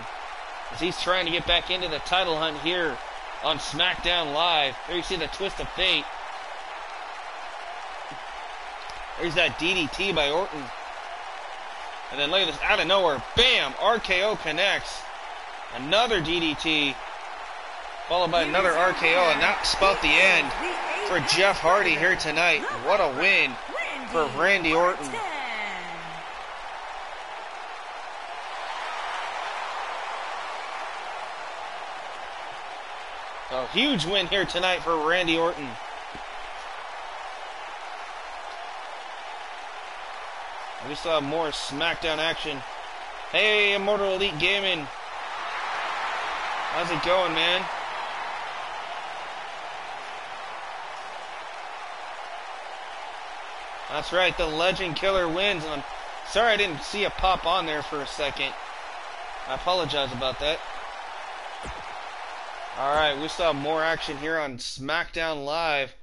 as he's trying to get back into the title hunt here on SmackDown Live. There you see the twist of fate. There's that DDT by Orton. And then look at this, out of nowhere, bam, RKO connects. Another DDT, followed by another RKO, and that's about the end for Jeff Hardy here tonight. What a win for Randy Orton. A huge win here tonight for Randy Orton. We still have more SmackDown action. Hey, Immortal Elite Gaming. How's it going, man? That's right, the Legend Killer wins. I'm sorry I didn't see a pop on there for a second. I apologize about that. Alright, we still have more action here on SmackDown Live.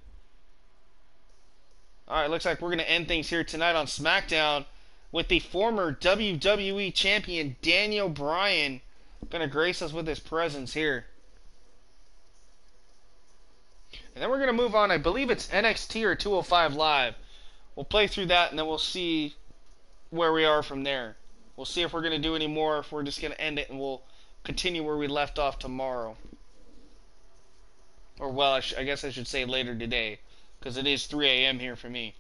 Alright, looks like we're going to end things here tonight on SmackDown with the former WWE Champion Daniel Bryan going to grace us with his presence here. And then we're going to move on. I believe it's NXT or 205 Live. We'll play through that and then we'll see where we are from there. We'll see if we're going to do any more, if we're just going to end it, and we'll continue where we left off tomorrow. Or, well, I guess I should say later today, because it is 3 a.m. here for me.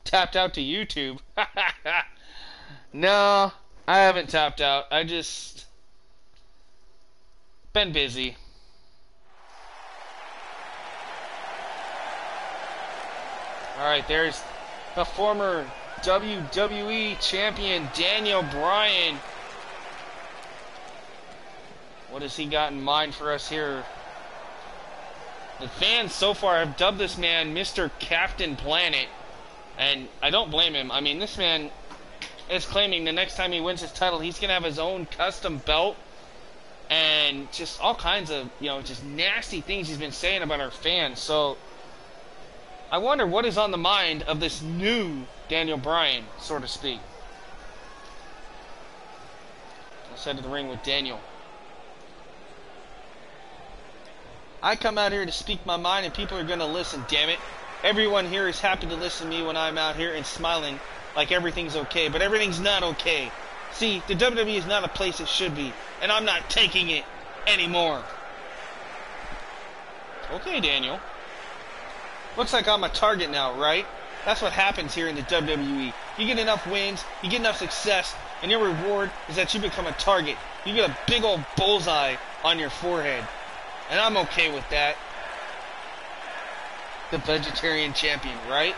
Tapped out to YouTube. No, I haven't tapped out. I just been busy. Alright, there's the former WWE Champion Daniel Bryan. What has he got in mind for us here? The fans so far have dubbed this man Mr. Captain Planet. And I don't blame him. I mean, this man is claiming the next time he wins his title, he's going to have his own custom belt. And just all kinds of, just nasty things he's been saying about our fans. So, I wonder what is on the mind of this new Daniel Bryan, so to speak. Let's head to the ring with Daniel. I come out here to speak my mind and people are going to listen, damn it. Everyone here is happy to listen to me when I'm out here and smiling like everything's okay, but everything's not okay. See, the WWE is not a place it should be, and I'm not taking it anymore. Okay, Daniel. Looks like I'm a target now, right? That's what happens here in the WWE. You get enough wins, you get enough success, and your reward is that you become a target. You get a big old bullseye on your forehead. And I'm okay with that. The vegetarian champion, right?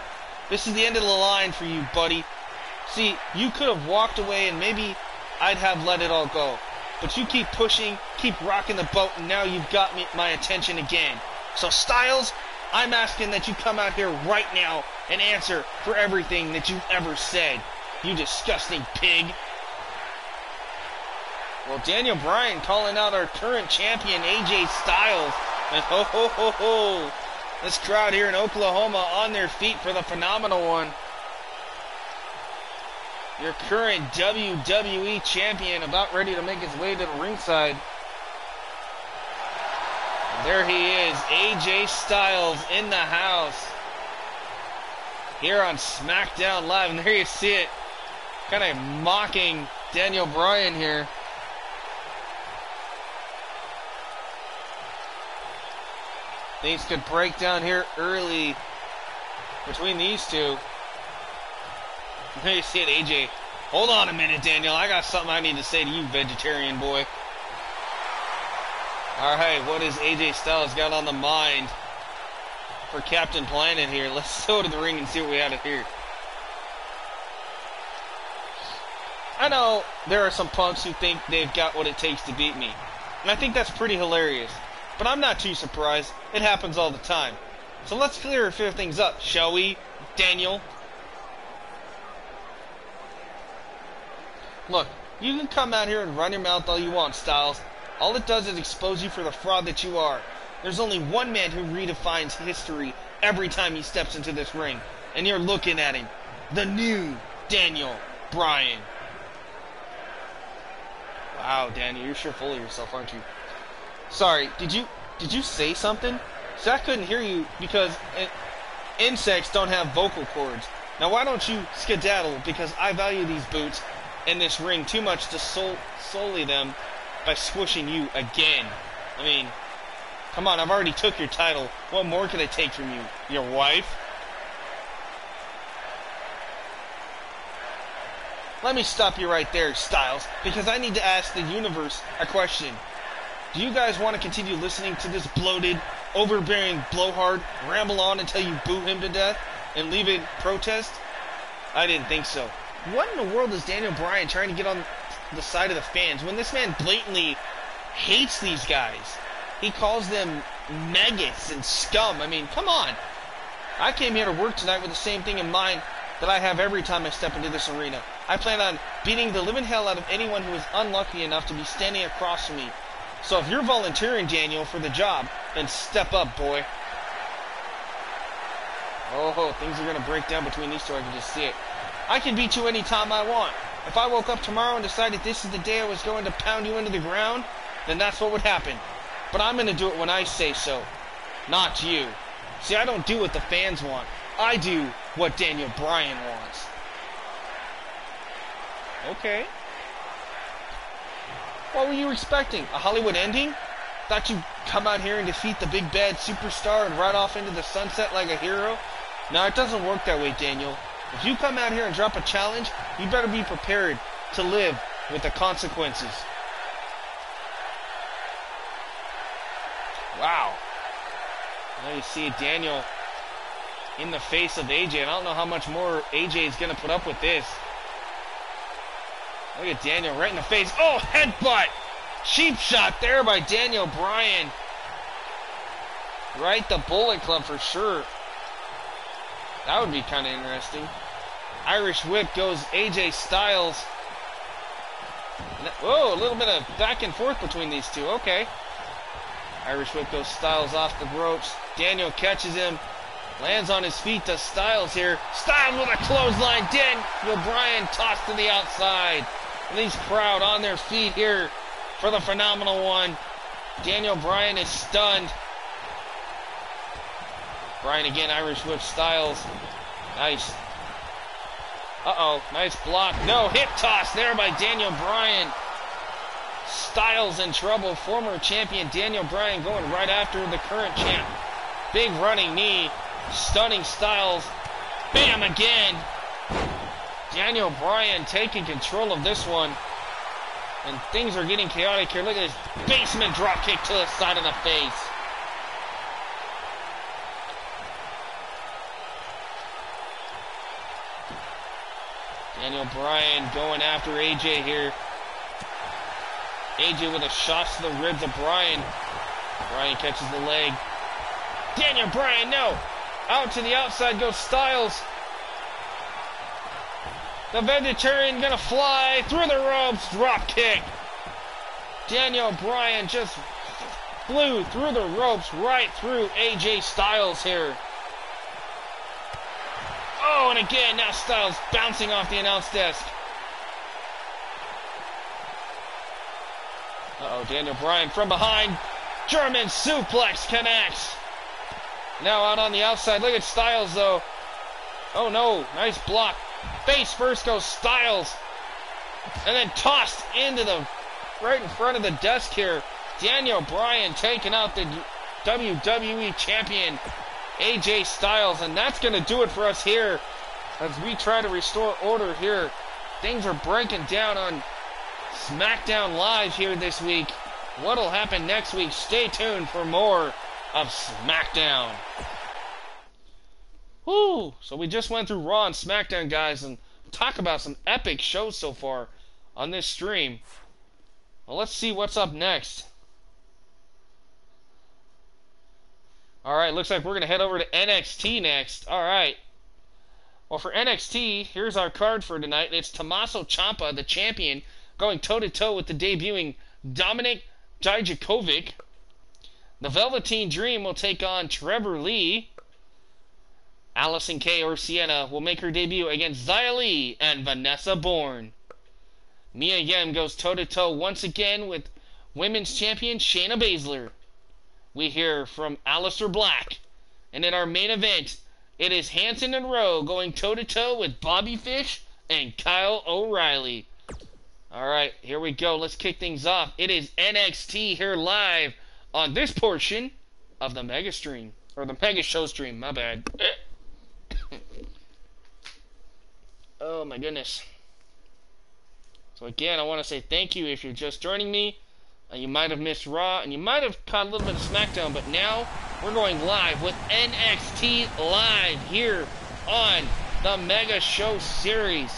This is the end of the line for you, buddy. See, you could have walked away and maybe I'd have let it all go. But you keep pushing, keep rocking the boat, and now you've got my attention again. So, Styles, I'm asking that you come out here right now and answer for everything that you've ever said. You disgusting pig. Well, Daniel Bryan calling out our current champion, AJ Styles. And ho, ho, ho, ho. This crowd here in Oklahoma on their feet for the phenomenal one. Your current WWE champion about ready to make his way to the ringside. And there he is, AJ Styles in the house. Here on SmackDown Live. And there you see it. Kind of mocking Daniel Bryan here. Things could break down here early between these two. There you see it, AJ. Hold on a minute, Daniel. I got something I need to say to you, vegetarian boy. Alright, what has AJ Styles got on the mind for Captain Planet here? Let's go to the ring and see what we have here. I know there are some punks who think they've got what it takes to beat me, and I think that's pretty hilarious. But I'm not too surprised. It happens all the time. So let's clear a few things up, shall we, Daniel? Look, you can come out here and run your mouth all you want, Styles. All it does is expose you for the fraud that you are. There's only one man who redefines history every time he steps into this ring, and you're looking at him. The new Daniel Bryan. Wow, Daniel, you're sure full of yourself, aren't you? Sorry, did you say something? See, I couldn't hear you because insects don't have vocal cords. Now why don't you skedaddle, because I value these boots and this ring too much to sully them by squishing you again. I mean, come on, I've already took your title. What more can I take from you? Your wife? Let me stop you right there, Styles, because I need to ask the universe a question. Do you guys want to continue listening to this bloated, overbearing blowhard ramble on until you boo him to death and leave it protest? I didn't think so. What in the world is Daniel Bryan trying to get on the side of the fans when this man blatantly hates these guys? He calls them maggots and scum. I mean, come on. I came here to work tonight with the same thing in mind that I have every time I step into this arena. I plan on beating the living hell out of anyone who is unlucky enough to be standing across from me. So if you're volunteering, Daniel, for the job, then step up, boy. Oh, things are going to break down between these two. I can just see it. I can beat you anytime I want. If I woke up tomorrow and decided this is the day I was going to pound you into the ground, then that's what would happen. But I'm going to do it when I say so, not you. See, I don't do what the fans want. I do what Daniel Bryan wants. Okay. What were you expecting? A Hollywood ending? Thought you'd come out here and defeat the big bad superstar and ride off into the sunset like a hero? No, it doesn't work that way, Daniel. If you come out here and drop a challenge, you better be prepared to live with the consequences. Wow. Now you see Daniel in the face of AJ, and I don't know how much more AJ is going to put up with this. Look at Daniel right in the face. Oh, headbutt! Cheap shot there by Daniel Bryan. Right, the Bullet Club for sure. That would be kind of interesting. Irish whip goes AJ Styles. Whoa, a little bit of back and forth between these two. Okay. Irish whip goes Styles off the ropes. Daniel catches him. Lands on his feet to Styles here. Styles with a clothesline. Daniel Bryan tossed to the outside. And these crowd on their feet here for the phenomenal one. Daniel Bryan is stunned. Bryan again, Irish whip Styles. Nice. Uh-oh, nice block. No, hip toss there by Daniel Bryan. Styles in trouble. Former champion Daniel Bryan going right after the current champ. Big running knee. Stunning Styles. Bam again. Daniel Bryan taking control of this one. And things are getting chaotic here. Look at this basement drop kick to the side of the face. Daniel Bryan going after AJ here. AJ with a shot to the ribs of Bryan. Bryan catches the leg. Daniel Bryan, no! Out to the outside goes Styles. The vegetarian gonna fly through the ropes. Drop kick. Daniel Bryan just flew through the ropes right through AJ Styles here. Oh, and again, now Styles bouncing off the announce desk. Uh-oh, Daniel Bryan from behind. German suplex connects. Now out on the outside. Look at Styles, though. Oh, no. Nice block. Face first goes Styles. And then tossed into the right in front of the desk here. Daniel Bryan taking out the WWE Champion, AJ Styles. And that's going to do it for us here as we try to restore order here. Things are breaking down on SmackDown Live here this week. What'll happen next week? Stay tuned for more of SmackDown. Woo! So we just went through Raw and SmackDown, guys, and talk about some epic shows so far. on this stream. Well, let's see what's up next. Alright, looks like we're going to head over to NXT next. Alright. Well, for NXT, here's our card for tonight. It's Tommaso Ciampa, the champion, going toe-to-toe with the debuting Dominik Dijakovic. The Velveteen Dream will take on Trevor Lee. Allison Kay or Sienna will make her debut against Xia Li and Vanessa Bourne. Mia Yim goes toe-to-toe once again with Women's Champion Shayna Baszler. We hear from Aleister Black. And in our main event, it is Hanson and Rowe going toe-to-toe with Bobby Fish and Kyle O'Reilly. Alright, here we go. Let's kick things off. It is NXT here live on this portion of the Mega Stream. Or the Mega Show Stream, my bad. Oh my goodness. So again, I want to say thank you if you're just joining me. You might have missed Raw, and you might have caught a little bit of SmackDown, but now we're going live with NXT Live here on the Mega Show Series.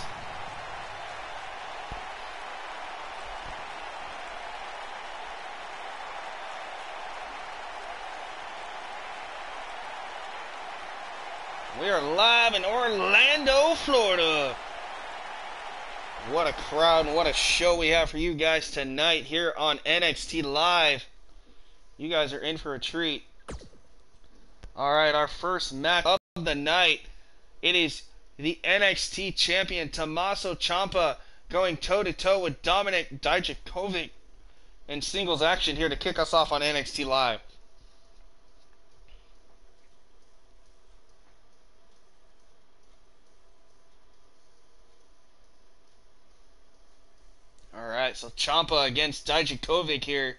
We are live in Orlando, Florida. What a crowd and what a show we have for you guys tonight here on NXT Live. You guys are in for a treat. Alright, our first match of the night. It is the NXT champion Tommaso Ciampa going toe-to-toe with Dominik Dijakovic in singles action here to kick us off on NXT Live. Alright, so Ciampa against Dijakovic here.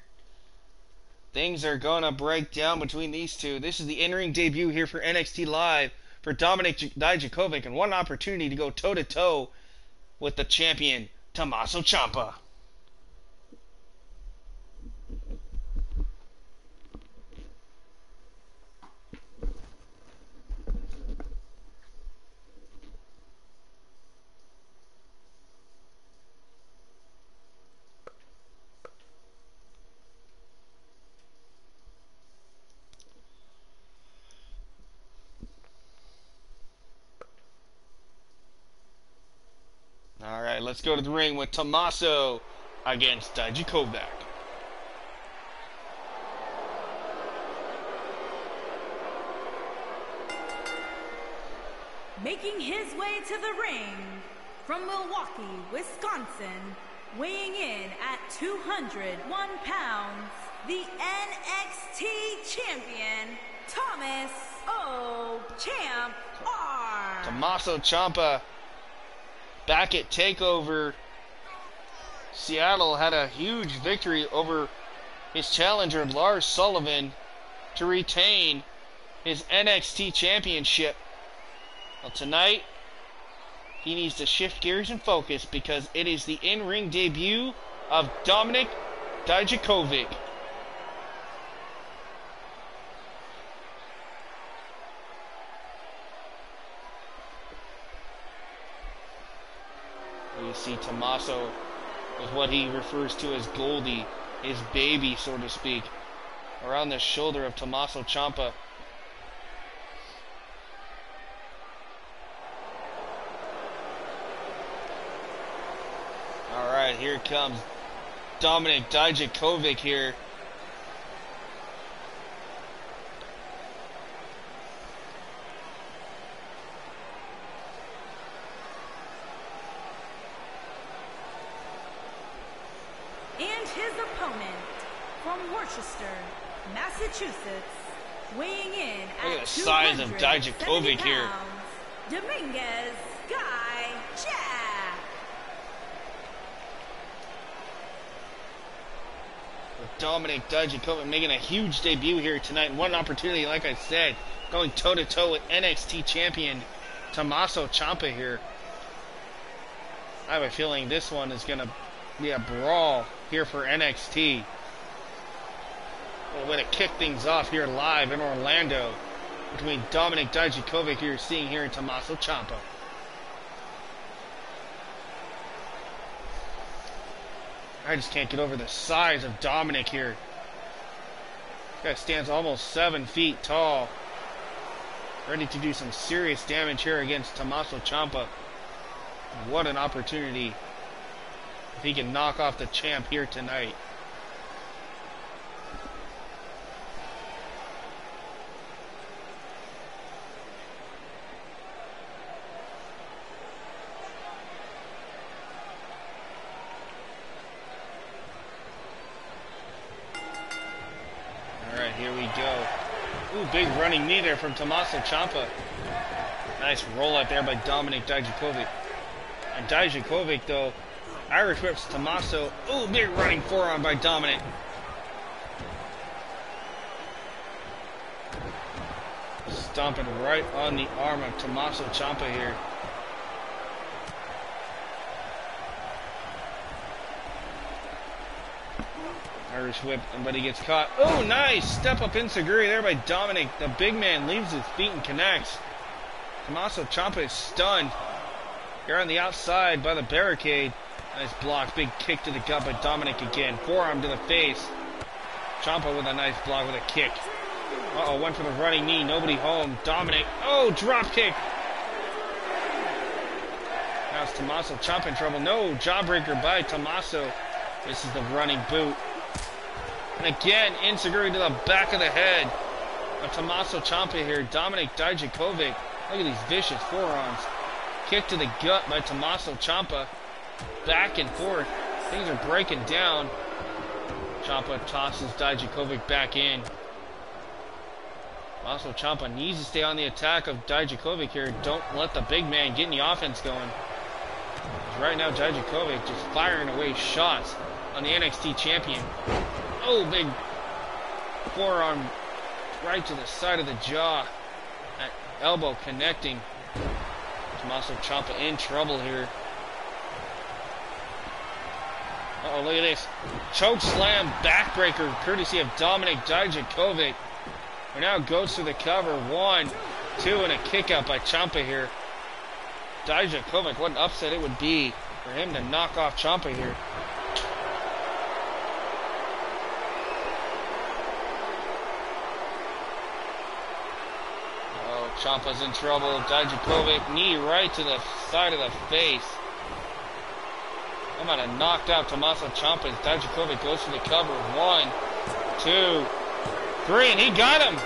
Things are going to break down between these two. This is the in-ring debut here for NXT Live for Dominik Dijakovic, and one opportunity to go toe-to-toe with the champion, Tommaso Ciampa. Alright, let's go to the ring with Tommaso against Dijakovic. Making his way to the ring from Milwaukee, Wisconsin, weighing in at 201 pounds, the NXT champion, Thomas O. Champ R. Tommaso Ciampa back at TakeOver Seattle had a huge victory over his challenger Lars Sullivan to retain his NXT championship. Well, tonight he needs to shift gears and focus because it is the in-ring debut of Dominik Dijakovic. You see Tommaso with what he refers to as Goldie, his baby, so to speak, around the shoulder of Tommaso Ciampa. Alright, here comes Dominik Dijakovic here. And his opponent from Worcester, Massachusetts, weighing in Look at at the size of 270 Dijakovic here. pounds, Dominguez Guy Jack. With Dominik Dijakovic making a huge debut here tonight. One opportunity, like I said, going toe-to-toe with NXT champion Tommaso Ciampa here. I have a feeling this one is going to be a brawl here for NXT. Well, way to kick things off here live in Orlando between Dominik Dijakovic you're seeing here in Tommaso Ciampa. I just can't get over the size of Dominic here. This guy stands almost 7 feet tall. Ready to do some serious damage here against Tommaso Ciampa. What an opportunity if he can knock off the champ here tonight. Alright, here we go. Ooh, big running knee there from Tommaso Ciampa. Nice roll out there by Dominik Dijakovic. And Dijakovic, though, Irish whips Tommaso. Ooh, big running forearm by Dominik. Stomping right on the arm of Tommaso Ciampa here. Irish whip, but he gets caught. Oh, nice! Step up enziguri there by Dominik. The big man leaves his feet and connects. Tommaso Ciampa is stunned. Here on the outside by the barricade. Nice block. Big kick to the gut by Dominik again. Forearm to the face. Ciampa with a nice block with a kick. Uh-oh, went for the running knee. Nobody home. Dominik. Oh, drop kick. Now it's Tommaso Ciampa in trouble. No, jawbreaker by Tommaso. This is the running boot. And again, enziguri to the back of the head of Tommaso Ciampa here. Dominik Dijakovic. Look at these vicious forearms. Kick to the gut by Tommaso Ciampa. Back and forth. Things are breaking down. Ciampa tosses Dijakovic back in. Tommaso Ciampa needs to stay on the attack of Dijakovic here. Don't let the big man get any offense going. Right now, Dijakovic just firing away shots on the NXT champion. Oh, big forearm right to the side of the jaw. That elbow connecting. Tommaso Ciampa in trouble here. Uh-oh, look at this. Choke slam backbreaker courtesy of Dominik Dijakovic. Who now goes to the cover. 1, 2, and a kick out by Ciampa here. Dijakovic, what an upset it would be for him to knock off Ciampa here. Oh, Ciampa's in trouble. Dijakovic, knee right to the side of the face. I'm about to knock out Tommaso Ciampa as Dijakovic goes for the cover. 1, 2, 3, and he got him.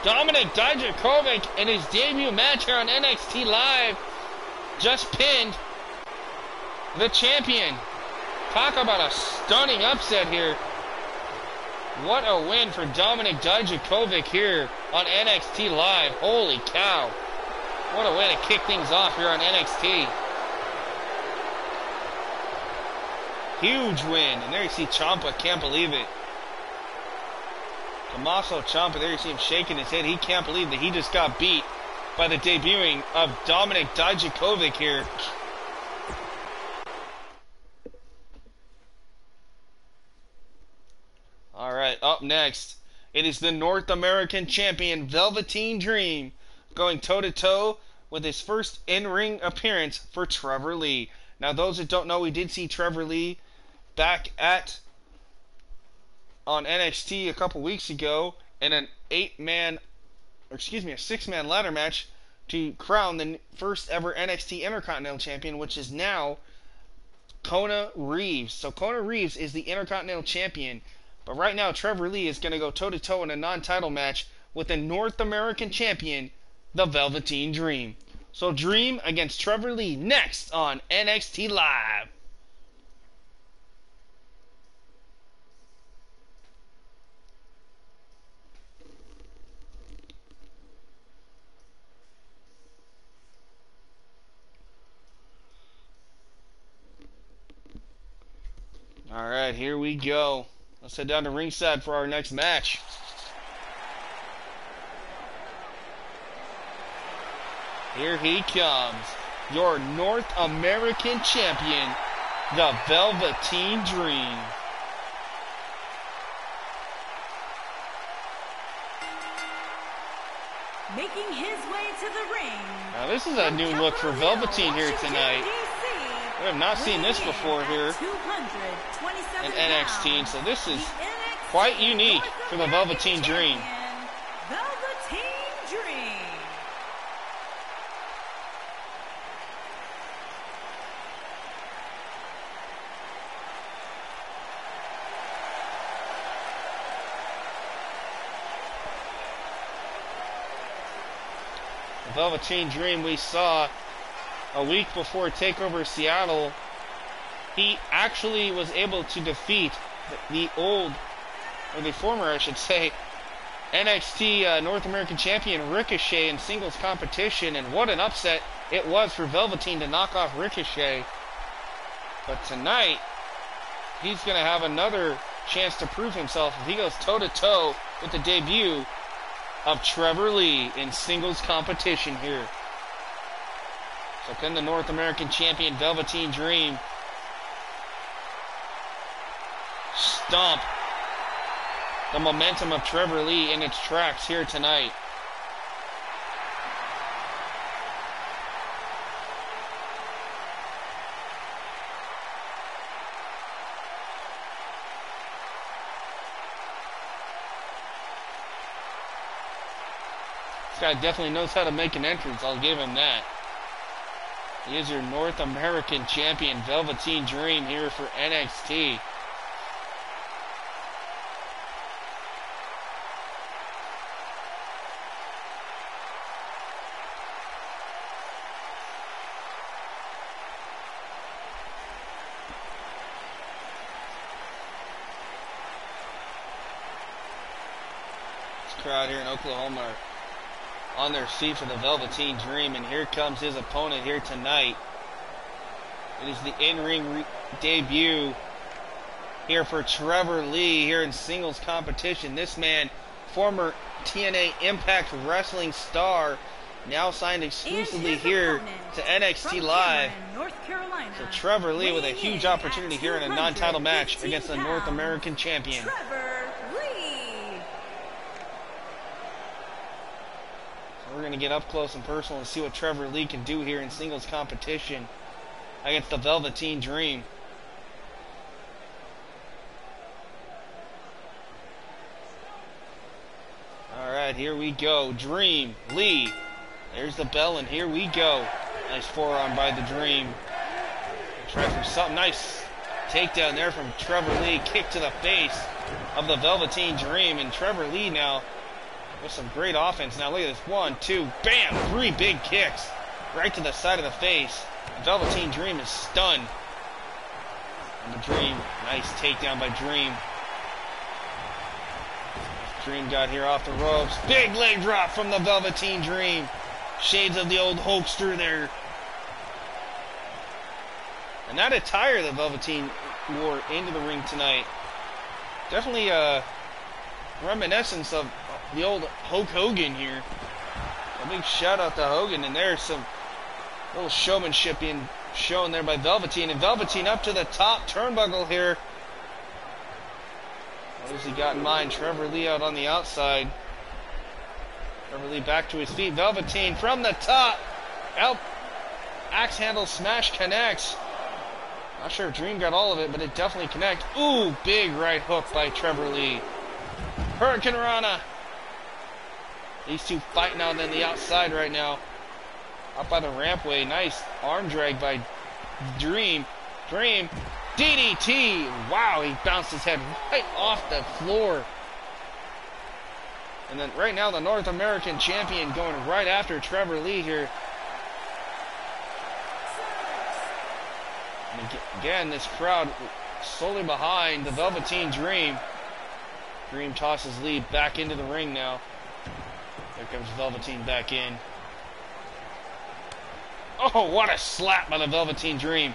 Dominik Dijakovic in his debut match here on NXT Live just pinned the champion. Talk about a stunning upset here. What a win for Dominik Dijakovic here on NXT Live. Holy cow. What a way to kick things off here on NXT. Huge win. And there you see Ciampa, can't believe it. Tommaso Ciampa, there you see him shaking his head. He can't believe that he just got beat by the debuting of Dominik Dijakovic here. Alright, up next, it is the North American Champion, Velveteen Dream, going toe-to-toe with his first in-ring appearance for Trevor Lee. Now, those that don't know, we did see Trevor Lee back on NXT a couple weeks ago in an a 6-man ladder match to crown the first ever NXT Intercontinental Champion, which is now Kona Reeves. So Kona Reeves is the Intercontinental Champion, but right now Trevor Lee is going to go toe-to-toe in a non-title match with the North American Champion, the Velveteen Dream. So Dream against Trevor Lee next on NXT Live. Alright, here we go. Let's head down to ringside for our next match. Here he comes, your North American Champion, the Velveteen Dream. Making his way to the ring. Now this is a new look for Velveteen here tonight. DC, We have not seen this before here in 227 NXT, pounds, so this is the NXT quite unique North for the American Velveteen Dream. Champion, Velveteen Dream. The Velveteen Dream we saw a week before TakeOver Seattle. He actually was able to defeat the former, I should say, NXT North American Champion Ricochet in singles competition, and what an upset it was for Velveteen to knock off Ricochet. But tonight, he's going to have another chance to prove himself if he goes toe-to-toe with the debut of Trevor Lee in singles competition here. So can the North American Champion Velveteen Dream stomp the momentum of Trevor Lee in its tracks here tonight? This guy definitely knows how to make an entrance, I'll give him that. He is your North American Champion Velveteen Dream here for NXT. This crowd here in Oklahoma are on their feet for the Velveteen Dream, and here comes his opponent here tonight. It is the in-ring debut here for Trevor Lee here in singles competition. This man, former TNA Impact Wrestling star, now signed exclusively here to NXT Live. North Carolina, So Trevor Lee with a huge opportunity here in a non-title match against the North American Champion. Trevor Lee. We're going to get up close and personal and see what Trevor Lee can do here in singles competition against the Velveteen Dream. Alright, here we go. Dream, Lee. There's the bell, and here we go. Nice forearm by the Dream. Try for something nice. Takedown there from Trevor Lee. Kick to the face of the Velveteen Dream. And Trevor Lee now with some great offense. Now look at this. 1, 2, bam! 3 big kicks right to the side of the face. The Velveteen Dream is stunned. And the Dream, nice takedown by Dream. Dream got here off the ropes. Big leg drop from the Velveteen Dream. Shades of the old Hulkster there. And that attire the Velveteen wore into the ring tonight, definitely a reminiscence of the old Hulk Hogan here. A big shout out to Hogan, and there's some little showmanship being shown there by Velveteen. And Velveteen up to the top turnbuckle here. What has he got in mind? Trevor Lee out on the outside. Trevor Lee back to his feet. Velveteen from the top. Axe handle smash connects. Not sure if Dream got all of it, but it definitely connects. Ooh, big right hook by Trevor Lee. Hurricane Rana. These two fighting out on the outside right now. Up by the rampway. Nice arm drag by Dream. Dream. DDT. Wow, he bounced his head right off the floor. And then right now the North American Champion going right after Trevor Lee here. And again, this crowd solely behind the Velveteen Dream. Dream tosses Lee back into the ring now. There comes Velveteen back in. Oh, what a slap by the Velveteen Dream.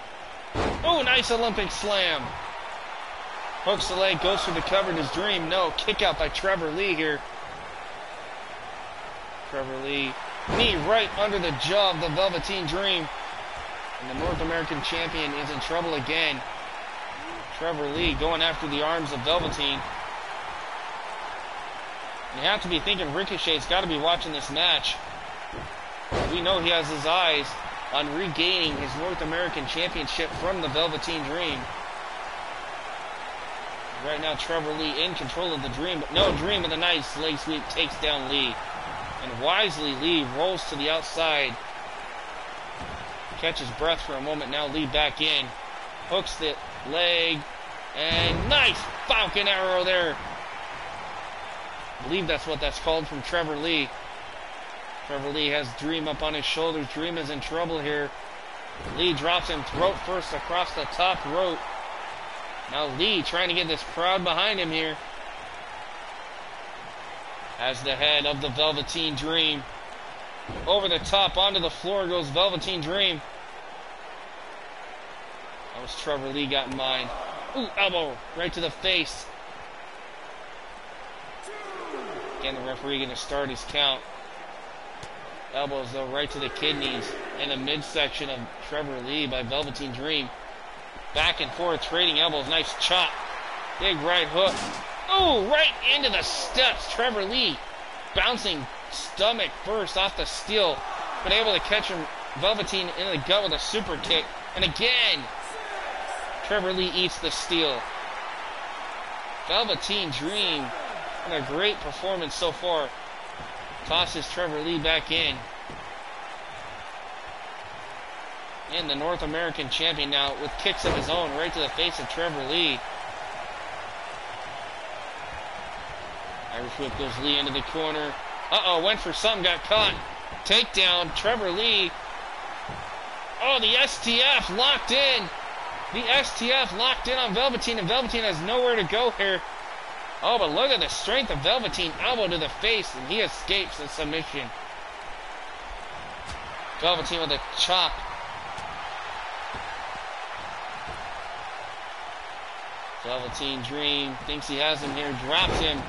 Oh, nice Olympic slam. Hooks the leg, goes for the cover. Does Dream? No. Kick out by Trevor Lee here. Trevor Lee. Knee right under the jaw of the Velveteen Dream. And the North American Champion is in trouble again. Trevor Lee going after the arms of Velveteen. You have to be thinking Ricochet's got to be watching this match. We know he has his eyes on regaining his North American Championship from the Velveteen Dream. Right now, Trevor Lee in control of the Dream, but no, Dream with a nice leg sweep takes down Lee. And wisely, Lee rolls to the outside. Catches breath for a moment, now Lee back in. Hooks the leg, and nice Falcon Arrow there. I believe that's what that's called from Trevor Lee. Trevor Lee has Dream up on his shoulders. Dream is in trouble here. Lee drops him throat first across the top rope. Now Lee trying to get this crowd behind him here. As the head of the Velveteen Dream. Over the top, onto the floor goes Velveteen Dream. That was Trevor Lee got in mind. Ooh, elbow right to the face. Again, the referee going to start his count. Elbows, though, right to the kidneys in the midsection of Trevor Lee by Velveteen Dream. Back and forth, trading elbows. Nice chop. Big right hook. Oh, right into the steps. Trevor Lee bouncing stomach first off the steel, but able to catch him, Velveteen, in the gut with a super kick. And again, Trevor Lee eats the steel. Velveteen Dream, and a great performance so far. Tosses Trevor Lee back in. And the North American champion now with kicks of his own right to the face of Trevor Lee. Irish whip goes Lee into the corner. Uh-oh, went for something, got caught. Takedown, Trevor Lee. Oh, the STF locked in. The STF locked in on Velveteen, and Velveteen has nowhere to go here. Oh, but look at the strength of Velveteen. Elbow to the face, and he escapes the submission. Velveteen with a chop. Velveteen Dream thinks he has him here. Drops him.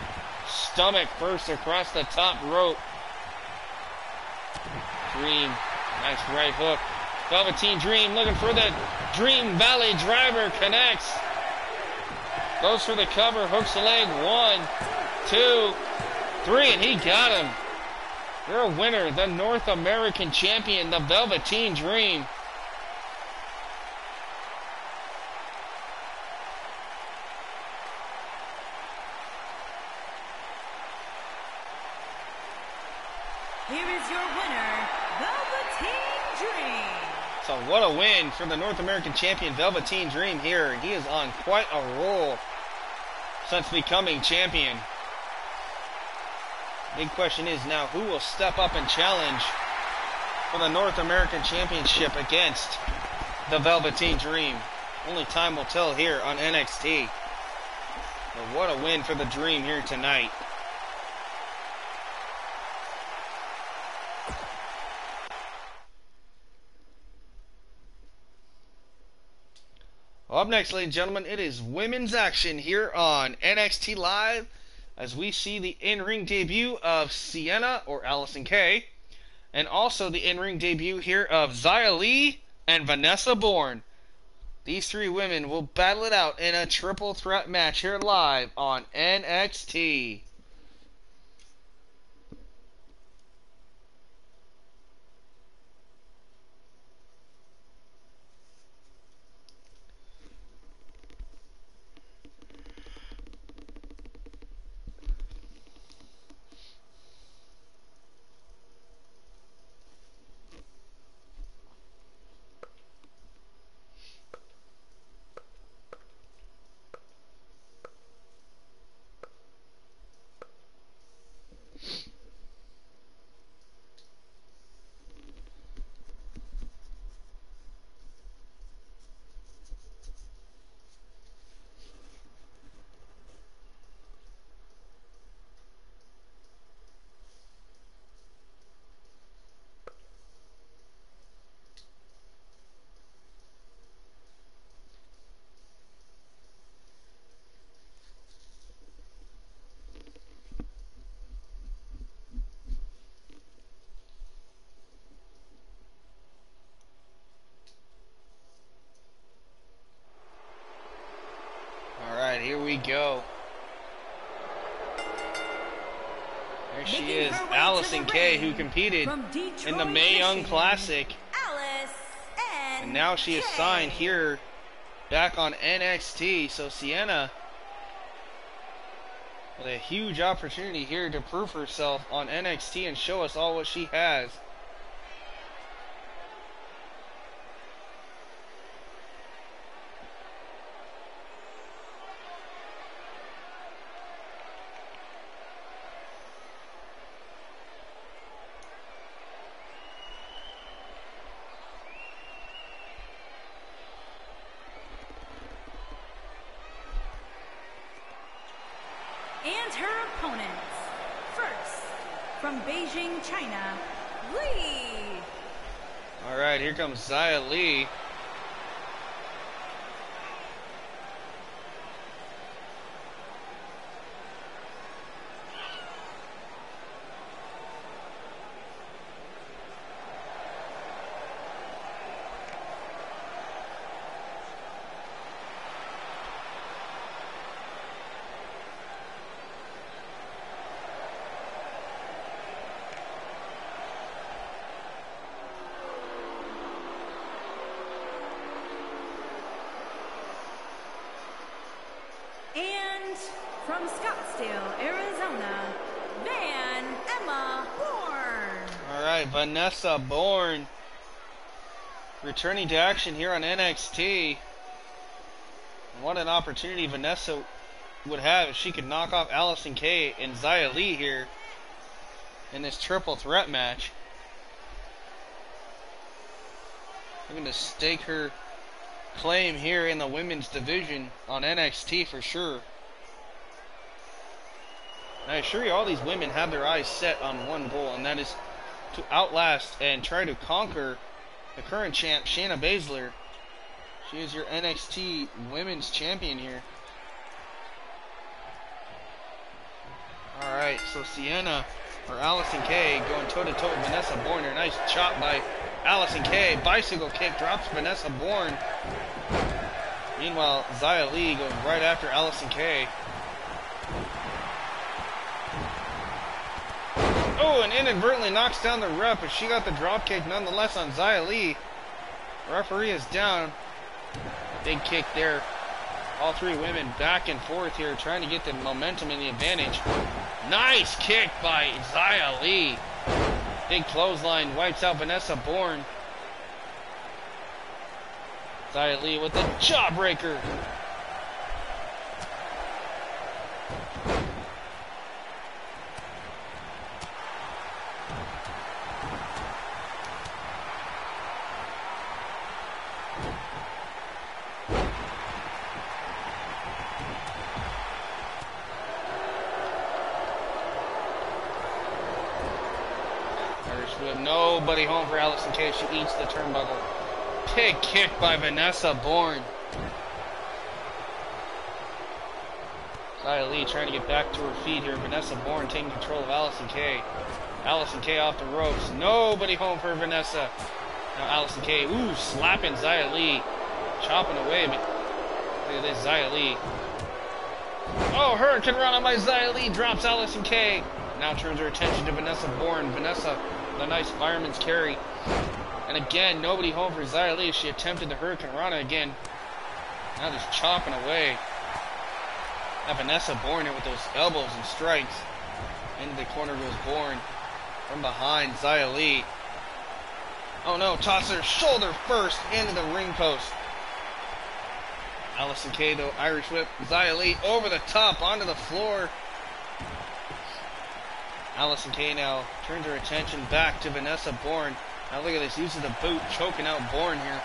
Stomach first across the top rope. Dream. Nice right hook. Velveteen Dream looking for the Dream Valley Driver. Connects. Goes for the cover. Hooks the leg. 1, 2, 3. And he got him. Your winner, the North American champion, the Velveteen Dream. Here is your winner, Velveteen Dream. So what a win for the North American champion, Velveteen Dream here. He is on quite a roll since becoming champion. Big question is now, who will step up and challenge for the North American Championship against the Velveteen Dream? Only time will tell here on NXT. But what a win for the Dream here tonight. Up next, ladies and gentlemen, it is women's action here on NXT Live as we see the in-ring debut of Sienna, or Allison Kay, and also the in-ring debut here of Xia Li and Vanessa Bourne. These three women will battle it out in a triple threat match here live on NXT. Here we go. There she is, Allison Kay, who competed in the Mae Young Classic. Alice And now she is signed here back on NXT. So Sienna with a huge opportunity here to prove herself on NXT and show us all what she has. And her opponents, first, from Beijing, China, Lee. All right, here comes Xia Li. And from Scottsdale, Arizona, Van Emma Bourne. All right, Vanessa Bourne returning to action here on NXT. What an opportunity Vanessa would have if she could knock off Allison Kay and Xia Li here in this triple threat match. Looking to stake her claim here in the women's division on NXT for sure. And I assure you, all these women have their eyes set on one goal, and that is to outlast and try to conquer the current champ, Shayna Baszler. She is your NXT Women's Champion here. Alright, so Sienna, or Allison Kay, going toe-to-toe with Vanessa Bourne. A nice chop by Allison Kay. Bicycle kick drops Vanessa Bourne. Meanwhile, Xia Li goes right after Allison Kay. Oh, and inadvertently knocks down the ref, but she got the drop kick nonetheless on Xia Li. Referee is down. Big kick there. All three women back and forth here, trying to get the momentum and the advantage. Nice kick by Xia Li. Big clothesline wipes out Vanessa Bourne. Xia Li with the jawbreaker. With nobody home for Allison Kay, she eats the turnbuckle. Big kick by Vanessa Bourne. Xia Li trying to get back to her feet here. Vanessa Bourne taking control of Allison Kay. Allison Kay off the ropes. Nobody home for Vanessa. Now Allison Kay, slapping Xia Li. Chopping away, but look at this Xia Li. Oh, Hurricane Rana by Xia Li drops Allison Kay. Now turns her attention to Vanessa Bourne. Vanessa, the nice fireman's carry. And again, nobody home for Xia Li. She attempted the Hurricane Rana again. Now just chopping away. Now Vanessa Bourne with those elbows and strikes. Into the corner goes Bourne. From behind, Xia Li. Oh no, tosses her shoulder first into the ring post. Allison Kay though, Irish whip. Xia Li over the top onto the floor. Allison Kay now turns her attention back to Vanessa Bourne. Now look at this, uses the boot, choking out Bourne here.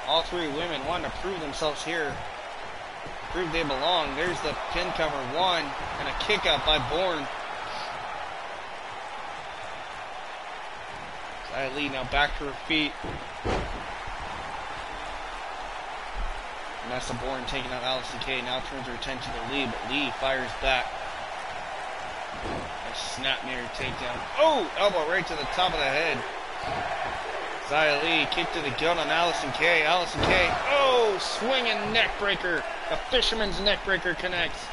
All three women wanting to prove themselves here. Prove they belong. There's the pin cover, one, and a kick out by Bourne. Xia Li now back to her feet. Vanessa Bourne taking out Allison Kay, now turns her attention to Lee, but Lee fires back. A snap mirror takedown. Oh, elbow right to the top of the head. Xia Li kick to the gut on Allison Kay. Allison Kay, oh, swinging neck breaker. A fisherman's neck breaker connects.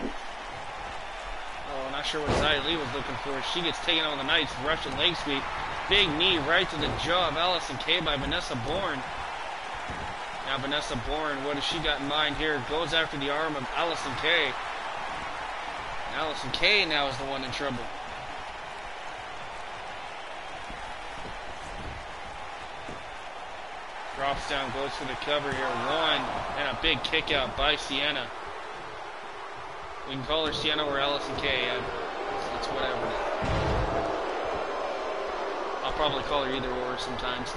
Oh, not sure what Xia Li was looking for. She gets taken on with a nice Russian leg sweep. Big knee right to the jaw of Allison Kay by Vanessa Bourne. Now Vanessa Bourne, what has she got in mind here? Goes after the arm of Allison Kay. Allison Kay now is the one in trouble. Drops down, goes for the cover here. One, and a big kick out by Sienna. We can call her Sienna or Allison Kay. It's whatever. I'll probably call her either or sometimes.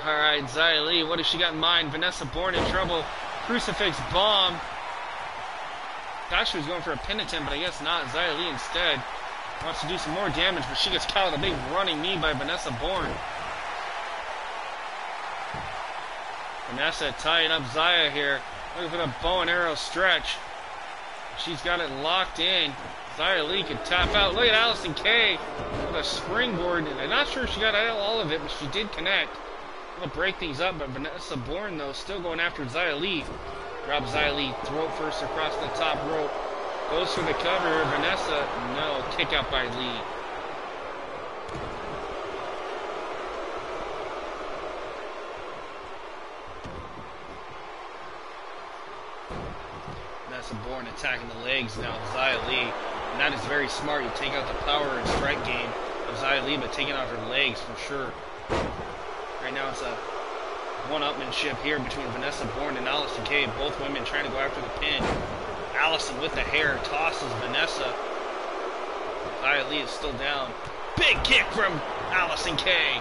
Alright, Xia Li, what has she got in mind? Vanessa Bourne in trouble. Crucifix bomb. Thought she was going for a pin attempt, but I guess not. Xia Li instead wants to do some more damage, but she gets caught with a big running knee by Vanessa Bourne. Vanessa tying up Xia here. Looking for the bow and arrow stretch. She's got it locked in. Xia Li could tap out. Look at Allison Kay with a springboard. I'm not sure if she got all of it, but she did connect. Gonna break things up, but Vanessa Bourne, though, still going after Xia Li. Grabs Xia Li, throat first across the top rope. Goes for the cover. Vanessa, no. Kick out by Li. Vanessa Bourne attacking the legs now of Xia Li. And that is very smart. You take out the power and strike game of Xia Li, but taking out her legs for sure. Right now it's a one-upmanship here between Vanessa Bourne and Allison Kay. Both women trying to go after the pin. Allison with the hair tosses Vanessa. Xia Li is still down. Big kick from Allison Kay.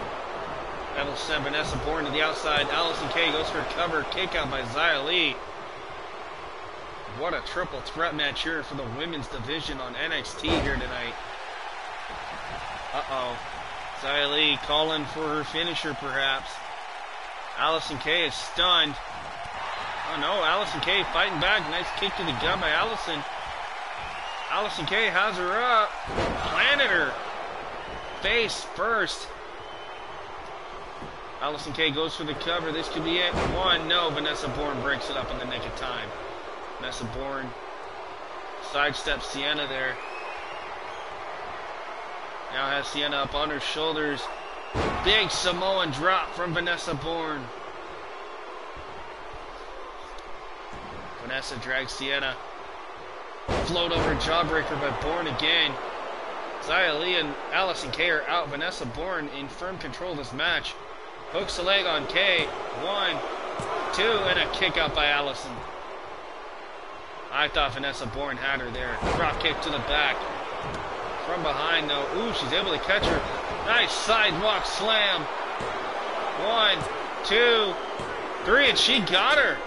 That'll send Vanessa Bourne to the outside. Allison Kay goes for a cover. Kick out by Xia Li. What a triple threat match here for the women's division on NXT here tonight. Uh-oh. Xia Li calling for her finisher, perhaps. Allison Kay is stunned. Oh no, Allison Kay fighting back. Nice kick to the gut by Allison. Allison Kay has her up. Planted her. Face first. Allison Kay goes for the cover. This could be it. One, no. Vanessa Bourne breaks it up in the nick of time. Vanessa Bourne sidesteps Sienna there. Now has Sienna up on her shoulders. Big Samoan drop from Vanessa Bourne. Vanessa drags Sienna. Float over jawbreaker by Bourne again. Xia Li and Allison Kay are out. Vanessa Bourne in firm control of this match. Hooks a leg on Kay. 1, 2, and a kick out by Allison. I thought Vanessa Bourne had her there. Drop kick to the back. From behind, though. Ooh, she's able to catch her. Nice sidewalk slam. 1, 2, 3, and she got her.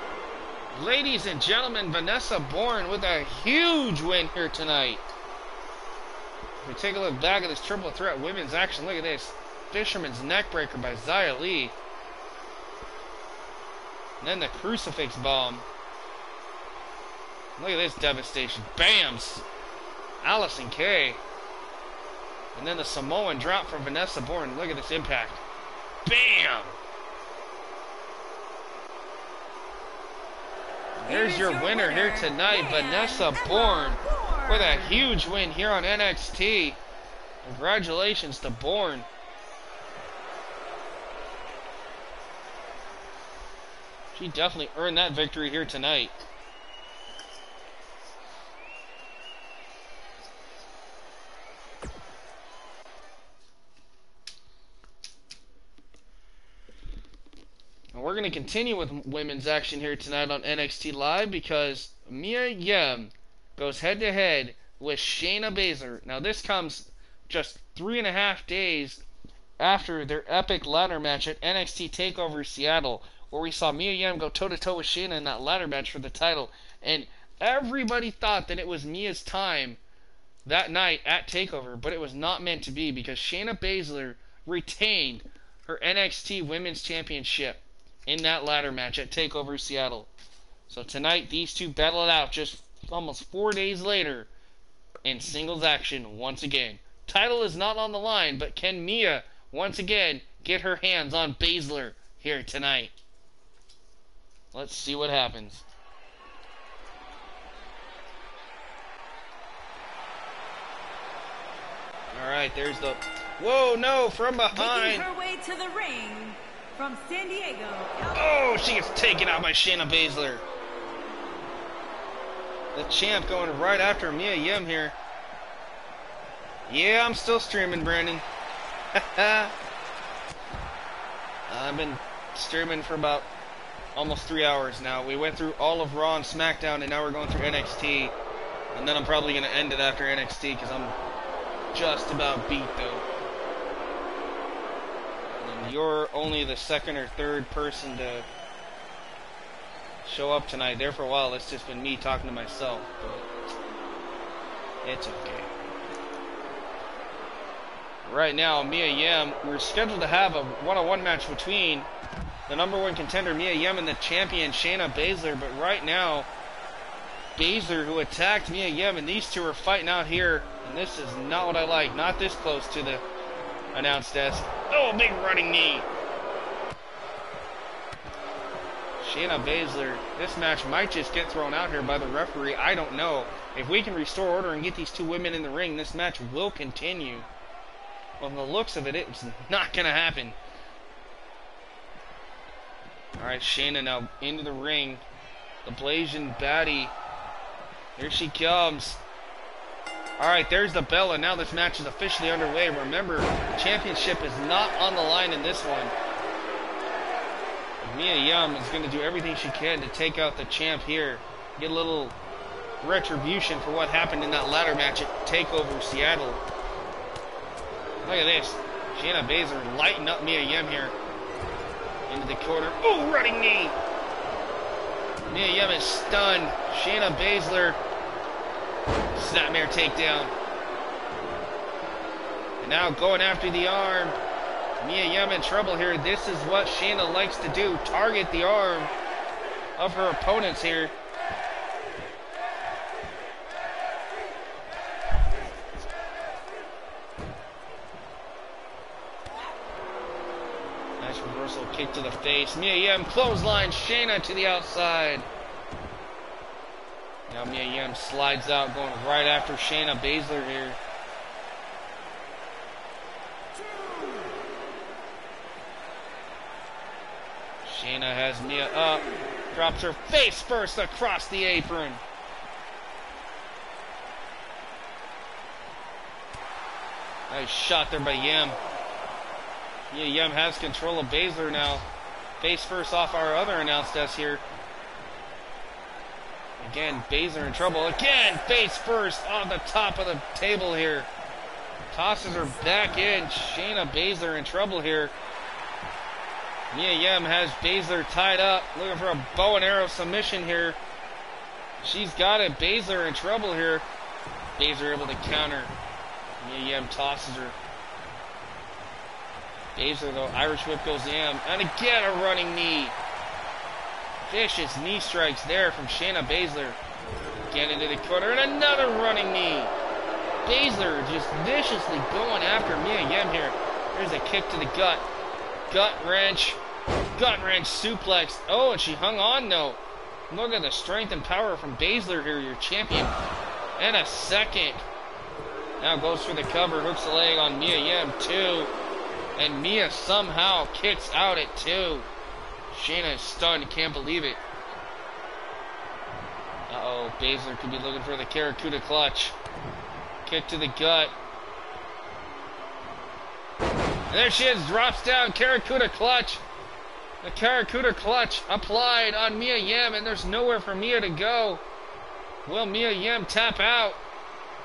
Ladies and gentlemen, Vanessa Bourne with a huge win here tonight. If we take a look back at this triple threat women's action, look at this. Fisherman's neckbreaker by Xia Li. And then the crucifix bomb. Look at this devastation. Bams! Allison Kay. And then the Samoan drop from Vanessa Bourne. Look at this impact. Bam! There's your winner here tonight, Vanessa Bourne, with a huge win here on NXT. Congratulations to Bourne. She definitely earned that victory here tonight. We're going to continue with women's action here tonight on NXT Live because Mia Yim goes head-to-head with Shayna Baszler. Now, this comes just 3.5 days after their epic ladder match at NXT TakeOver Seattle, where we saw Mia Yim go toe-to-toe with Shayna in that ladder match for the title. And everybody thought that it was Mia's time that night at TakeOver, but it was not meant to be because Shayna Baszler retained her NXT Women's Championship in that ladder match at TakeOver Seattle. So tonight, these two battle it out just almost 4 days later in singles action once again. Title is not on the line, but can Mia once again get her hands on Baszler here tonight? Let's see what happens. Alright, there's the Whoa, no, from Making behind. her way to the ring from San Diego, California. Oh, she gets taken out by Shayna Baszler. The champ going right after Mia Yim here. Yeah, I'm still streaming, Brandon. I've been streaming for about almost 3 hours now. We went through all of Raw and SmackDown, and now we're going through NXT. And then I'm probably going to end it after NXT because I'm just about beat, though. And you're only the second or third person to show up tonight. There for a while, it's just been me talking to myself, but it's okay. Right now, Mia Yim, we're scheduled to have a one-on-one match between the #1 contender Mia Yim and the champion Shayna Baszler, but right now, Baszler, who attacked Mia Yim, and these two are fighting out here, and this is not what I like. Not this close to the announce desk. Oh, big running knee. Shayna Baszler, this match might just get thrown out here by the referee. I don't know. If we can restore order and get these two women in the ring, this match will continue. Well, from the looks of it, it's not going to happen. Alright, Shayna now into the ring. The Blasian Baddie. Here she comes. Alright, there's the bell, and now this match is officially underway. Remember, the championship is not on the line in this one. Mia Yim is going to do everything she can to take out the champ here. Get a little retribution for what happened in that ladder match at TakeOver Seattle. Look at this. Shayna Baszler lighting up Mia Yim here. Into the corner. Oh, running knee. Mia Yim is stunned. Shayna Baszler. Snapmare takedown. And now going after the arm. Mia Yim in trouble here. This is what Shayna likes to do. Target the arm of her opponents here. Nice reversal kick to the face. Mia Yim clothesline Shayna to the outside. Now Mia Yim slides out, going right after Shayna Baszler here. Shayna has Mia up. Drops her face first across the apron. Nice shot there by Yim. Mia Yim has control of Baszler now. Face first off our other announce desk here. Again, Baszler in trouble. Again, face first on the top of the table here. Tosses her back in. Shayna Baszler in trouble here. Mia Yim has Baszler tied up. Looking for a bow and arrow submission here. She's got it. Baszler in trouble here. Baszler able to counter. Mia Yim tosses her. Baszler though, Irish whip goes in. And again a running knee. Vicious knee strikes there from Shayna Baszler. Again into the corner and another running knee. Baszler just viciously going after Mia Yim here. There's a kick to the gut. Gut wrench suplex. Oh, and she hung on though. Look at the strength and power from Baszler here, your champion. And a second. Now goes for the cover, hooks the leg on Mia Yim, 2. And Mia somehow kicks out at 2. Shayna is stunned, can't believe it. Uh-oh, Baszler could be looking for the Karakuda clutch. Kick to the gut. And there she is, drops down, Karakuda clutch. The Karakuda clutch applied on Mia Yim, and there's nowhere for Mia to go. Will Mia Yim tap out?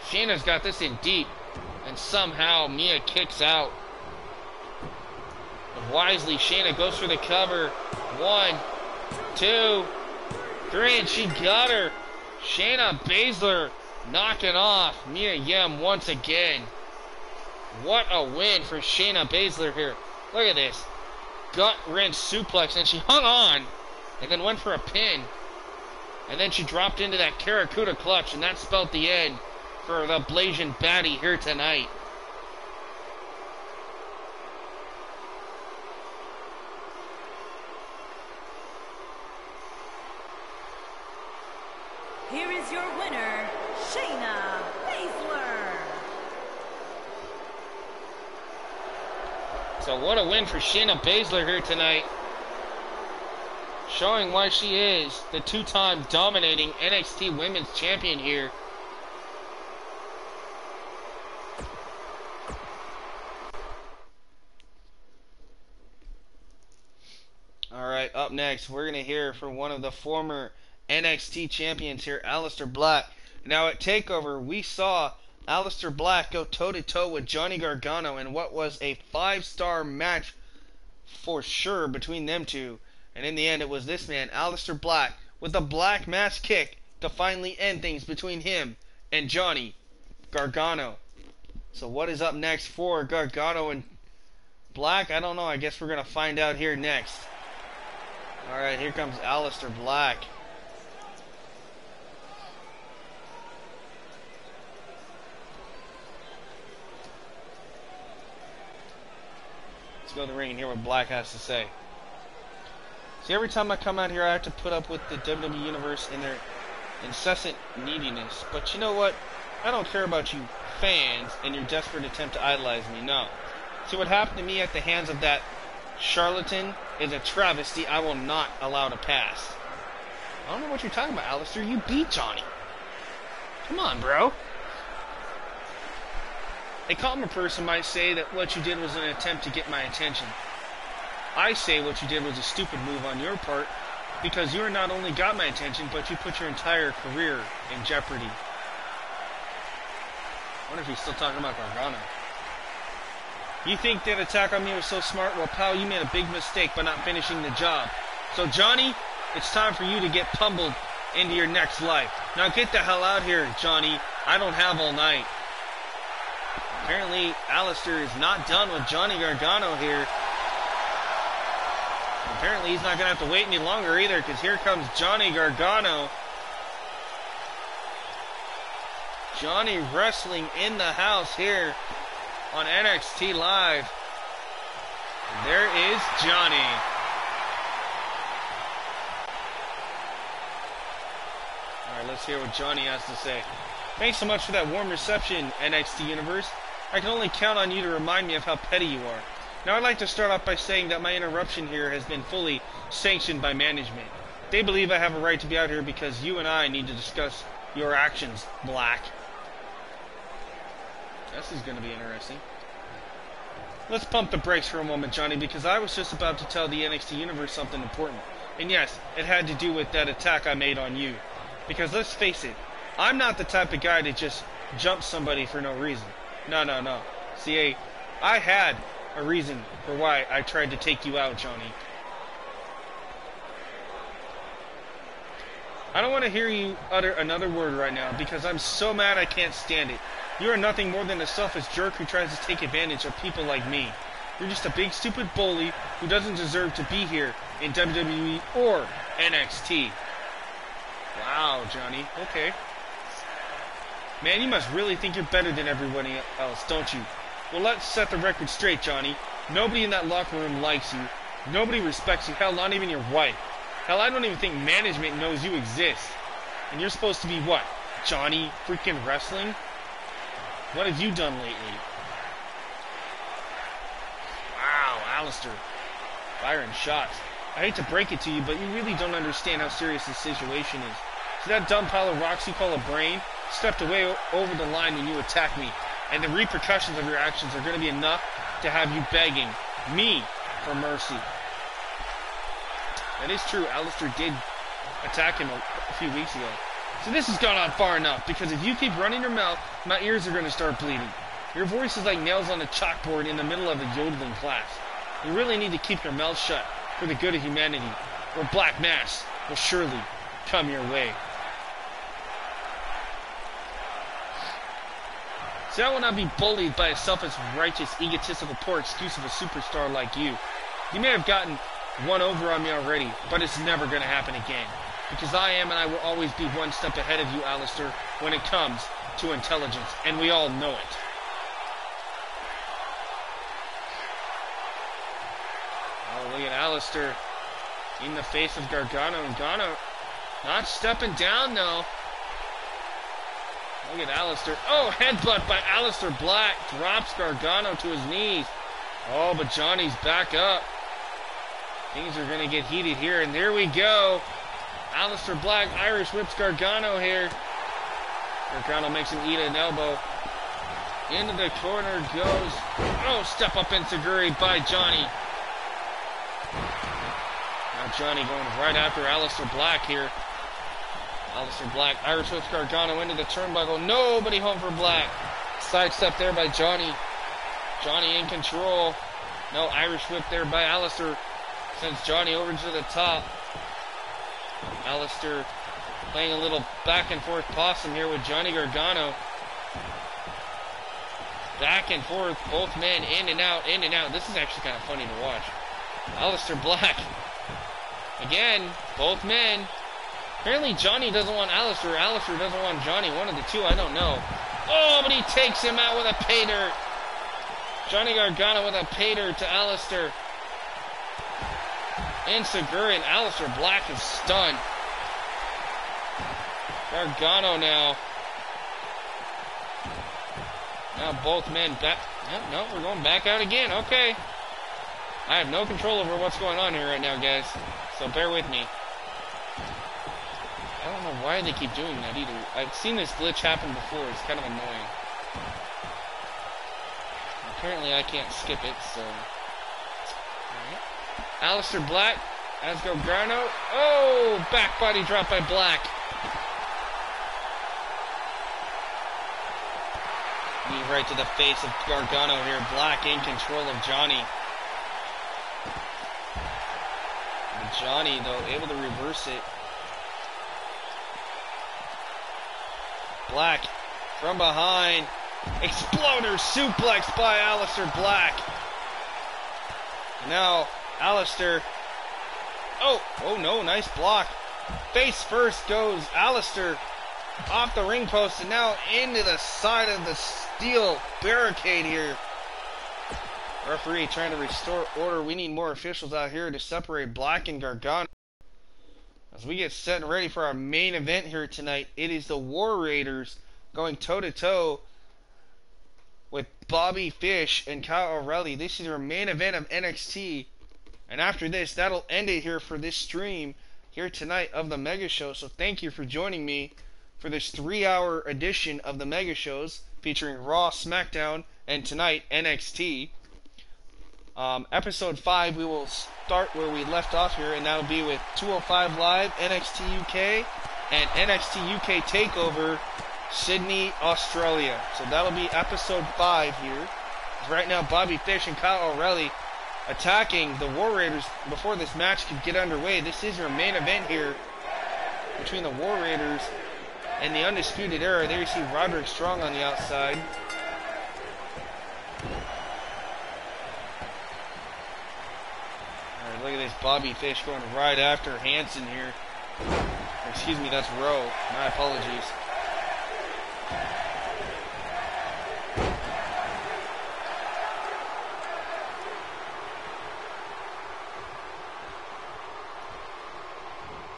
Shayna's got this in deep, and somehow Mia kicks out. But wisely, Shayna goes for the cover. 1, 2, 3, and she got her. Shayna Baszler knocking off Mia Yim once again. What a win for Shayna Baszler here. Look at this. Gut wrench suplex, and she hung on and then went for a pin. And then she dropped into that Karakuda clutch, and that spelled the end for the Blasian Baddie here tonight. Here is your winner, Shayna Baszler. So what a win for Shayna Baszler here tonight. Showing why she is the two-time dominating NXT Women's Champion here. Alright, up next, we're going to hear from one of the former NXT champions here, Aleister Black. Now at TakeOver, we saw Aleister Black go toe-to-toe with Johnny Gargano in what was a 5-star match for sure between them two. And in the end, it was this man, Aleister Black, with a Black Mass kick to finally end things between him and Johnny Gargano. So what is up next for Gargano and Black? I don't know. I guess we're going to find out here next. Alright, here comes Aleister Black. Let's go to the ring and hear what Black has to say. See, every time I come out here, I have to put up with the WWE Universe and their incessant neediness. But you know what? I don't care about you fans and your desperate attempt to idolize me. No. See, what happened to me at the hands of that charlatan is a travesty I will not allow to pass. I don't know what you're talking about, Aleister. You beat Johnny. Come on, bro. A common person might say that what you did was an attempt to get my attention. I say what you did was a stupid move on your part because you not only got my attention, but you put your entire career in jeopardy. I wonder if he's still talking about Gargano. You think that attack on me was so smart? Well, pal, you made a big mistake by not finishing the job. So, Johnny, it's time for you to get pummeled into your next life. Now get the hell out here, Johnny. I don't have all night. Apparently, Aleister is not done with Johnny Gargano here. Apparently, he's not going to have to wait any longer either, because here comes Johnny Gargano. Johnny wrestling in the house here on NXT Live. And there is Johnny. Alright, let's hear what Johnny has to say. Thanks so much for that warm reception, NXT Universe. I can only count on you to remind me of how petty you are. Now I'd like to start off by saying that my interruption here has been fully sanctioned by management. They believe I have a right to be out here because you and I need to discuss your actions, Black. This is going to be interesting. Let's pump the brakes for a moment, Johnny, because I was just about to tell the NXT Universe something important. And yes, it had to do with that attack I made on you. Because let's face it, I'm not the type of guy to just jump somebody for no reason. No. See, I had a reason for why I tried to take you out, Johnny. I don't want to hear you utter another word right now because I'm so mad I can't stand it. You are nothing more than a selfish jerk who tries to take advantage of people like me. You're just a big stupid bully who doesn't deserve to be here in WWE or NXT. Wow, Johnny. Okay. Man, you must really think you're better than everybody else, don't you? Well, let's set the record straight, Johnny. Nobody in that locker room likes you. Nobody respects you. Hell, not even your wife. Hell, I don't even think management knows you exist. And you're supposed to be what? Johnny freaking Wrestling? What have you done lately? Wow, Aleister. Firing shots. I hate to break it to you, but you really don't understand how serious this situation is. See that dumb pile of rocks you call a brain? Stepped away over the line when you attacked me. And the repercussions of your actions are going to be enough to have you begging me for mercy. That is true. Aleister did attack him a few weeks ago. So this has gone on far enough, because if you keep running your mouth, my ears are going to start bleeding. Your voice is like nails on a chalkboard in the middle of a yodeling class. You really need to keep your mouth shut for the good of humanity, or Black Mass will surely come your way. See, I will not be bullied by a selfish, righteous, egotistical, poor excuse of a superstar like you. You may have gotten one over on me already, but it's never going to happen again. Because I am and I will always be one step ahead of you, Aleister, when it comes to intelligence, and we all know it. Oh, look at Aleister in the face of Gargano, and Gargano not stepping down, though. Look at Aleister. Oh, headbutt by Aleister Black. Drops Gargano to his knees. Oh, but Johnny's back up. Things are going to get heated here, and there we go. Aleister Black Irish whips Gargano here. Gargano makes him eat an elbow. Into the corner goes. Oh, step up enziguri by Johnny. Now Johnny going right after Aleister Black here. Aleister Black, Irish whips Gargano into the turnbuckle. Nobody home for Black. Sidestep there by Johnny. Johnny in control. No Irish whip there by Aleister. Sends Johnny over to the top. Aleister playing a little back and forth possum here with Johnny Gargano. Back and forth, both men in and out, in and out. This is actually kind of funny to watch. Aleister Black. Again, both men. Apparently Johnny doesn't want Aleister. Aleister doesn't want Johnny. One of the two, I don't know. Oh, but he takes him out with a pay dirt. Johnny Gargano with a pay dirt to Aleister. Enziguri and Aleister Black is stunned. Gargano now. Now both men back. No, we're going back out again. Okay. I have no control over what's going on here right now, guys. So bear with me. I don't know why they keep doing that either. I've seen this glitch happen before. It's kind of annoying. Apparently I can't skip it, so... Alright. Aleister Black has Gargano. Oh! Back body drop by Black. Knee right to the face of Gargano here. Black in control of Johnny. And Johnny, though, able to reverse it. Black from behind. Exploder suplex by Aleister Black. Now, Aleister. Oh no, nice block. Face first goes Aleister. Off the ring post and now into the side of the steel barricade here. Referee trying to restore order. We need more officials out here to separate Black and Gargano. As we get set and ready for our main event here tonight, it is the War Raiders going toe-to-toe with Bobby Fish and Kyle O'Reilly. This is our main event of NXT. And after this, that'll end it here for this stream here tonight of the Mega Show. So thank you for joining me for this 3-hour edition of the Mega Shows featuring Raw, SmackDown, and tonight NXT. Episode 5, we will start where we left off here, and that'll be with 205 Live, NXT UK, and NXT UK TakeOver, Sydney, Australia. So that'll be episode 5 here. Right now, Bobby Fish and Kyle O'Reilly attacking the War Raiders before this match could get underway. This is your main event here between the War Raiders and the Undisputed Era. There you see Roderick Strong on the outside. Alright, look at this Bobby Fish going right after Hanson here. Excuse me, that's Rowe. My apologies.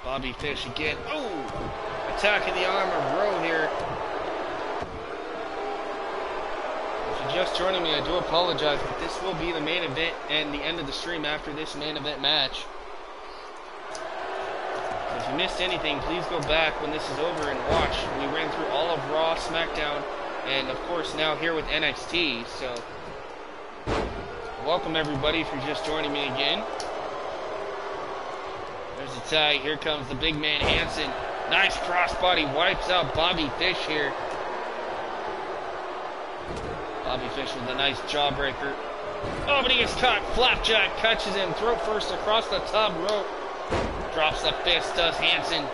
Bobby Fish again. Oh! Attacking the arm of Rowe here. If you're just joining me, I do apologize, but this will be the main event and the end of the stream after this main event match. So if you missed anything, please go back when this is over and watch. We ran through all of Raw, SmackDown, and of course now here with NXT. So welcome everybody if you're just joining me again. There's a tag. Here comes the big man Hanson. Nice crossbody, wipes out Bobby Fish here. Bobby Fish with a nice jawbreaker. Oh, but he gets caught. Flapjack catches him. Throat first across the top rope. Drops the fist, does Hanson.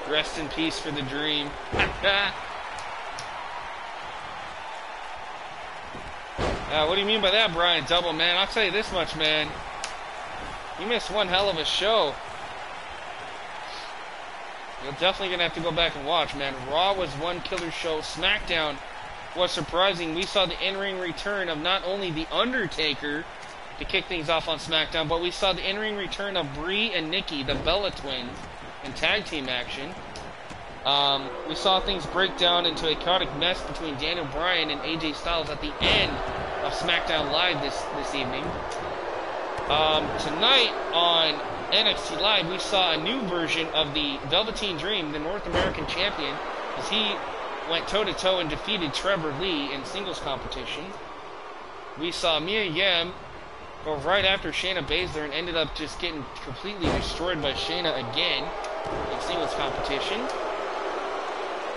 Rest in peace for the Dream. What do you mean by that, Brian Double, man? I'll tell you this much, man. You missed one hell of a show. You're definitely going to have to go back and watch, man. Raw was one killer show. SmackDown was surprising. We saw the in-ring return of not only The Undertaker to kick things off on SmackDown, but we saw the in-ring return of Brie and Nikki, the Bella Twins, in tag team action. We saw things break down into a chaotic mess between Daniel Bryan and AJ Styles at the end of SmackDown Live this evening. Tonight on NXT Live, we saw a new version of the Velveteen Dream, the North American champion, as he went toe-to-toe and defeated Trevor Lee in singles competition. We saw Mia Yim go right after Shayna Baszler and ended up just getting completely destroyed by Shayna again in singles competition.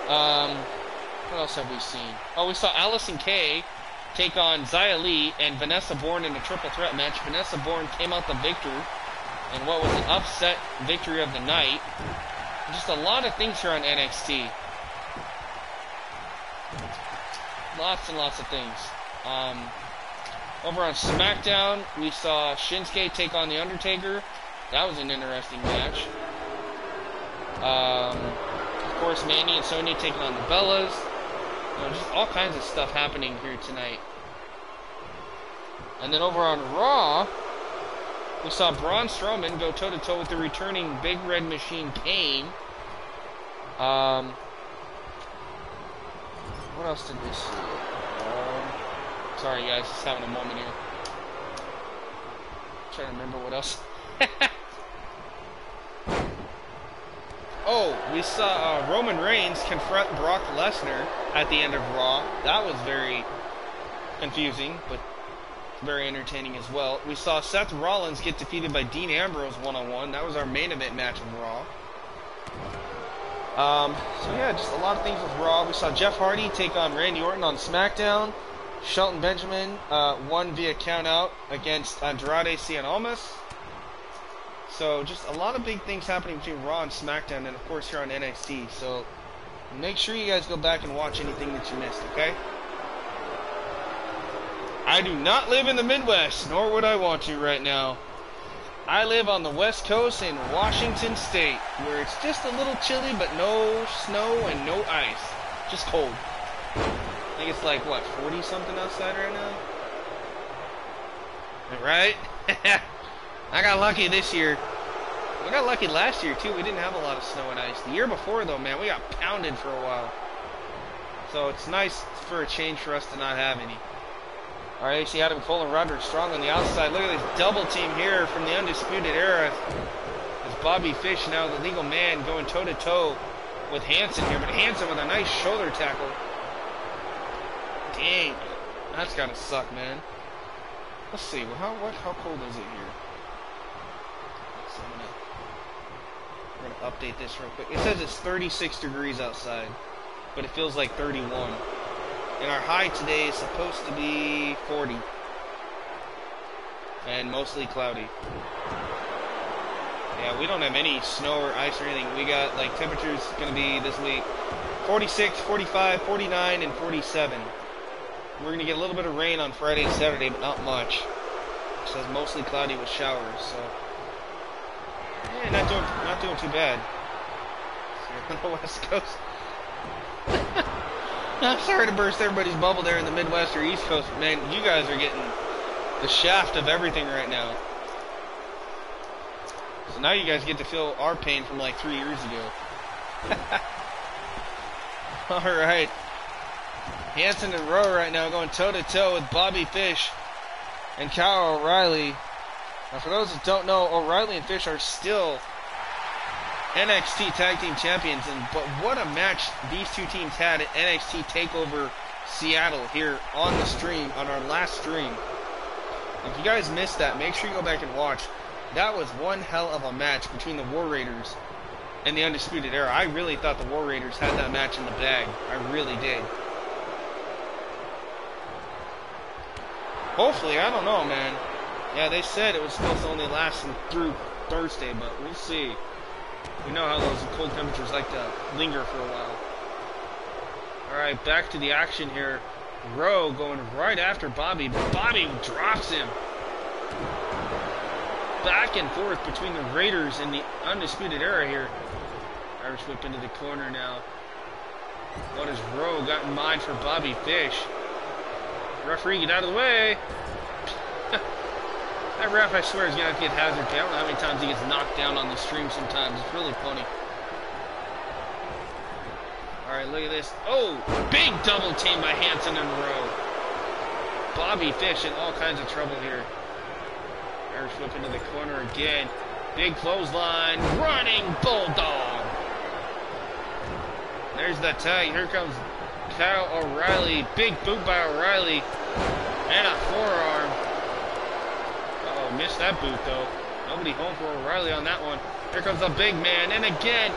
What else have we seen? Oh, we saw Allison Kay take on Xia Li and Vanessa Bourne in a triple threat match. Vanessa Bourne came out the victor in what was an upset victory of the night. Just a lot of things here on NXT. Lots and lots of things. Over on SmackDown, we saw Shinsuke take on The Undertaker. That was an interesting match. Of course, Mandy and Sonya taking on the Bellas. Just all kinds of stuff happening here tonight. And then over on Raw, we saw Braun Strowman go toe-to-toe with the returning Big Red Machine Kane. What else did we see? Sorry guys, just having a moment here. Trying to remember what else. Oh, we saw Roman Reigns confront Brock Lesnar at the end of Raw. That was very confusing, but very entertaining as well. We saw Seth Rollins get defeated by Dean Ambrose one-on-one. That was our main event match of Raw. So yeah, just a lot of things with Raw. We saw Jeff Hardy take on Randy Orton on SmackDown. Shelton Benjamin won via countout against Andrade Cien Almas. So just a lot of big things happening between Raw and SmackDown, and of course here on NXT. So make sure you guys go back and watch anything that you missed, okay? I do not live in the Midwest, nor would I want to right now. I live on the West Coast in Washington State, where it's just a little chilly, but no snow and no ice. Just cold. I think it's like, what, 40-something outside right now? Right? I got lucky this year. We got lucky last year, too. We didn't have a lot of snow and ice. The year before, though, man, we got pounded for a while. So it's nice for a change for us to not have any. All right, see Adam Cole and Roderick Strong on the outside. Look at this double team here from the Undisputed Era. It's Bobby Fish, now the legal man, going toe-to-toe with Hanson here. But Hanson with a nice shoulder tackle. Dang. That's gotta suck, man. Let's see. Well, how cold is it here? So we're gonna update this real quick. It says it's 36 degrees outside, but it feels like 31. And our high today is supposed to be 40. And mostly cloudy. Yeah, we don't have any snow or ice or anything. We got, like, temperatures gonna be this week 46, 45, 49, and 47. We're gonna get a little bit of rain on Friday and Saturday, but not much. It says mostly cloudy with showers, so yeah, not doing too bad. So on the West Coast. I'm sorry to burst everybody's bubble there in the Midwest or East Coast, man. You guys are getting the shaft of everything right now. So now you guys get to feel our pain from like 3 years ago. All right. Hanson and Rowe right now going toe-to-toe with Bobby Fish and Kyle O'Reilly. Now, for those that don't know, O'Reilly and Fish are still NXT Tag Team Champions. But what a match these two teams had at NXT TakeOver Seattle here on the stream, on our last stream. If you guys missed that, make sure you go back and watch. That was one hell of a match between the War Raiders and the Undisputed Era. I really thought the War Raiders had that match in the bag. I really did. Hopefully, I don't know, man. Yeah, they said it was supposed to only last through Thursday, but we'll see. We know how those cold temperatures like to linger for a while. Alright, back to the action here. Rowe going right after Bobby, but Bobby drops him. Back and forth between the Raiders and the Undisputed Era here. Irish whip into the corner now. What has Rowe got in mind for Bobby Fish? Referee, get out of the way. That ref, I swear, is going to have to get hazard pay. I don't know how many times he gets knocked down on the stream sometimes. It's really funny. Alright, look at this. Oh, big double team by Hansen in a row. Bobby Fish in all kinds of trouble here. Irish whip into the corner again. Big clothesline. Running Bulldog. There's that tag. Here comes Kyle O'Reilly. Big boot by O'Reilly. And a forearm. Uh-oh, missed that boot though. Nobody home for O'Reilly on that one. Here comes the big man. And again,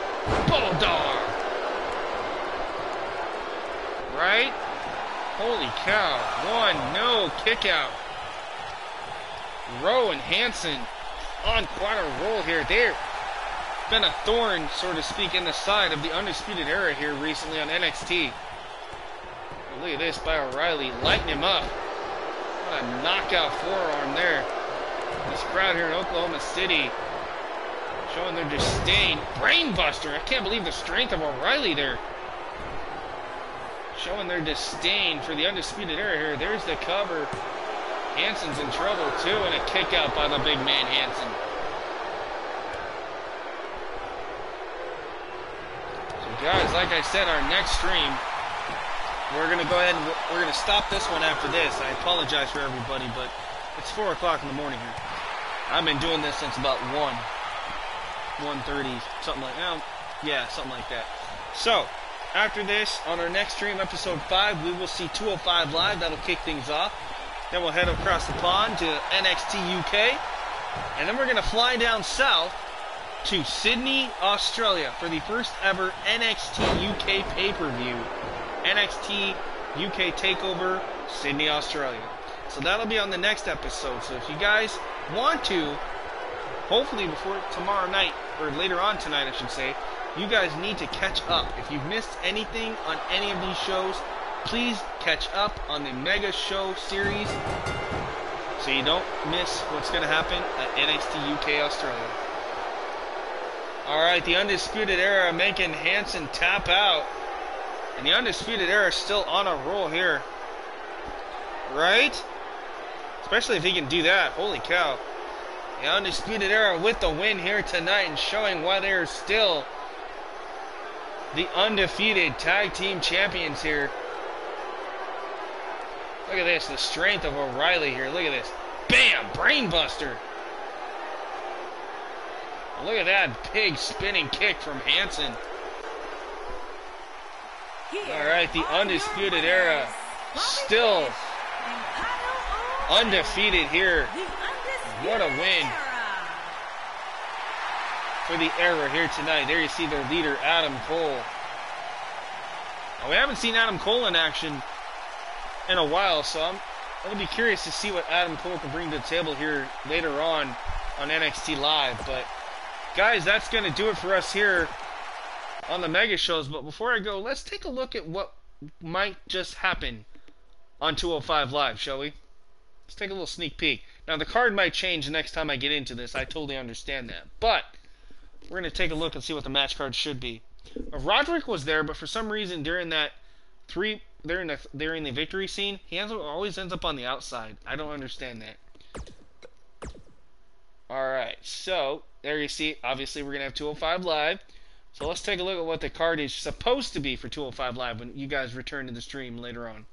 Bulldog. Right? Holy cow. One, no, kick out. Rowe and Hansen on quite a roll here. They've been a thorn, so to speak, in the side of the Undisputed Era here recently on NXT. But look at this by O'Reilly, lighting him up. What a knockout forearm there. This crowd here in Oklahoma City showing their disdain. Brainbuster, I can't believe the strength of O'Reilly there. Showing their disdain for the Undisputed Era here. There's the cover. Hansen's in trouble too, and a kick out by the big man Hansen. So guys, like I said, our next stream, we're going to go ahead and we're going to stop this one after this. I apologize for everybody, but it's 4 o'clock in the morning here. I've been doing this since about 1:30, something like that. Yeah, something like that. So, after this, on our next stream, episode 5, we will see 205 Live. That'll kick things off. Then we'll head across the pond to NXT UK. And then we're going to fly down south to Sydney, Australia for the first ever NXT UK pay-per-view. NXT UK TakeOver Sydney, Australia. So that'll be on the next episode. So if you guys want to, hopefully before tomorrow night, or later on tonight I should say, you guys need to catch up. If you've missed anything on any of these shows, please catch up on the Mega Show series so you don't miss what's going to happen at NXT UK Australia. Alright, the Undisputed Era making Hansen tap out. And the Undisputed Era is still on a roll here. Right? Especially if he can do that. Holy cow. The Undisputed Era with the win here tonight and showing why they're still the undefeated tag team champions here. Look at this, the strength of O'Reilly here. Look at this. Bam! Brainbuster. Look at that big spinning kick from Hansen. Alright, the Undisputed Era still undefeated here. What a win for the Era here tonight. There you see their leader, Adam Cole. Now, we haven't seen Adam Cole in action in a while, so I'm going to be curious to see what Adam Cole can bring to the table here later on NXT Live. But, guys, that's going to do it for us here on the Mega Shows. But before I go, let's take a look at what might just happen on 205 Live, shall we? Let's take a little sneak peek. Now, the card might change the next time I get into this. I totally understand that. But we're going to take a look and see what the match card should be. Roderick was there, but for some reason during that during the victory scene, he always ends up on the outside. I don't understand that. Alright, so there you see, obviously we're going to have 205 Live. So let's take a look at what the card is supposed to be for 205 Live when you guys return to the stream later on.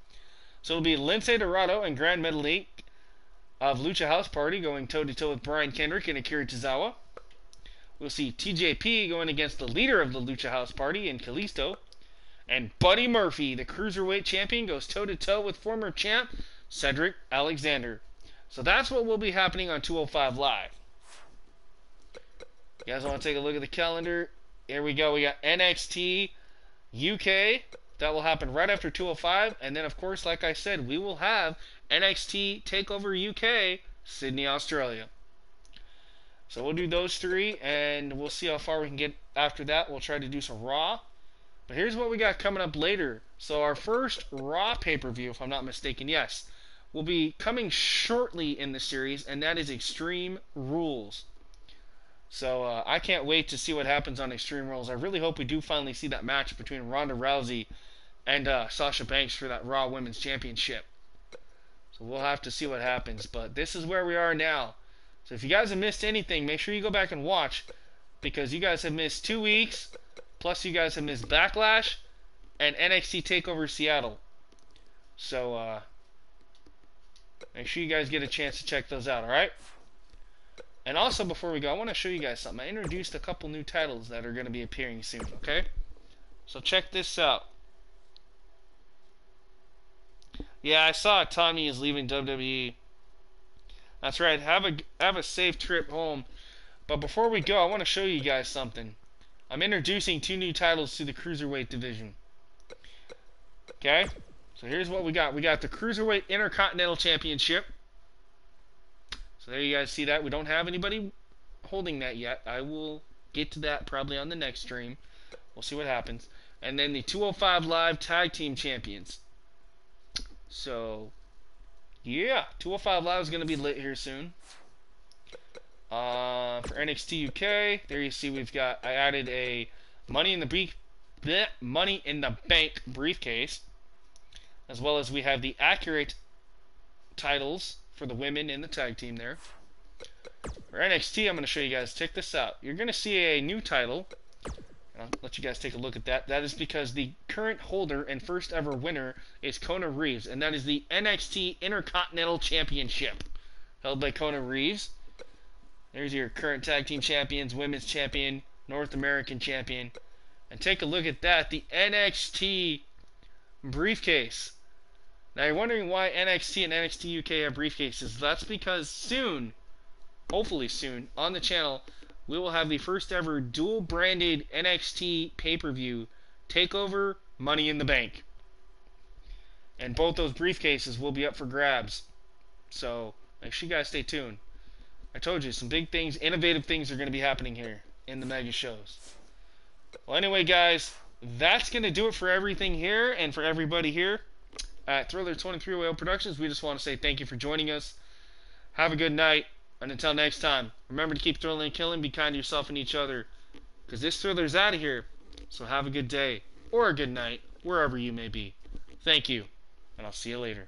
So it'll be Lince Dorado and Grand Metalik of Lucha House Party going toe-to-toe with Brian Kendrick and Akira Tozawa. We'll see TJP going against the leader of the Lucha House Party in Kalisto. And Buddy Murphy, the Cruiserweight Champion, goes toe-to-toe with former champ Cedric Alexander. So that's what will be happening on 205 Live. You guys want to take a look at the calendar? Here we go. We got NXT UK. That will happen right after 205. And then, of course, like I said, we will have NXT TakeOver UK Sydney, Australia. So we'll do those three, and we'll see how far we can get after that. We'll try to do some Raw. But here's what we got coming up later. So our first Raw pay-per-view, if I'm not mistaken, yes, will be coming shortly in the series, and that is Extreme Rules. So I can't wait to see what happens on Extreme Rules. I really hope we do finally see that match between Ronda Rousey and Sasha Banks for that Raw Women's Championship. So we'll have to see what happens. But this is where we are now. So if you guys have missed anything, make sure you go back and watch, because you guys have missed 2 weeks, plus you guys have missed Backlash, and NXT TakeOver Seattle. So make sure you guys get a chance to check those out, alright? And also, before we go, I want to show you guys something. I introduced a couple new titles that are going to be appearing soon, okay? So check this out. Yeah, I saw Tommy is leaving WWE. That's right. Have a safe trip home. But before we go, I want to show you guys something. I'm introducing 2 new titles to the Cruiserweight division. Okay? So here's what we got. We got the Cruiserweight Intercontinental Championship. So there you guys see that. We don't have anybody holding that yet. I will get to that probably on the next stream. We'll see what happens. And then the 205 Live Tag Team Champions. So, yeah. 205 Live is going to be lit here soon. For NXT UK, there you see I added a Money in the Bank briefcase. As well as we have the Accurate titles for the women in the tag team there. For NXT, I'm going to show you guys. Check this out. You're going to see a new title. I'll let you guys take a look at that. That is because the current holder and first ever winner is Kona Reeves. And that is the NXT Intercontinental Championship. Held by Kona Reeves. There's your current tag team champions, women's champion, North American champion. And take a look at that. The NXT briefcase. Now you're wondering why NXT and NXT UK have briefcases. That's because soon, hopefully soon, on the channel, we will have the first ever dual branded NXT pay-per-view TakeOver Money in the Bank. And both those briefcases will be up for grabs. So make sure you guys stay tuned. I told you, some big things, innovative things are going to be happening here in the mega shows. Well, anyway, guys, that's going to do it for everything here and for everybody here at Thriller 23 Whale Productions. We just want to say thank you for joining us. Have a good night, and until next time, remember to keep thrilling and killing, be kind to yourself and each other, because this Thriller's out of here. So have a good day, or a good night, wherever you may be. Thank you, and I'll see you later.